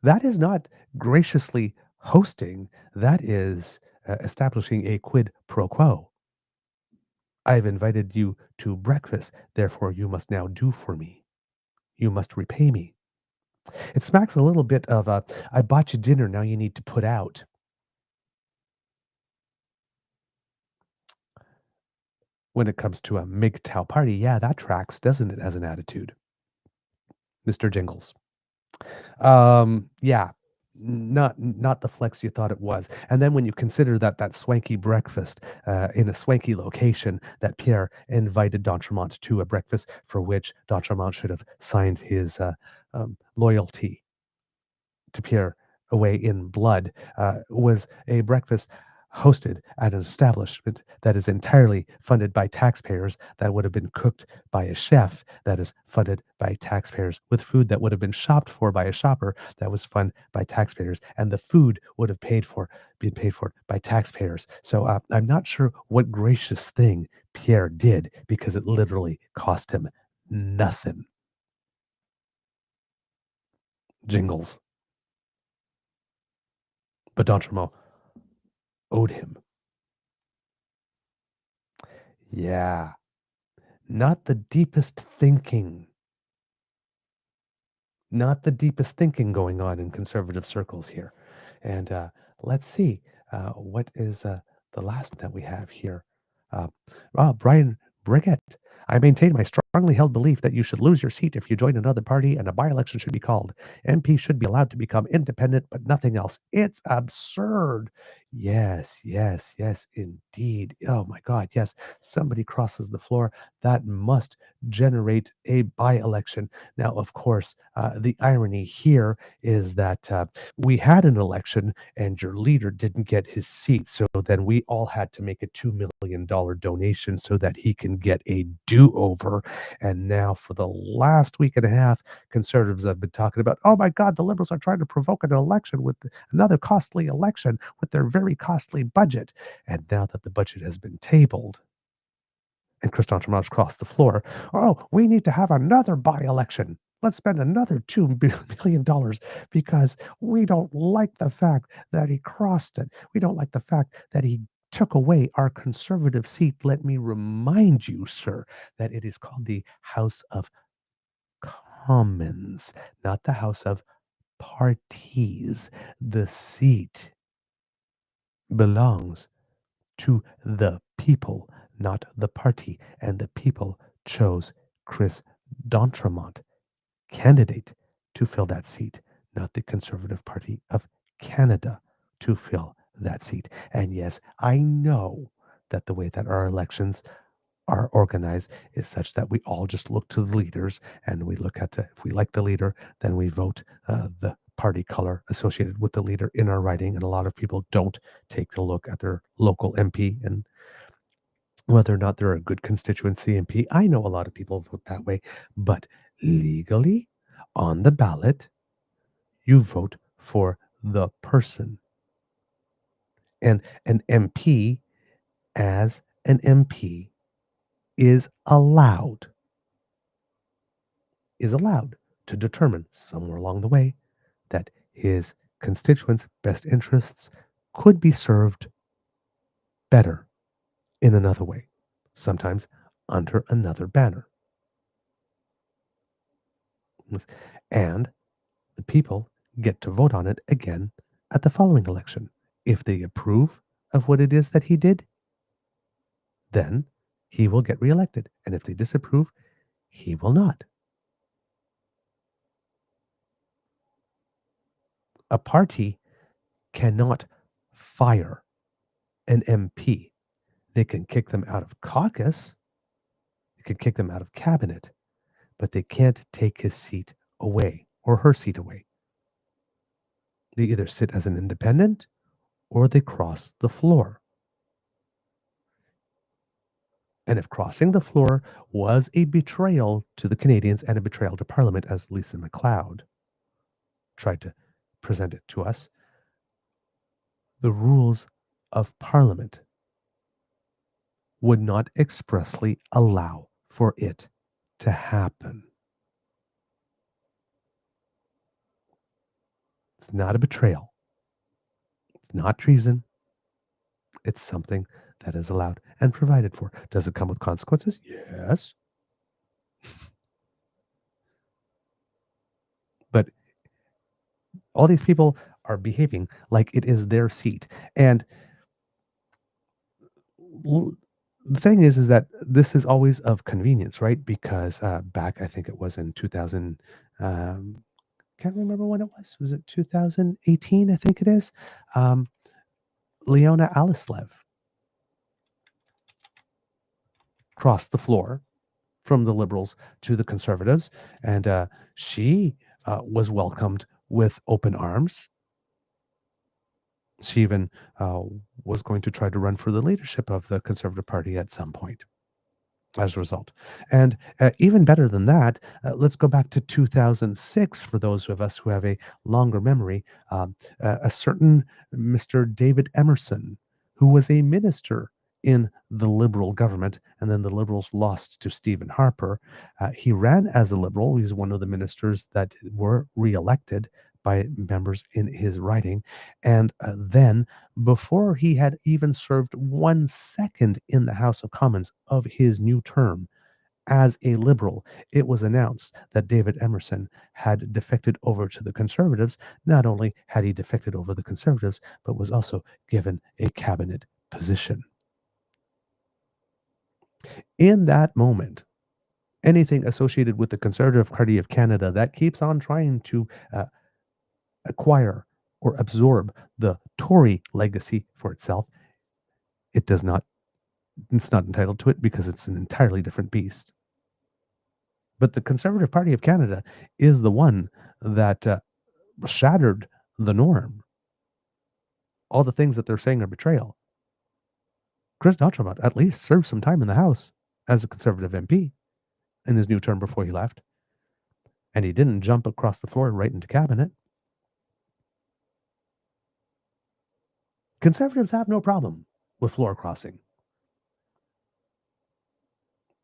That is not graciously hosting, that is establishing a quid pro quo. I've invited you to breakfast, therefore you must now do for me. You must repay me. It smacks a little bit of I bought you dinner, now you need to put out. When it comes to a MGTOW party, yeah, that tracks, doesn't it, as an attitude? Mr. Jingles. Yeah, not the flex you thought it was. And then when you consider that swanky breakfast in a swanky location, that Pierre invited D'Entremont to a breakfast for which D'Entremont should have signed his loyalty to Pierre away in blood, was a breakfast hosted at an establishment that is entirely funded by taxpayers, that would have been cooked by a chef that is funded by taxpayers, with food that would have been shopped for by a shopper that was funded by taxpayers, and the food would have been paid for by taxpayers. So I'm not sure what gracious thing Pierre did, because it literally cost him nothing. Jingles. But D'Entremont owed him. Yeah, not the deepest thinking. Not the deepest thinking going on in conservative circles here. And let's see, what is the last that we have here? Brian Brigitte. I maintain my strongly held belief that you should lose your seat if you join another party, and a by-election should be called. MP should be allowed to become independent, but nothing else. It's absurd. Yes, indeed. Oh my God, yes. Somebody crosses the floor, that must generate a by-election. Now, of course, the irony here is that we had an election and your leader didn't get his seat. So then we all had to make a $2 million donation so that he can get a do-over. And now for the last week and a half, conservatives have been talking about, oh my God, the Liberals are trying to provoke an election with another costly election with their very costly budget. And now that the budget has been tabled and Chris D'Entremont's crossed the floor, oh, we need to have another by-election. Let's spend another $2 million because we don't like the fact that he crossed it. We don't like the fact that he took away our conservative seat. Let me remind you, sir, that it is called the House of Commons, not the House of Parties. The seat belongs to the people, not the party. And the people chose Chris D'Entremont, candidate, to fill that seat, not the Conservative Party of Canada to fill that seat. And yes, I know that the way that our elections are organized is such that we all just look to the leaders, and we look at if we like the leader, then we vote the party color associated with the leader in our riding. And a lot of people don't take a look at their local MP, and whether or not they're a good constituency MP. I know a lot of people vote that way, but legally, on the ballot, you vote for the person. And an MP, as an MP, is allowed to determine somewhere along the way that his constituents' best interests could be served better in another way, sometimes under another banner. And the people get to vote on it again at the following election. If they approve of what it is that he did, then he will get reelected. And if they disapprove, he will not. A party cannot fire an MP. They can kick them out of caucus, they can kick them out of cabinet, but they can't take his seat away or her seat away. They either sit as an independent or they cross the floor. And if crossing the floor was a betrayal to the Canadians and a betrayal to Parliament, as Lisa MacLeod tried to present it to us, the rules of Parliament would not expressly allow for it to happen. It's not a betrayal. It's not treason. It's something that is allowed and provided for. Does it come with consequences? Yes. But all these people are behaving like it is their seat. And the thing is that this is always of convenience, right? Because back, I think it was in 2000, can't remember when it was. Was it 2018? I think it is. Leona Alislev crossed the floor from the Liberals to the Conservatives, and she was welcomed with open arms. She even was going to try to run for the leadership of the Conservative Party at some point as a result. And even better than that, let's go back to 2006 for those of us who have a longer memory. A certain Mr. David Emerson, who was a minister in the Liberal government, and then the Liberals lost to Stephen Harper. He ran as a Liberal. He was one of the ministers that were re-elected by members in his riding. And then, before he had even served 1 second in the House of Commons of his new term as a Liberal, it was announced that David Emerson had defected over to the Conservatives. Not only had he defected over the Conservatives, but was also given a cabinet position. In that moment, anything associated with the Conservative Party of Canada that keeps on trying to acquire or absorb the Tory legacy for itself, it's not entitled to it because it's an entirely different beast. But the Conservative Party of Canada is the one that shattered the norm. All the things that they're saying are betrayal. Chris D'Entremont at least served some time in the House as a Conservative MP in his new term before he left. And he didn't jump across the floor right into cabinet. Conservatives have no problem with floor crossing.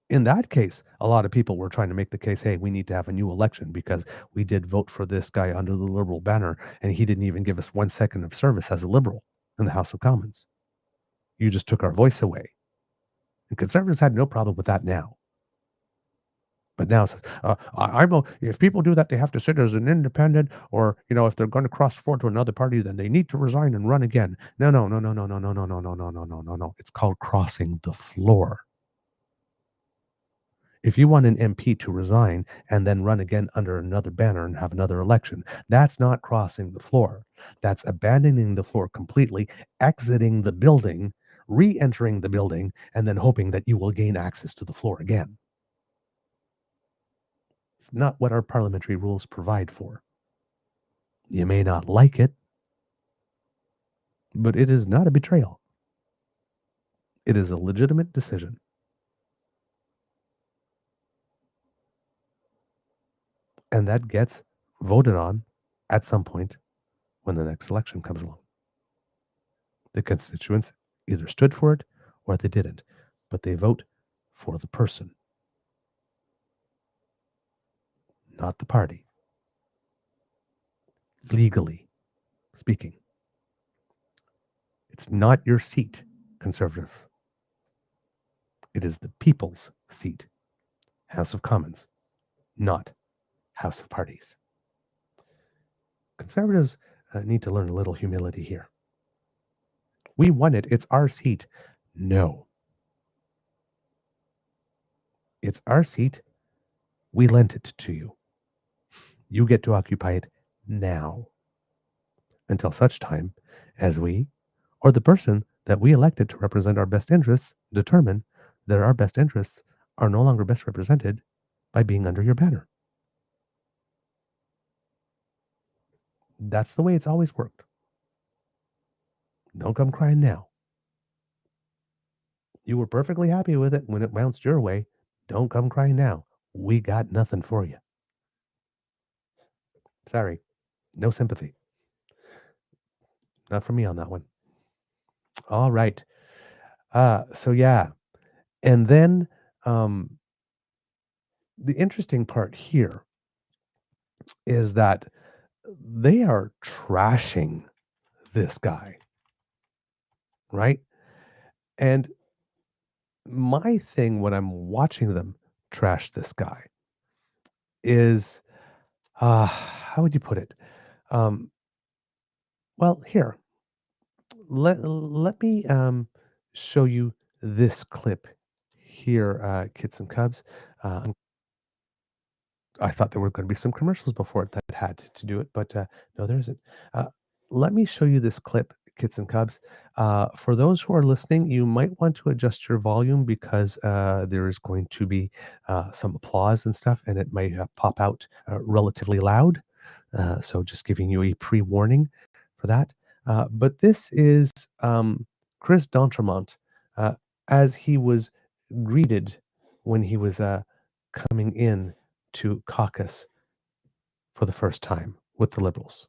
In that case, a lot of people were trying to make the case, hey, we need to have a new election because we did vote for this guy under the Liberal banner and he didn't even give us 1 second of service as a Liberal in the House of Commons. You just took our voice away. And Conservatives had no problem with that now. But now it says, if people do that, they have to sit as an independent, or, if they're going to cross forward to another party, then they need to resign and run again. No. It's called crossing the floor. If you want an MP to resign and then run again under another banner and have another election, that's not crossing the floor. That's abandoning the floor completely, exiting the building, re-entering the building, and then hoping that you will gain access to the floor again. It's not what our parliamentary rules provide for. You may not like it, but it is not a betrayal. It is a legitimate decision. And that gets voted on at some point when the next election comes along. The constituents either stood for it or they didn't, but they vote for the person, not the party. Legally speaking, it's not your seat, Conservative. It is the people's seat, House of Commons, not House of Parties. Conservatives need to learn a little humility here. We won it. It's our seat. No. It's our seat. We lent it to you. You get to occupy it now. Until such time as we, or the person that we elected to represent our best interests, determine that our best interests are no longer best represented by being under your banner. That's the way it's always worked. Don't come crying now. You were perfectly happy with it when it bounced your way. Don't come crying now. We got nothing for you. Sorry. No sympathy. Not for me on that one. All right. So yeah. And then the interesting part here is that they are trashing this guy, right? And my thing when I'm watching them trash this guy is, how would you put it? Well, here, let me show you this clip here, kids and cubs. I thought there were going to be some commercials before it that had to do it, but no, there isn't. Let me show you this clip, kids and cubs. For those who are listening, you might want to adjust your volume because there is going to be some applause and stuff, and it might pop out relatively loud. So just giving you a pre-warning for that. But this is Chris D'Entremont as he was greeted when he was coming in to caucus for the first time with the Liberals.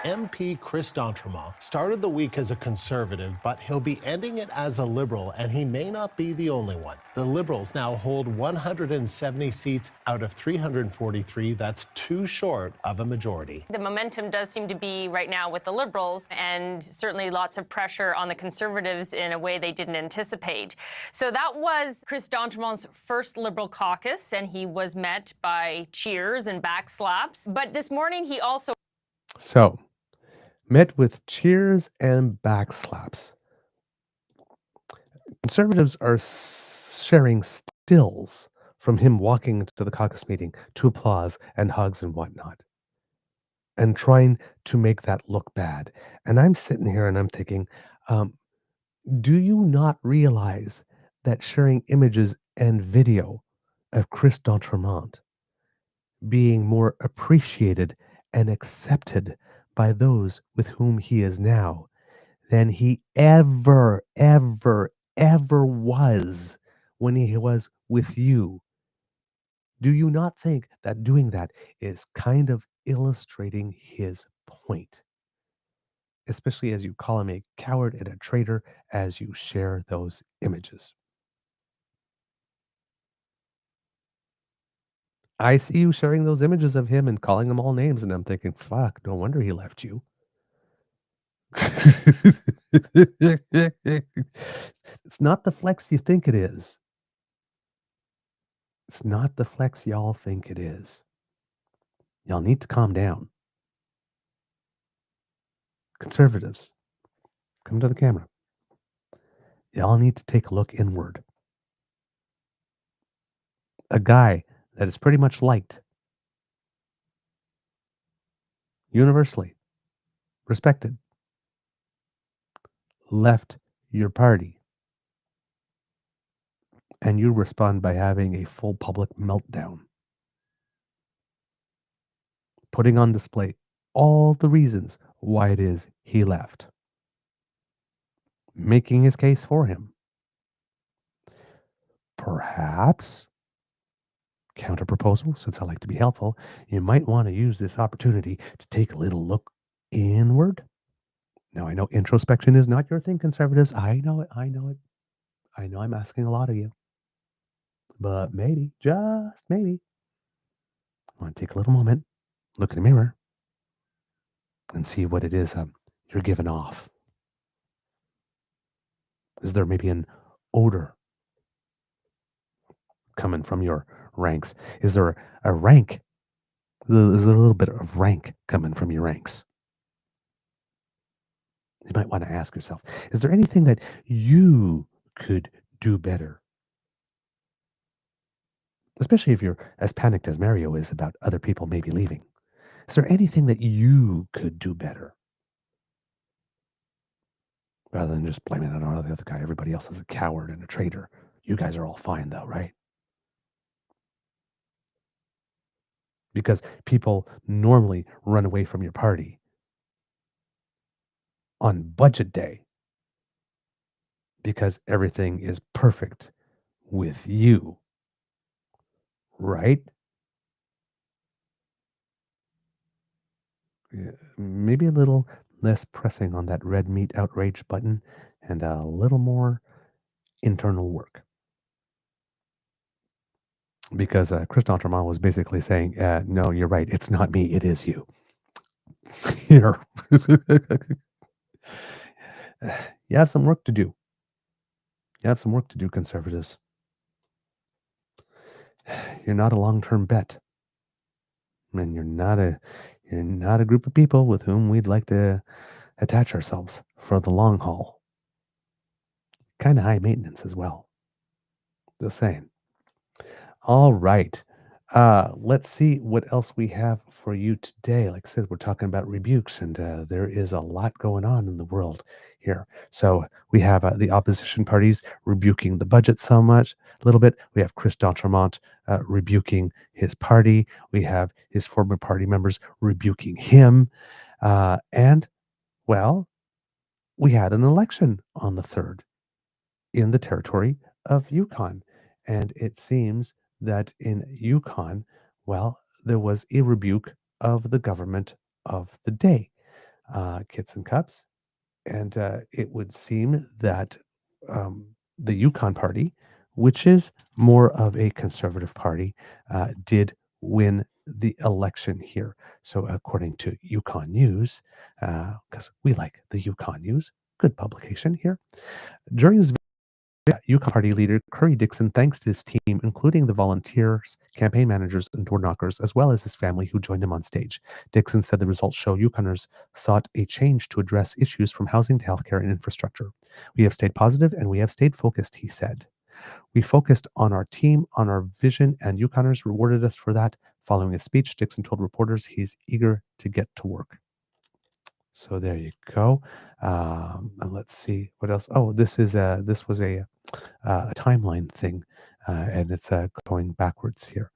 MP Chris D'Entremont started the week as a Conservative, but he'll be ending it as a Liberal, and he may not be the only one. The Liberals now hold 170 seats out of 343. That's too short of a majority. The momentum does seem to be right now with the Liberals, and certainly lots of pressure on the Conservatives in a way they didn't anticipate. So that was Chris D'Entremont's first Liberal caucus, and he was met by cheers and backslaps. But this morning he also met with cheers and backslaps. Conservatives are sharing stills from him walking to the caucus meeting to applause and hugs and whatnot, and trying to make that look bad. And I'm sitting here and I'm thinking, do you not realize that sharing images and video of Chris D'Entremont being more appreciated and accepted by those with whom he is now than he ever was when he was with you? Do you not think that doing that is kind of illustrating his point? Especially as you call him a coward and a traitor as you share those images. I see you sharing those images of him and calling them all names, and I'm thinking, fuck, no wonder he left you. It's not the flex you think it is. It's not the flex y'all think it is. Y'all need to calm down. Conservatives, come to the camera. Y'all need to take a look inward. A guy that is pretty much liked, universally respected, left your party, and you respond by having a full public meltdown, putting on display all the reasons why it is he left. making his case for him. Perhaps, counterproposal, since I like to be helpful, you might want to use this opportunity to take a little look inward. Now, I know introspection is not your thing, conservatives. I know it. I know it. I know I'm asking a lot of you. But maybe, just maybe, I want to take a little moment, look in the mirror, and see what it is you're giving off. Is there maybe an odor coming from your ranks? Is there a rank? Is there a little bit of rank coming from your ranks? You might want to ask yourself, is there anything that you could do better? Especially if you're as panicked as Mario is about other people maybe leaving. Is there anything that you could do better? Rather than just blaming it on the other guy. Everybody else is a coward and a traitor. You guys are all fine though, right? Because people normally run away from your party on budget day because everything is perfect with you, right? Maybe a little less pressing on that red meat outrage button and a little more internal work. Because Chris D'Entremont was basically saying, no, you're right. It's not me. It is you. Here. You have some work to do. You have some work to do, conservatives. You're not a long-term bet. And you're not a group of people with whom we'd like to attach ourselves for the long haul. Kind of high maintenance as well. Just saying. All right. Let's see what else we have for you today. Like I said, we're talking about rebukes, and there is a lot going on in the world here. So we have the opposition parties rebuking the budget a little bit. We have Chris D'Entremont rebuking his party. We have his former party members rebuking him. And, well, we had an election on the 3rd in the territory of Yukon. And it seems that in Yukon, well, there was a rebuke of the government of the day, kits and cups. And it would seem that the Yukon party, which is more of a conservative party, did win the election here. So according to Yukon News, because we like the Yukon News, good publication here, during this Yukon Party leader Curry Dixon thanks his team, including the volunteers, campaign managers, and door knockers, as well as his family who joined him on stage. Dixon said the results show Yukoners sought a change to address issues from housing to healthcare and infrastructure. We have stayed positive and we have stayed focused, he said. We focused on our team, on our vision, and Yukoners rewarded us for that. Following his speech, Dixon told reporters he's eager to get to work. So there you go. And let's see what else. Oh, this was a timeline thing, and it's going backwards here.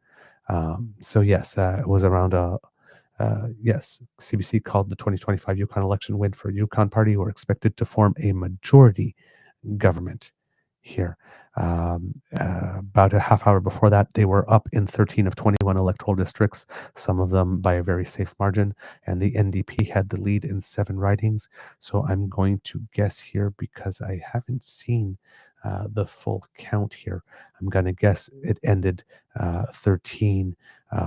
So yes, it was around yes, CBC called the 2025 Yukon election win for Yukon Party, who are expected to form a majority government here. About a half hour before that, they were up in 13 of 21 electoral districts, some of them by a very safe margin, and the NDP had the lead in 7 ridings. So I'm going to guess here, because I haven't seen the full count here. I'm going to guess it ended 13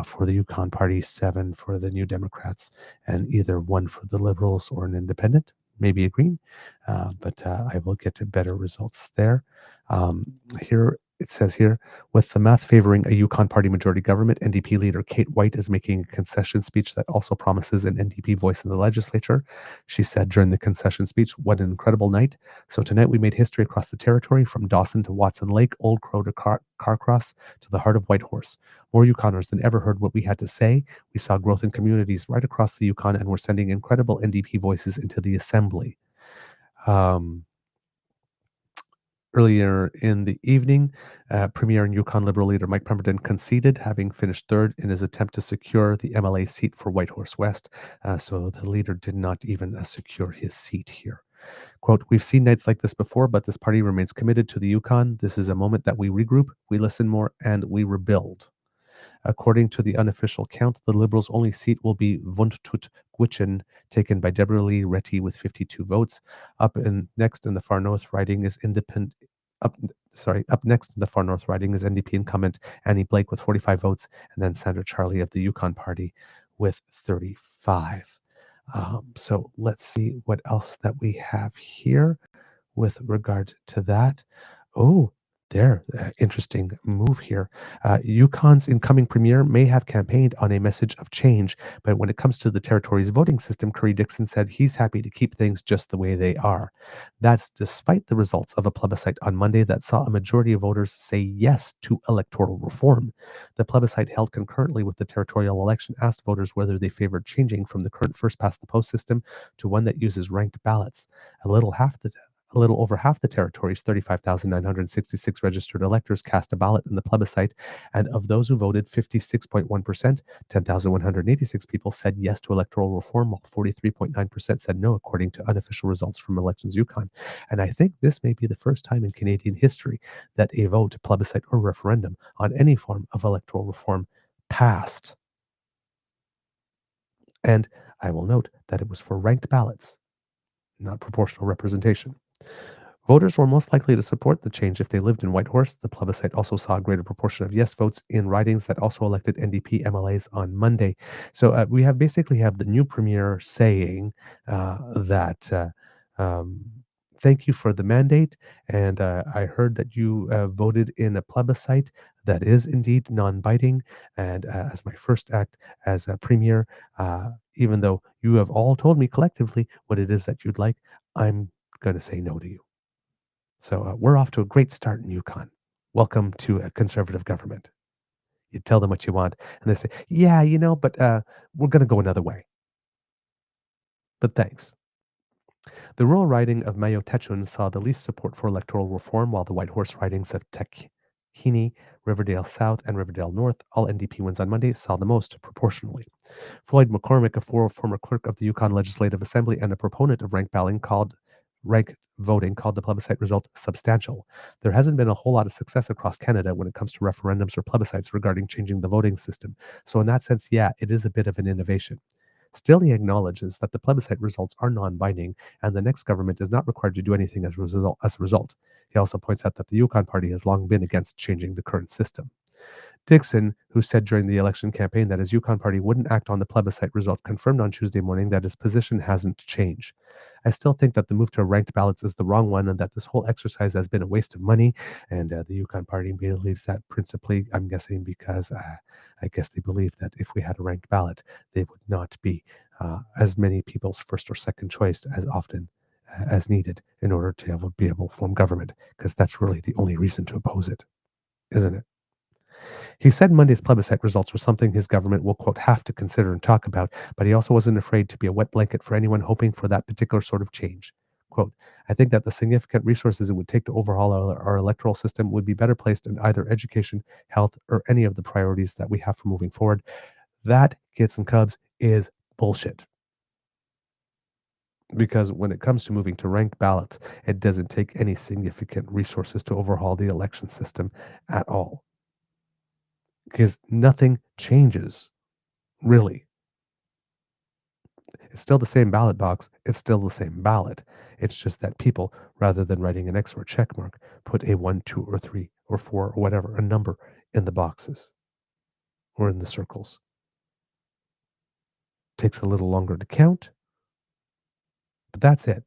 for the Yukon Party, 7 for the New Democrats, and either 1 for the Liberals or an independent, maybe a Green. But I will get to better results there. Here it says here, with the math favoring a Yukon Party majority government, NDP leader Kate White is making a concession speech that also promises an NDP voice in the legislature. She said during the concession speech, "What an incredible night. So tonight we made history across the territory, from Dawson to Watson Lake, Old Crow to Carcross to the heart of Whitehorse. More Yukoners than ever heard what we had to say. We saw growth in communities right across the Yukon, and we're sending incredible NDP voices into the assembly." Earlier in the evening, Premier and Yukon Liberal leader Mike Pemberton conceded, having finished 3rd in his attempt to secure the MLA seat for Whitehorse West. So the leader did not even secure his seat here. Quote, "We've seen nights like this before, but this party remains committed to the Yukon. This is a moment that we regroup, we listen more, and we rebuild." According to the unofficial count, the Liberals' only seat will be Vuntut Gwich'in, taken by Deborah Lee Retty with 52 votes. Next in the far north riding is Up next in the far north riding is NDP incumbent Annie Blake with 45 votes, and then Sandra Charlie of the Yukon Party with 35. So let's see what else that we have here with regard to that. Oh, interesting move here. Yukon's incoming premier may have campaigned on a message of change, but when it comes to the territory's voting system, Curry Dixon said he's happy to keep things just the way they are. That's despite the results of a plebiscite on Monday that saw a majority of voters say yes to electoral reform. The plebiscite held concurrently with the territorial election asked voters whether they favored changing from the current first-past-the-post system to one that uses ranked ballots. A little over half the territory's 35,966 registered electors cast a ballot in the plebiscite, and of those who voted, 56.1%, 10,186 people said yes to electoral reform, while 43.9% said no, according to unofficial results from Elections Yukon. And I think this may be the first time in Canadian history that a vote, plebiscite, or referendum on any form of electoral reform passed. And I will note that it was for ranked ballots, not proportional representation. Voters were most likely to support the change if they lived in Whitehorse. The plebiscite also saw a greater proportion of yes votes in ridings that also elected NDP MLAs on Monday. So we basically have the new premier saying that thank you for the mandate, and I heard that you voted in a plebiscite that is indeed non-binding, and as my first act as a premier, even though you have all told me collectively what it is that you'd like, I'm going to say no to you. So we're off to a great start in Yukon. Welcome to a conservative government. You tell them what you want, and they say, yeah, but we're going to go another way. But thanks. The rural riding of Mayo Techun saw the least support for electoral reform, while the Whitehorse ridings of Tekhini, Riverdale South, and Riverdale North, all NDP wins on Monday, saw the most proportionally. Floyd McCormick, a former clerk of the Yukon Legislative Assembly and a proponent of ranked voting, called the plebiscite result substantial. There hasn't been a whole lot of success across Canada when it comes to referendums or plebiscites regarding changing the voting system. So in that sense, yeah, it is a bit of an innovation. Still, he acknowledges that the plebiscite results are non-binding and the next government is not required to do anything as a result. He also points out that the Yukon Party has long been against changing the current system. Dixon, who said during the election campaign that his Yukon Party wouldn't act on the plebiscite result, confirmed on Tuesday morning that his position hasn't changed. I still think that the move to ranked ballots is the wrong one and that this whole exercise has been a waste of money. And the Yukon Party believes that principally, I'm guessing, because I guess they believe that if we had a ranked ballot, they would not be as many people's first or second choice as often as needed in order to be able to form government, because that's really the only reason to oppose it, isn't it? He said Monday's plebiscite results were something his government will, quote, have to consider and talk about, but he also wasn't afraid to be a wet blanket for anyone hoping for that particular sort of change. Quote, I think that the significant resources it would take to overhaul our electoral system would be better placed in either education, health, or any of the priorities that we have for moving forward. That, kids and cubs, is bullshit. Because when it comes to moving to ranked ballots, it doesn't take any significant resources to overhaul the election system at all. Because nothing changes, really. It's still the same ballot box. It's still the same ballot. It's just that people, rather than writing an X or a check mark, put a 1, 2, or 3, or 4, or whatever, a number in the boxes or in the circles. Takes a little longer to count, but that's it.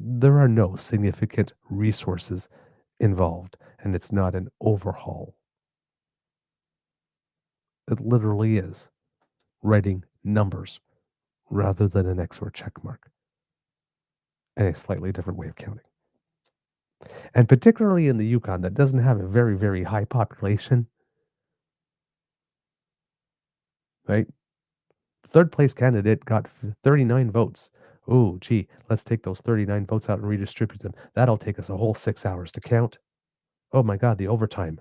There are no significant resources involved, and it's not an overhaul. It literally is writing numbers rather than an X or a check mark, and a slightly different way of counting. And particularly in the Yukon, that doesn't have a very, very high population, right? Third place candidate got 39 votes. Oh, gee, let's take those 39 votes out and redistribute them. That'll take us a whole 6 hours to count. Oh my God, the overtime.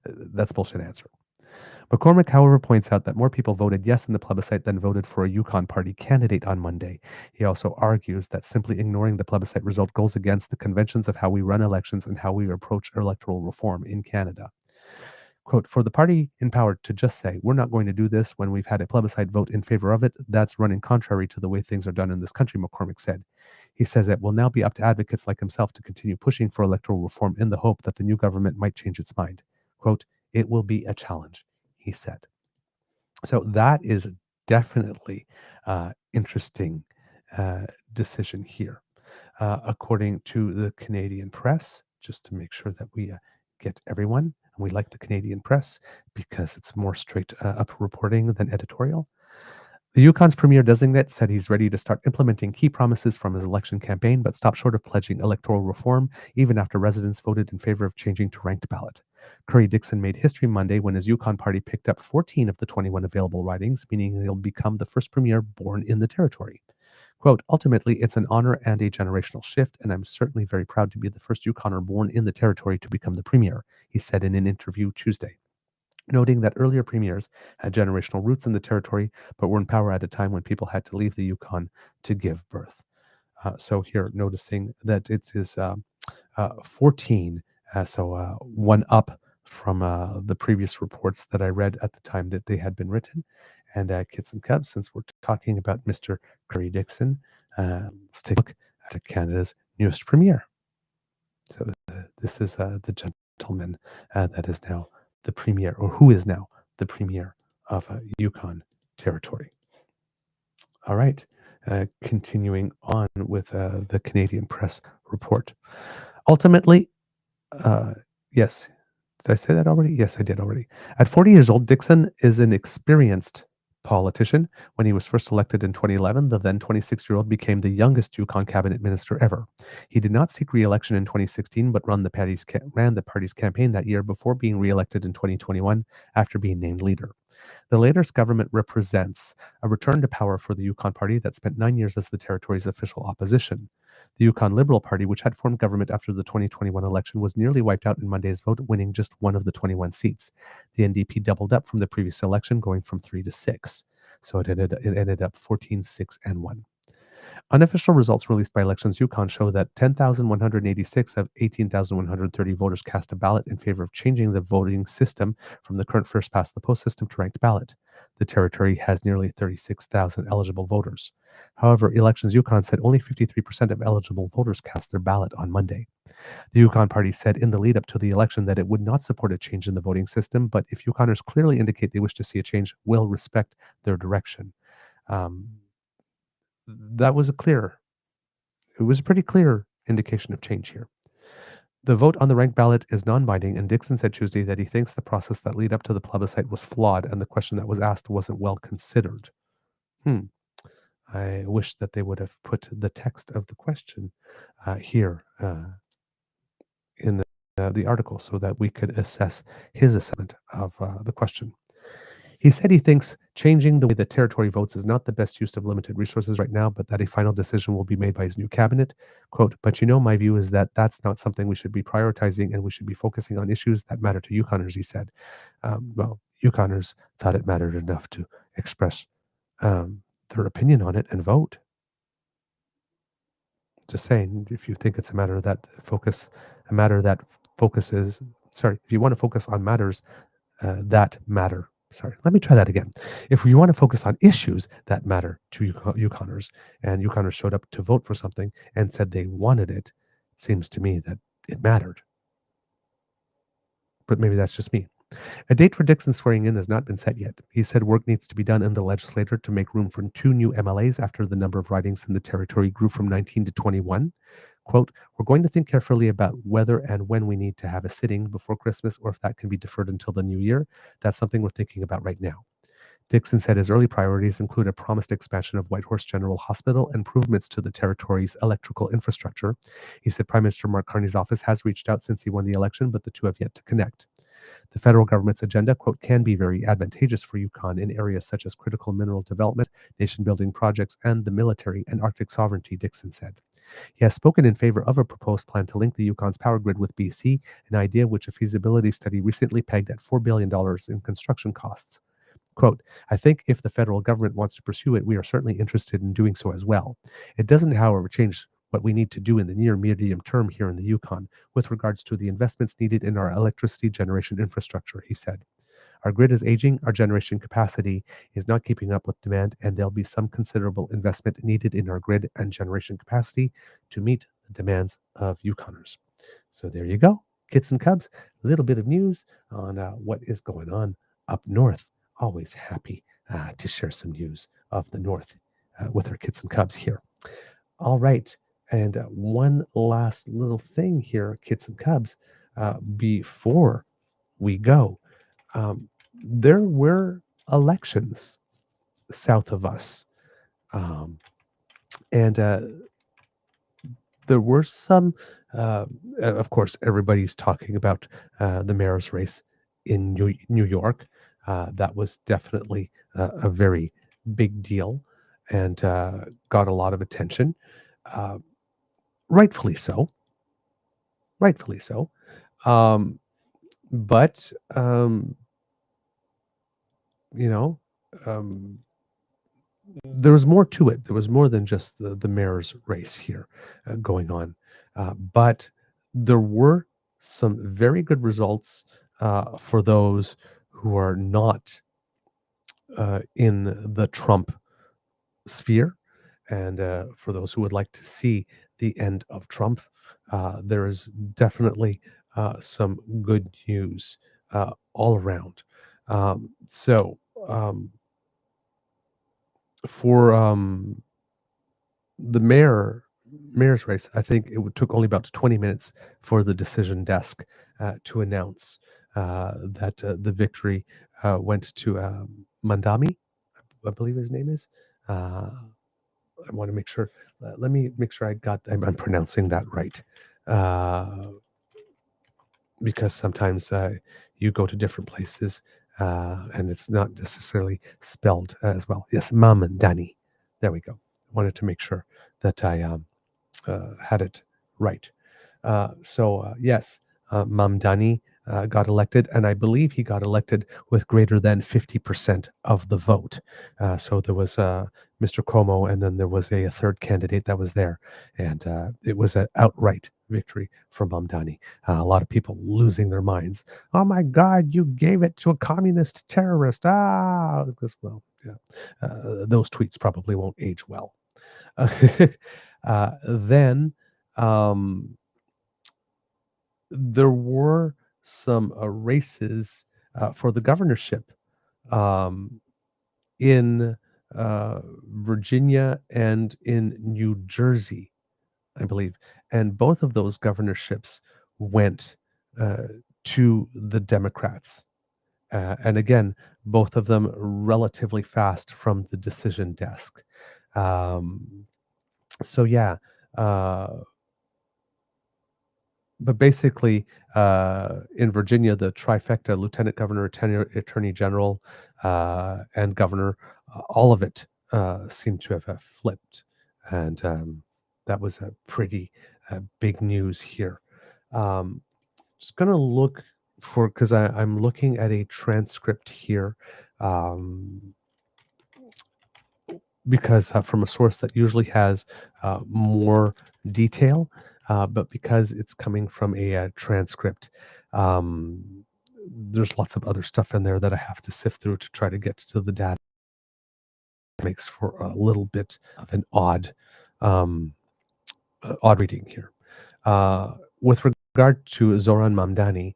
That's bullshit answer. McCormick, however, points out that more people voted yes in the plebiscite than voted for a Yukon Party candidate on Monday. He also argues that simply ignoring the plebiscite result goes against the conventions of how we run elections and how we approach electoral reform in Canada. Quote, for the party in power to just say, we're not going to do this when we've had a plebiscite vote in favor of it, that's running contrary to the way things are done in this country, McCormick said. He says it will now be up to advocates like himself to continue pushing for electoral reform in the hope that the new government might change its mind. Quote, it will be a challenge, he said. So that is definitely interesting decision here. According to the Canadian press, just to make sure that we get everyone, and we like the Canadian press because it's more straight up reporting than editorial. The Yukon's premier designate said he's ready to start implementing key promises from his election campaign, but stopped short of pledging electoral reform, even after residents voted in favor of changing to ranked ballot. Curry-Dixon made history Monday when his Yukon party picked up 14 of the 21 available ridings, meaning he'll become the first premier born in the territory. Quote, ultimately, it's an honor and a generational shift, and I'm certainly very proud to be the first Yukoner born in the territory to become the premier, he said in an interview Tuesday, noting that earlier premiers had generational roots in the territory, but were in power at a time when people had to leave the Yukon to give birth. So here, noticing that it is 14, so one up from the previous reports that I read at the time that they had been written. And kids and cubs, since we're talking about Mr. Curry-Dixon, let's take a look at Canada's newest premier. So this is the gentleman that is now the premier, or who is now the premier of Yukon Territory. All right, continuing on with the Canadian press report. Ultimately, yes, did I say that already? Yes, I did already. At 40 years old, Dixon is an experienced politician. When he was first elected in 2011, the then 26-year-old became the youngest Yukon cabinet minister ever. He did not seek re-election in 2016, but ran the party's campaign that year before being re-elected in 2021 after being named leader. The latest government represents a return to power for the Yukon Party that spent 9 years as the territory's official opposition. The Yukon Liberal Party, which had formed government after the 2021 election, was nearly wiped out in Monday's vote, winning just one of the 21 seats. The NDP doubled up from the previous election, going from 3 to 6. So it ended up 14, 6, and 1. Unofficial results released by Elections Yukon show that 10,186 of 18,130 voters cast a ballot in favor of changing the voting system from the current first-past-the-post system to ranked ballot. The territory has nearly 36,000 eligible voters. However, Elections Yukon said only 53% of eligible voters cast their ballot on Monday. The Yukon Party said in the lead-up to the election that it would not support a change in the voting system, but if Yukoners clearly indicate they wish to see a change, will respect their direction. That was it was a pretty clear indication of change here. The vote on the ranked ballot is non-binding, and Dixon said Tuesday that he thinks the process that led up to the plebiscite was flawed and the question that was asked wasn't well considered. I wish that they would have put the text of the question here in the article so that we could assess his assessment of the question. He said he thinks changing the way the territory votes is not the best use of limited resources right now, but that a final decision will be made by his new cabinet. Quote, but my view is that that's not something we should be prioritizing, and we should be focusing on issues that matter to Yukoners, he said. Well, Yukoners thought it mattered enough to express their opinion on it and vote. Just saying, if you think it's a matter that focuses, if you want to focus on matters that matter. Let me try that again. If you want to focus on issues that matter to Yukoners, and Yukoners showed up to vote for something and said they wanted it, it seems to me that it mattered. But maybe that's just me. A date for Dixon's swearing in has not been set yet. He said work needs to be done in the legislature to make room for 2 new MLAs after the number of ridings in the territory grew from 19 to 21. Quote, we're going to think carefully about whether and when we need to have a sitting before Christmas, or if that can be deferred until the new year. That's something we're thinking about right now. Dixon said his early priorities include a promised expansion of Whitehorse General Hospital and improvements to the territory's electrical infrastructure. He said Prime Minister Mark Carney's office has reached out since he won the election, but the two have yet to connect. The federal government's agenda, quote, can be very advantageous for Yukon in areas such as critical mineral development, nation-building projects, and the military and Arctic sovereignty, Dixon said. He has spoken in favor of a proposed plan to link the Yukon's power grid with BC, an idea which a feasibility study recently pegged at $4 billion in construction costs. Quote, I think if the federal government wants to pursue it, we are certainly interested in doing so as well. It doesn't, however, change what we need to do in the near medium term here in the Yukon with regards to the investments needed in our electricity generation infrastructure, he said. Our grid is aging, our generation capacity is not keeping up with demand, and there'll be some considerable investment needed in our grid and generation capacity to meet the demands of Yukoners. So there you go, kits and cubs, a little bit of news on what is going on up north. Always happy to share some news of the north with our kits and cubs here. All right, and one last little thing here, kits and cubs, before we go. There were elections south of us, and there were some, of course, everybody's talking about the mayor's race in New York. That was definitely a very big deal and got a lot of attention. Rightfully so. Rightfully so. But you know, there was more to it. There was more than just the mayor's race here going on. But there were some very good results for those who are not in the Trump sphere. And for those who would like to see the end of Trump, there is definitely some good news all around. For the mayor's race, I think it took only about 20 minutes for the decision desk to announce that the victory went to Mandami, I believe his name is. I want to make sure. Let me make sure I'm pronouncing that right, because sometimes you go to different places and it's not necessarily spelled as well. Yes, Mamdani. There we go. I wanted to make sure that I had it right. Yes, Mamdani got elected, and I believe he got elected with greater than 50% of the vote. So there was Mr. Cuomo, and then there was a third candidate that was there, and it was an outright victory for Mamdani. A lot of people losing their minds. Oh my God, you gave it to a communist terrorist. Those tweets probably won't age well. Then there were some races for the governorship in Virginia and in New Jersey, I believe. And both of those governorships went to the Democrats. And again, both of them relatively fast from the decision desk. But basically, in Virginia, the trifecta, lieutenant governor, attorney general, and governor, all of it seemed to have flipped. And that was a pretty big news here. Just going to look for, because I'm looking at a transcript here, because from a source that usually has more detail. But because it's coming from a transcript, there's lots of other stuff in there that I have to sift through to try to get to the data. It makes for a little bit of an odd reading here. With regard to Zoran Mamdani,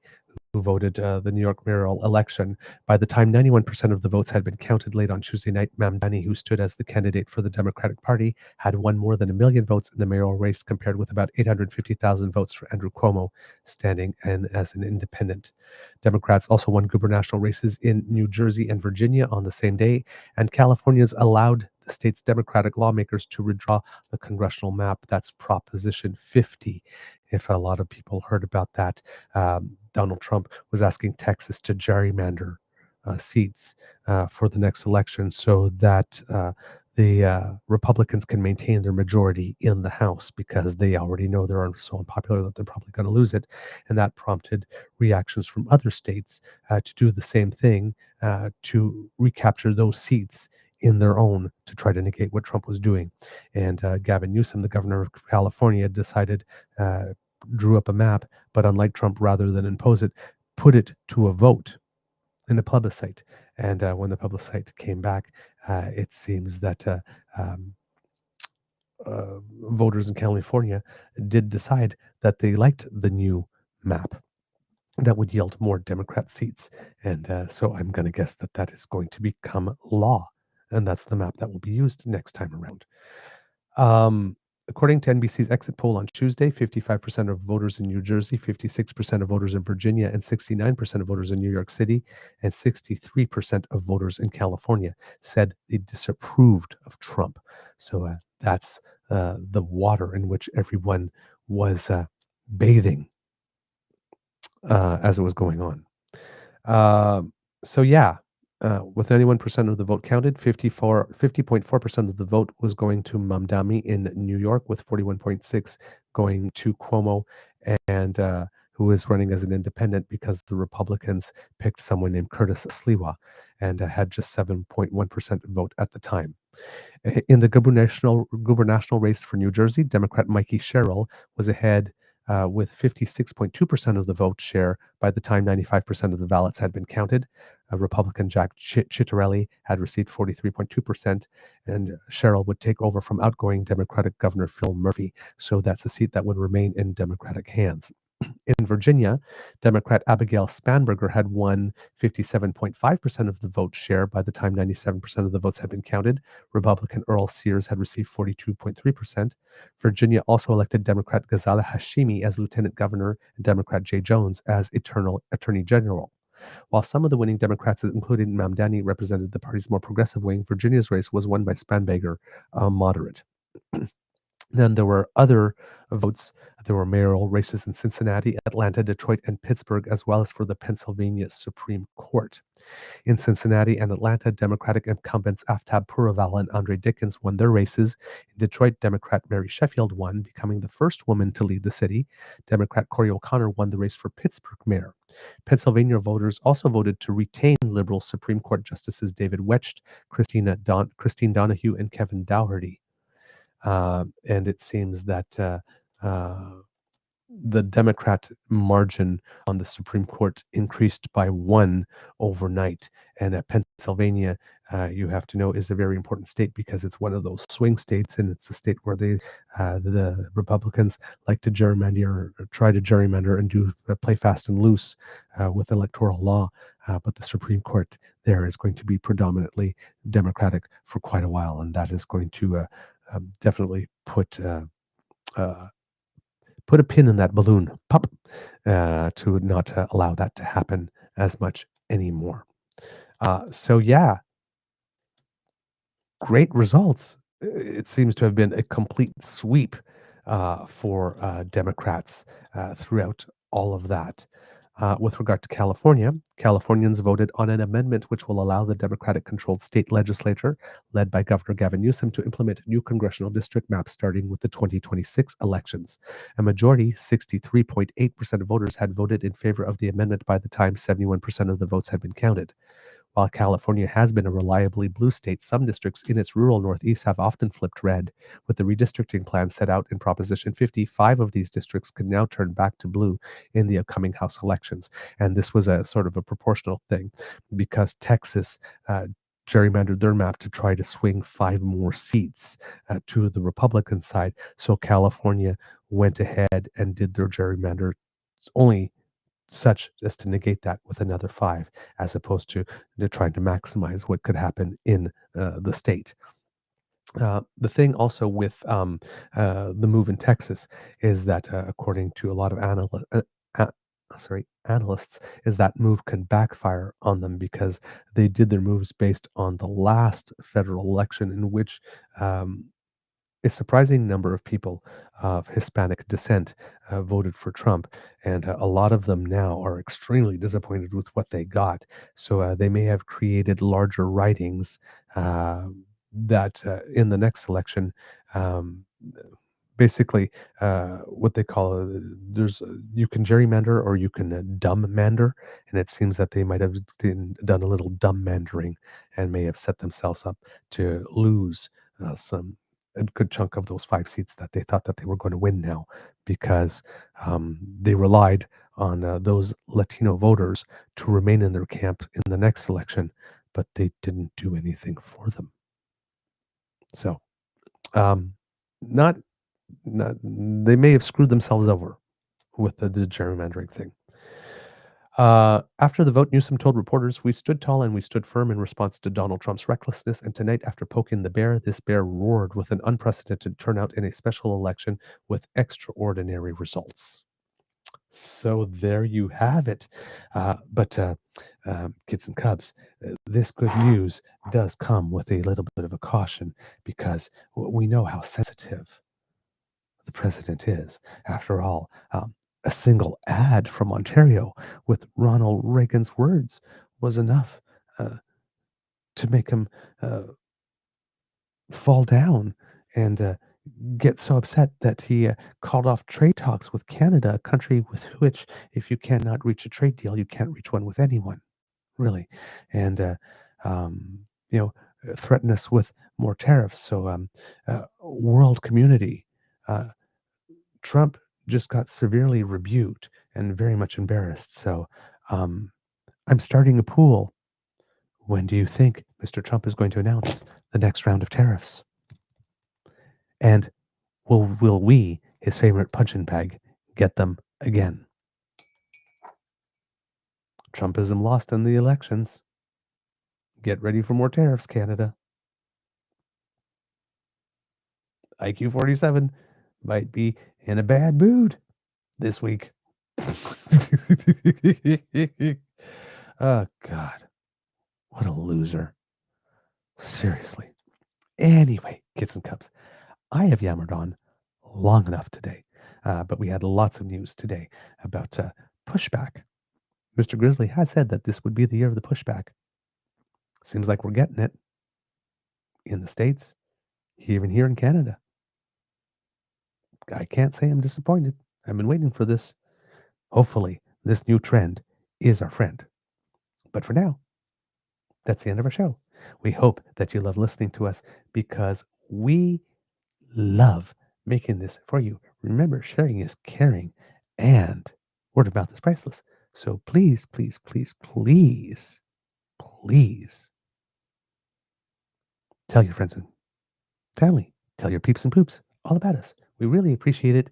who voted the New York mayoral election, by the time 91% of the votes had been counted late on Tuesday night, Mamdani, who stood as the candidate for the Democratic Party, had won more than 1 million votes in the mayoral race, compared with about 850,000 votes for Andrew Cuomo, standing in as an independent. Democrats also won gubernatorial races in New Jersey and Virginia on the same day, and California's allowed the state's Democratic lawmakers to redraw the congressional map. That's Proposition 50. If a lot of people heard about that, Donald Trump was asking Texas to gerrymander seats for the next election so that the Republicans can maintain their majority in the House because they already know they're so unpopular that they're probably going to lose it. And that prompted reactions from other states to do the same thing, to recapture those seats in their own to try to negate what Trump was doing. And Gavin Newsom, the governor of California, drew up a map, but unlike Trump, rather than impose it, put it to a vote in a plebiscite. And when the plebiscite came back, it seems that um, voters in California did decide that they liked the new map that would yield more Democrat seats. And so I'm going to guess that that is going to become law. And that's the map that will be used next time around. According to NBC's exit poll on Tuesday, 55% of voters in New Jersey, 56% of voters in Virginia, and 69% of voters in New York City, and 63% of voters in California said they disapproved of Trump. So that's the water in which everyone was bathing as it was going on. With 91% of the vote counted, 50.4% of the vote was going to Mamdani in New York, with 41.6 going to Cuomo, and who is running as an independent because the Republicans picked someone named Curtis Sliwa and had just 7.1% vote at the time. In the gubernatorial race for New Jersey, Democrat Mikey Sherrill was ahead with 56.2% of the vote share by the time 95% of the ballots had been counted. Republican Jack Ciattarelli had received 43.2%, and Sherrill would take over from outgoing Democratic Governor Phil Murphy. So that's a seat that would remain in Democratic hands. In Virginia, Democrat Abigail Spanberger had won 57.5% of the vote share by the time 97% of the votes had been counted. Republican Earl Sears had received 42.3%. Virginia also elected Democrat Ghazala Hashimi as lieutenant governor and Democrat Jay Jones as attorney general. While some of the winning Democrats, including Mamdani, represented the party's more progressive wing, Virginia's race was won by Spanberger, a moderate. Then there were other votes. There were mayoral races in Cincinnati, Atlanta, Detroit, and Pittsburgh, as well as for the Pennsylvania Supreme Court. In Cincinnati and Atlanta, Democratic incumbents Aftab Puraval and Andre Dickens won their races. In Detroit, Democrat Mary Sheffield won, becoming the first woman to lead the city. Democrat Cory O'Connor won the race for Pittsburgh mayor. Pennsylvania voters also voted to retain liberal Supreme Court Justices David Wecht, Christine Donahue, and Kevin Dougherty. And it seems that the Democrat margin on the Supreme Court increased by 1 overnight. And Pennsylvania, you have to know, is a very important state because it's one of those swing states, and it's a state where the Republicans like to gerrymander or try to gerrymander and do play fast and loose with electoral law. But the Supreme Court there is going to be predominantly Democratic for quite a while, and that is going to definitely put a pin in that balloon, pop, to not allow that to happen as much anymore. Great results. It seems to have been a complete sweep for Democrats throughout all of that. With regard to California, Californians voted on an amendment which will allow the Democratic-controlled state legislature, led by Governor Gavin Newsom, to implement new congressional district maps starting with the 2026 elections. A majority, 63.8% of voters, had voted in favor of the amendment by the time 71% of the votes had been counted. While California has been a reliably blue state, some districts in its rural Northeast have often flipped red. With the redistricting plan set out in Proposition 50, 5 of these districts can now turn back to blue in the upcoming House elections. And this was a sort of a proportional thing because Texas gerrymandered their map to try to swing 5 more seats to the Republican side. So California went ahead and did their gerrymander only such as to negate that with another 5, as opposed to trying to maximize what could happen in the state. The thing also with the move in Texas is that, according to a lot of analysts, is that move can backfire on them because they did their moves based on the last federal election in which a surprising number of people of Hispanic descent voted for Trump, and a lot of them now are extremely disappointed with what they got. So they may have created larger ridings that in the next election, basically what they call you can gerrymander or you can dumbmander, and it seems that they might have done a little dumbmandering and may have set themselves up to lose a good chunk of those 5 seats that they thought that they were going to win now, because they relied on those Latino voters to remain in their camp in the next election, but they didn't do anything for them. So not they may have screwed themselves over with the gerrymandering thing. After the vote, Newsom told reporters, "We stood tall and we stood firm in response to Donald Trump's recklessness. And tonight, after poking the bear, this bear roared with an unprecedented turnout in a special election with extraordinary results." So there you have it. But kids and cubs, this good news does come with a little bit of a caution, because we know how sensitive the president is. After all, a single ad from Ontario with Ronald Reagan's words was enough to make him fall down and get so upset that he called off trade talks with Canada, a country with which, if you cannot reach a trade deal, you can't reach one with anyone, really. And, threaten us with more tariffs. So, world community, Trump just got severely rebuked and very much embarrassed. So, I'm starting a pool. When do you think Mr. Trump is going to announce the next round of tariffs? And will we, his favorite punching bag, get them again? Trumpism lost in the elections. Get ready for more tariffs, Canada. IQ 47 might be in a bad mood this week. Oh, God. What a loser. Seriously. Anyway, kids and cubs, I have yammered on long enough today, but we had lots of news today about pushback. Mr. Grizzly had said that this would be the year of the pushback. Seems like we're getting it in the States, even here in Canada. I can't say I'm disappointed. I've been waiting for this. Hopefully, this new trend is our friend. But for now, that's the end of our show. We hope that you love listening to us, because we love making this for you. Remember, sharing is caring, and word of mouth is priceless. So please, please, please, please, please tell your friends and family, tell your peeps and poops all about us. We really appreciate it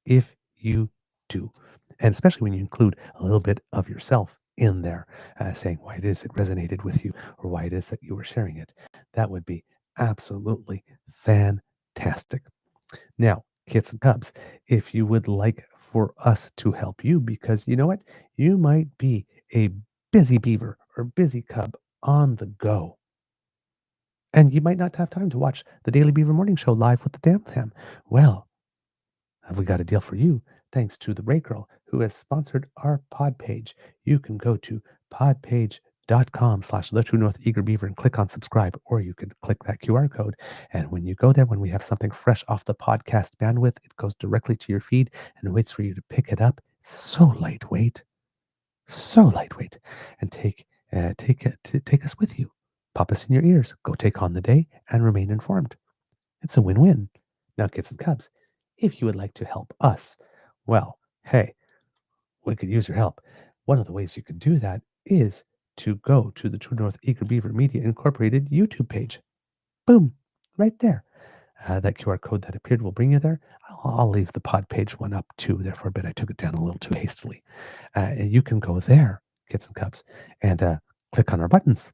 if you do. And especially when you include a little bit of yourself in there, saying why it is it resonated with you or why it is that you were sharing it. That would be absolutely fantastic. Now, kids and cubs, if you would like for us to help you, because you know what? You might be a busy beaver or busy cub on the go, and you might not have time to watch the Daily Beaver Morning Show live with the DAMFAM. Well, have we got a deal for you? Thanks to the Ray Girl, who has sponsored our pod page. You can go to podpage.com/the truenortheagerbeaver and click on subscribe, or you can click that QR code. And when you go there, when we have something fresh off the podcast bandwidth, it goes directly to your feed and waits for you to pick it up. It's so lightweight, and take us with you. Pop us in your ears. Go take on the day and remain informed. It's a win-win. Now, kids and cubs, if you would like to help us, well, hey, we could use your help. One of the ways you could do that is to go to the True North Eager Beaver Media Incorporated YouTube page. Boom, right there. That QR code that appeared will bring you there. I'll leave the pod page one up too there for a bit. I took it down a little too hastily. You can go there, kids and cubs, and click on our buttons.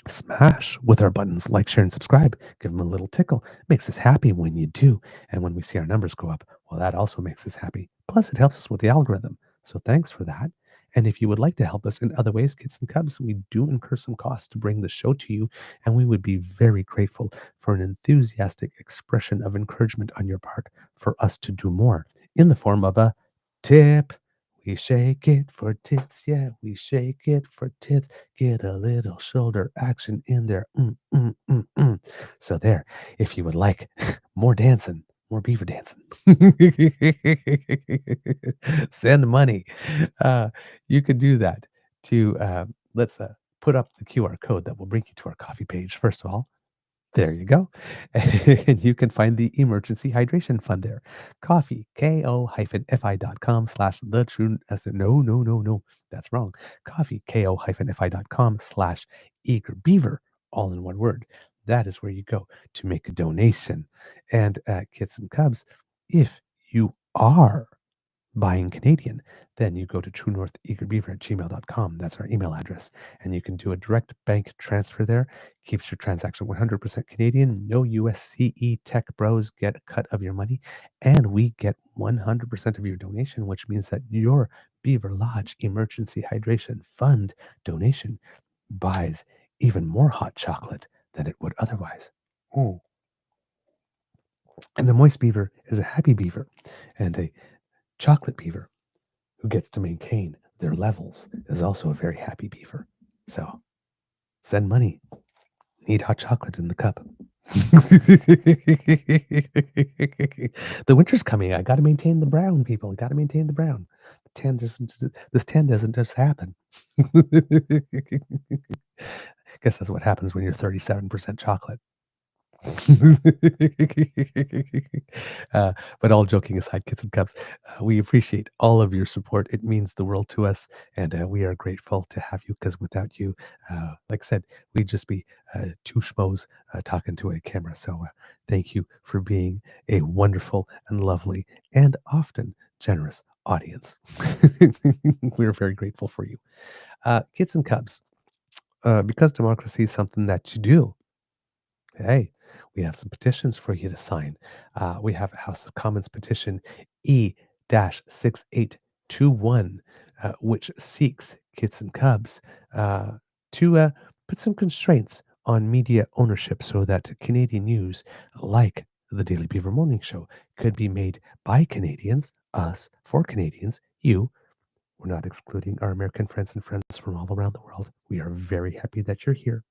Smash with our buttons, like, share, and subscribe. Give them a little tickle. It makes us happy when you do. And when we see our numbers go up, well, that also makes us happy. Plus, it helps us with the algorithm. So thanks for that. And if you would like to help us in other ways, kids and cubs, we do incur some costs to bring the show to you. And we would be very grateful for an enthusiastic expression of encouragement on your part for us to do more in the form of a tip. We shake it for tips, yeah, we shake it for tips. Get a little shoulder action in there. So there, if you would like more dancing, more beaver dancing, send money. You could do that to, let's put up the QR code that will bring you to our coffee page, first of all. There you go. And you can find the emergency hydration fund there. Coffee, ko-fi.com slash the true. No. That's wrong. Coffee, ko-fi.com slash eager beaver, all in one word. That is where you go to make a donation. And Kits and Cubs, if you are buying Canadian, then you go to truenortheagerbeaver@gmail.com. That's our email address. And you can do a direct bank transfer there. Keeps your transaction 100% Canadian. No U.S.A. tech bros get a cut of your money. And we get 100% of your donation, which means that your Beaver Lodge Emergency Hydration Fund donation buys even more hot chocolate than it would otherwise. Mm. And the moist beaver is a happy beaver, and a chocolate beaver who gets to maintain their levels is also a very happy beaver. So send money. Need hot chocolate in the cup. The winter's coming. I got to maintain the brown, people. I got to maintain the brown. This tan doesn't just happen. Guess that's what happens when you're 37% chocolate. But all joking aside, Kits and Cubs, we appreciate all of your support. It means the world to us, and we are grateful to have you, because without you, like I said, we'd just be two schmoes talking to a camera. So thank you for being a wonderful and lovely and often generous audience. We're very grateful for you. Kits and Cubs, because democracy is something that you do, hey, we have some petitions for you to sign. We have a House of Commons petition E-6821, which seeks Kits and Cubs to put some constraints on media ownership so that Canadian news, like the Daily Beaver Morning Show, could be made by Canadians, us, for Canadians, you. We're not excluding our American friends and friends from all around the world. We are very happy that you're here.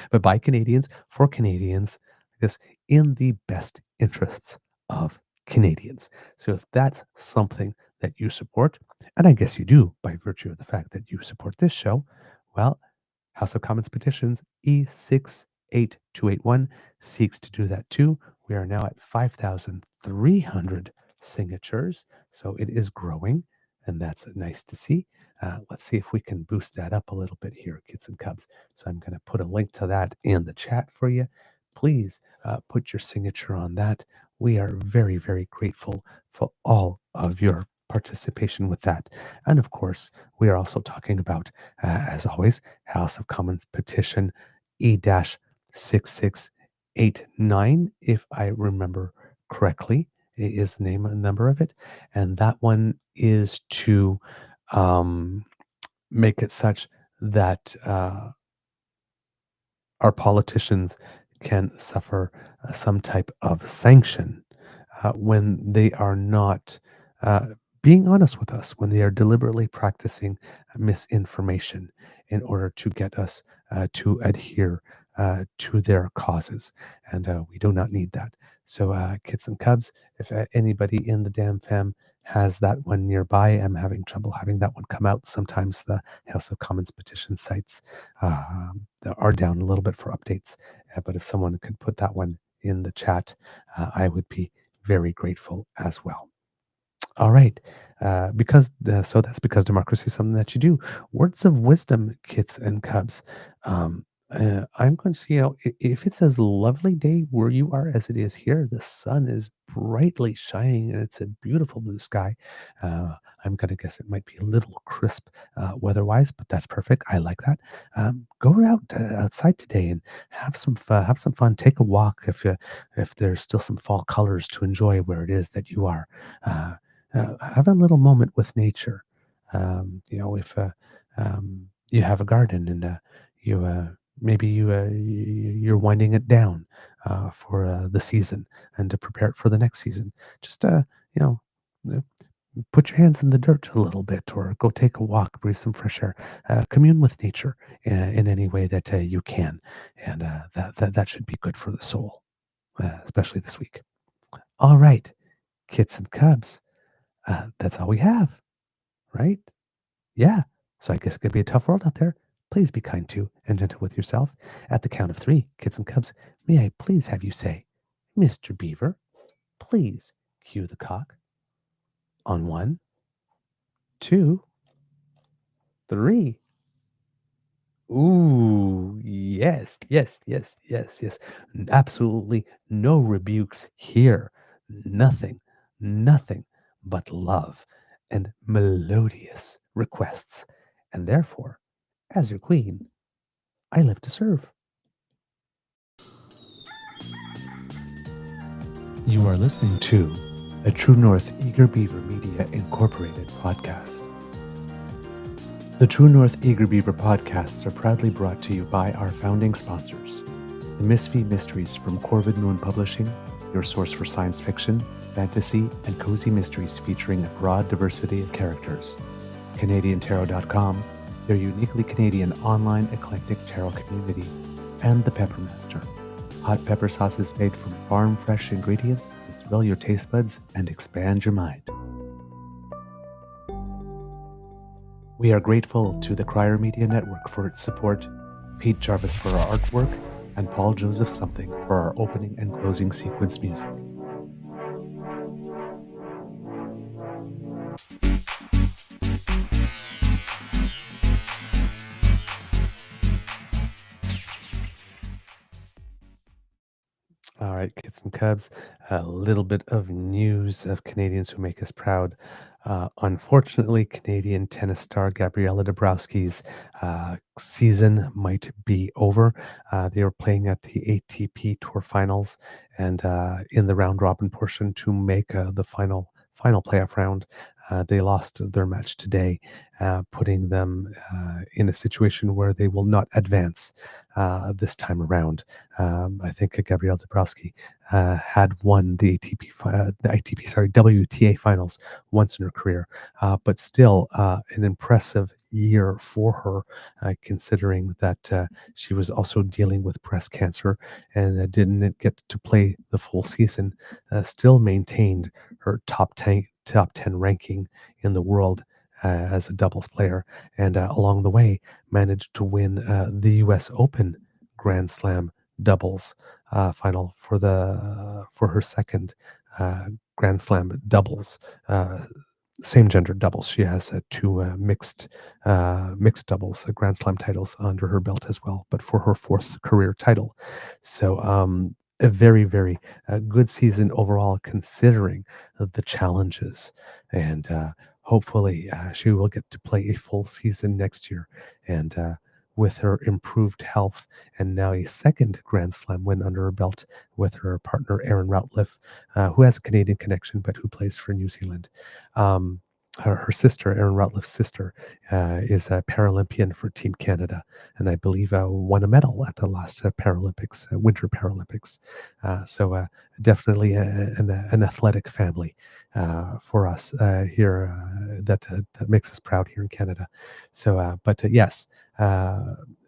But by Canadians, for Canadians, this in the best interests of Canadians. So if that's something that you support, and I guess you do by virtue of the fact that you support this show, well, House of Commons petitions E-68281 seeks to do that too. We are now at 5,300 signatures, so it is growing, and that's nice to see. Let's see if we can boost that up a little bit here, Kits and Cubs. So I'm going to put a link to that in the chat for you. Please put your signature on that. We are very, very grateful for all of your participation with that. And of course, we are also talking about, as always, House of Commons petition E-6689, if I remember correctly, is the name and number of it. And that one is to make it such that our politicians can suffer some type of sanction when they are not being honest with us, when they are deliberately practicing misinformation in order to get us to adhere to their causes. And we do not need that. So Kits and Cubs, if anybody in the DAMFAM has that one nearby, I'm having trouble having that one come out. Sometimes the House of Commons petition sites are down a little bit for updates. But if someone could put that one in the chat, I would be very grateful as well. All right. So that's because democracy is something that you do. Words of wisdom, Kits and Cubs. I'm going to see, if it's as lovely day where you are as it is here, the sun is brightly shining and it's a beautiful blue sky. I'm going to guess it might be a little crisp weather-wise, but that's perfect. I like that. Go out outside today and have some fun. Take a walk if there's still some fall colors to enjoy where it is that you are. Have a little moment with nature. If you have a garden and you're winding it down for the season and to prepare it for the next season. Just put your hands in the dirt a little bit, or go take a walk, breathe some fresh air, commune with nature in any way that you can, and that should be good for the soul, especially this week. All right, kits and cubs, that's all we have, right? Yeah. So I guess it could be a tough world out there. Please be kind to and gentle with yourself. At the count of 3, kits and cubs, may I please have you say, Mr. Beaver, please cue the cock. On 1, 2, 3. Ooh, yes, yes, yes, yes, yes. Absolutely no rebukes here. Nothing, nothing but love and melodious requests. And therefore, as your queen, I live to serve. You are listening to a True North Eager Beaver Media Incorporated podcast. The True North Eager Beaver podcasts are proudly brought to you by our founding sponsors, the Misfit Mysteries from Corvid Moon Publishing, your source for science fiction, fantasy, and cozy mysteries featuring a broad diversity of characters, CanadianTarot.com, their uniquely Canadian online eclectic tarot community, and the Peppermaster, hot pepper sauces made from farm-fresh ingredients to thrill your taste buds and expand your mind. We are grateful to the Crier Media Network for its support, Pete Jarvis for our artwork, and Paul Joseph Something for our opening and closing sequence music. All right, kids and cubs, a little bit of news of Canadians who make us proud. Unfortunately, Canadian tennis star Gabriela Dabrowski's season might be over. They were playing at the ATP Tour Finals, and in the round robin portion to make the final playoff round, they lost their match today, putting them in a situation where they will not advance this time around. I think Gabrielle Dabrowski had won the WTA finals once in her career, but still an impressive year for her, considering that she was also dealing with breast cancer and didn't get to play the full season. Still maintained her top 10 ranking in the world as a doubles player, and along the way managed to win the U.S. Open Grand Slam doubles final for her second Grand Slam doubles, same gender doubles. She has 2 mixed doubles Grand Slam titles under her belt as well, but for her 4th career title. So a very, very good season overall, considering the challenges, and hopefully she will get to play a full season next year. And with her improved health and now a second Grand Slam win under her belt with her partner Aaron Routliffe, who has a Canadian connection but who plays for New Zealand. Her sister, Aaron Routliffe's sister, is a Paralympian for Team Canada, and I believe won a medal at the last Paralympics, Winter Paralympics. So definitely an athletic family for us here that makes us proud here in Canada. So, but yes,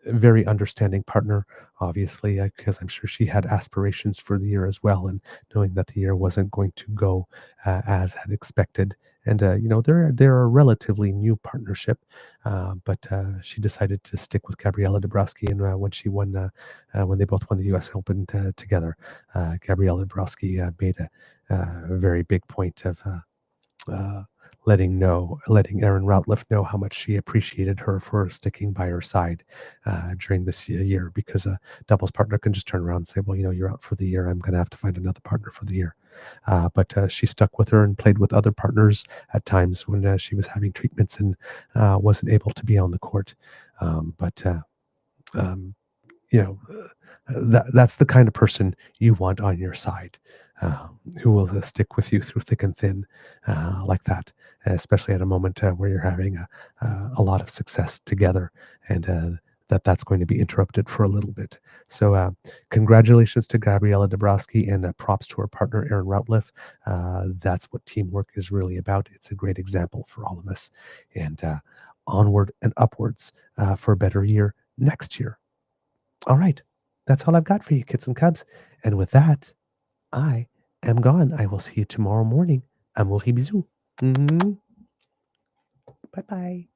very understanding partner, obviously, because I'm sure she had aspirations for the year as well, and knowing that the year wasn't going to go as had expected. And they're a relatively new partnership, but she decided to stick with Gabriela Dabrowski, and when they both won the U.S. Open together, Gabriela Dabrowski made a very big point of letting Aaron Routliffe know how much she appreciated her for sticking by her side during this year, because a doubles partner can just turn around and say, well, you're out for the year, I'm going to have to find another partner for the year. But she stuck with her and played with other partners at times when she was having treatments and wasn't able to be on the court. That's the kind of person you want on your side, who will stick with you through thick and thin, like that, especially at a moment where you're having a lot of success together, and that's going to be interrupted for a little bit. So congratulations to Gabriella Dabrowski, and props to our partner, Aaron Routliff. That's what teamwork is really about. It's a great example for all of us. And onward and upwards for a better year next year. All right. That's all I've got for you, kids and cubs. And with that, I am gone. I will see you tomorrow morning. Amour et bisous. Bye-bye.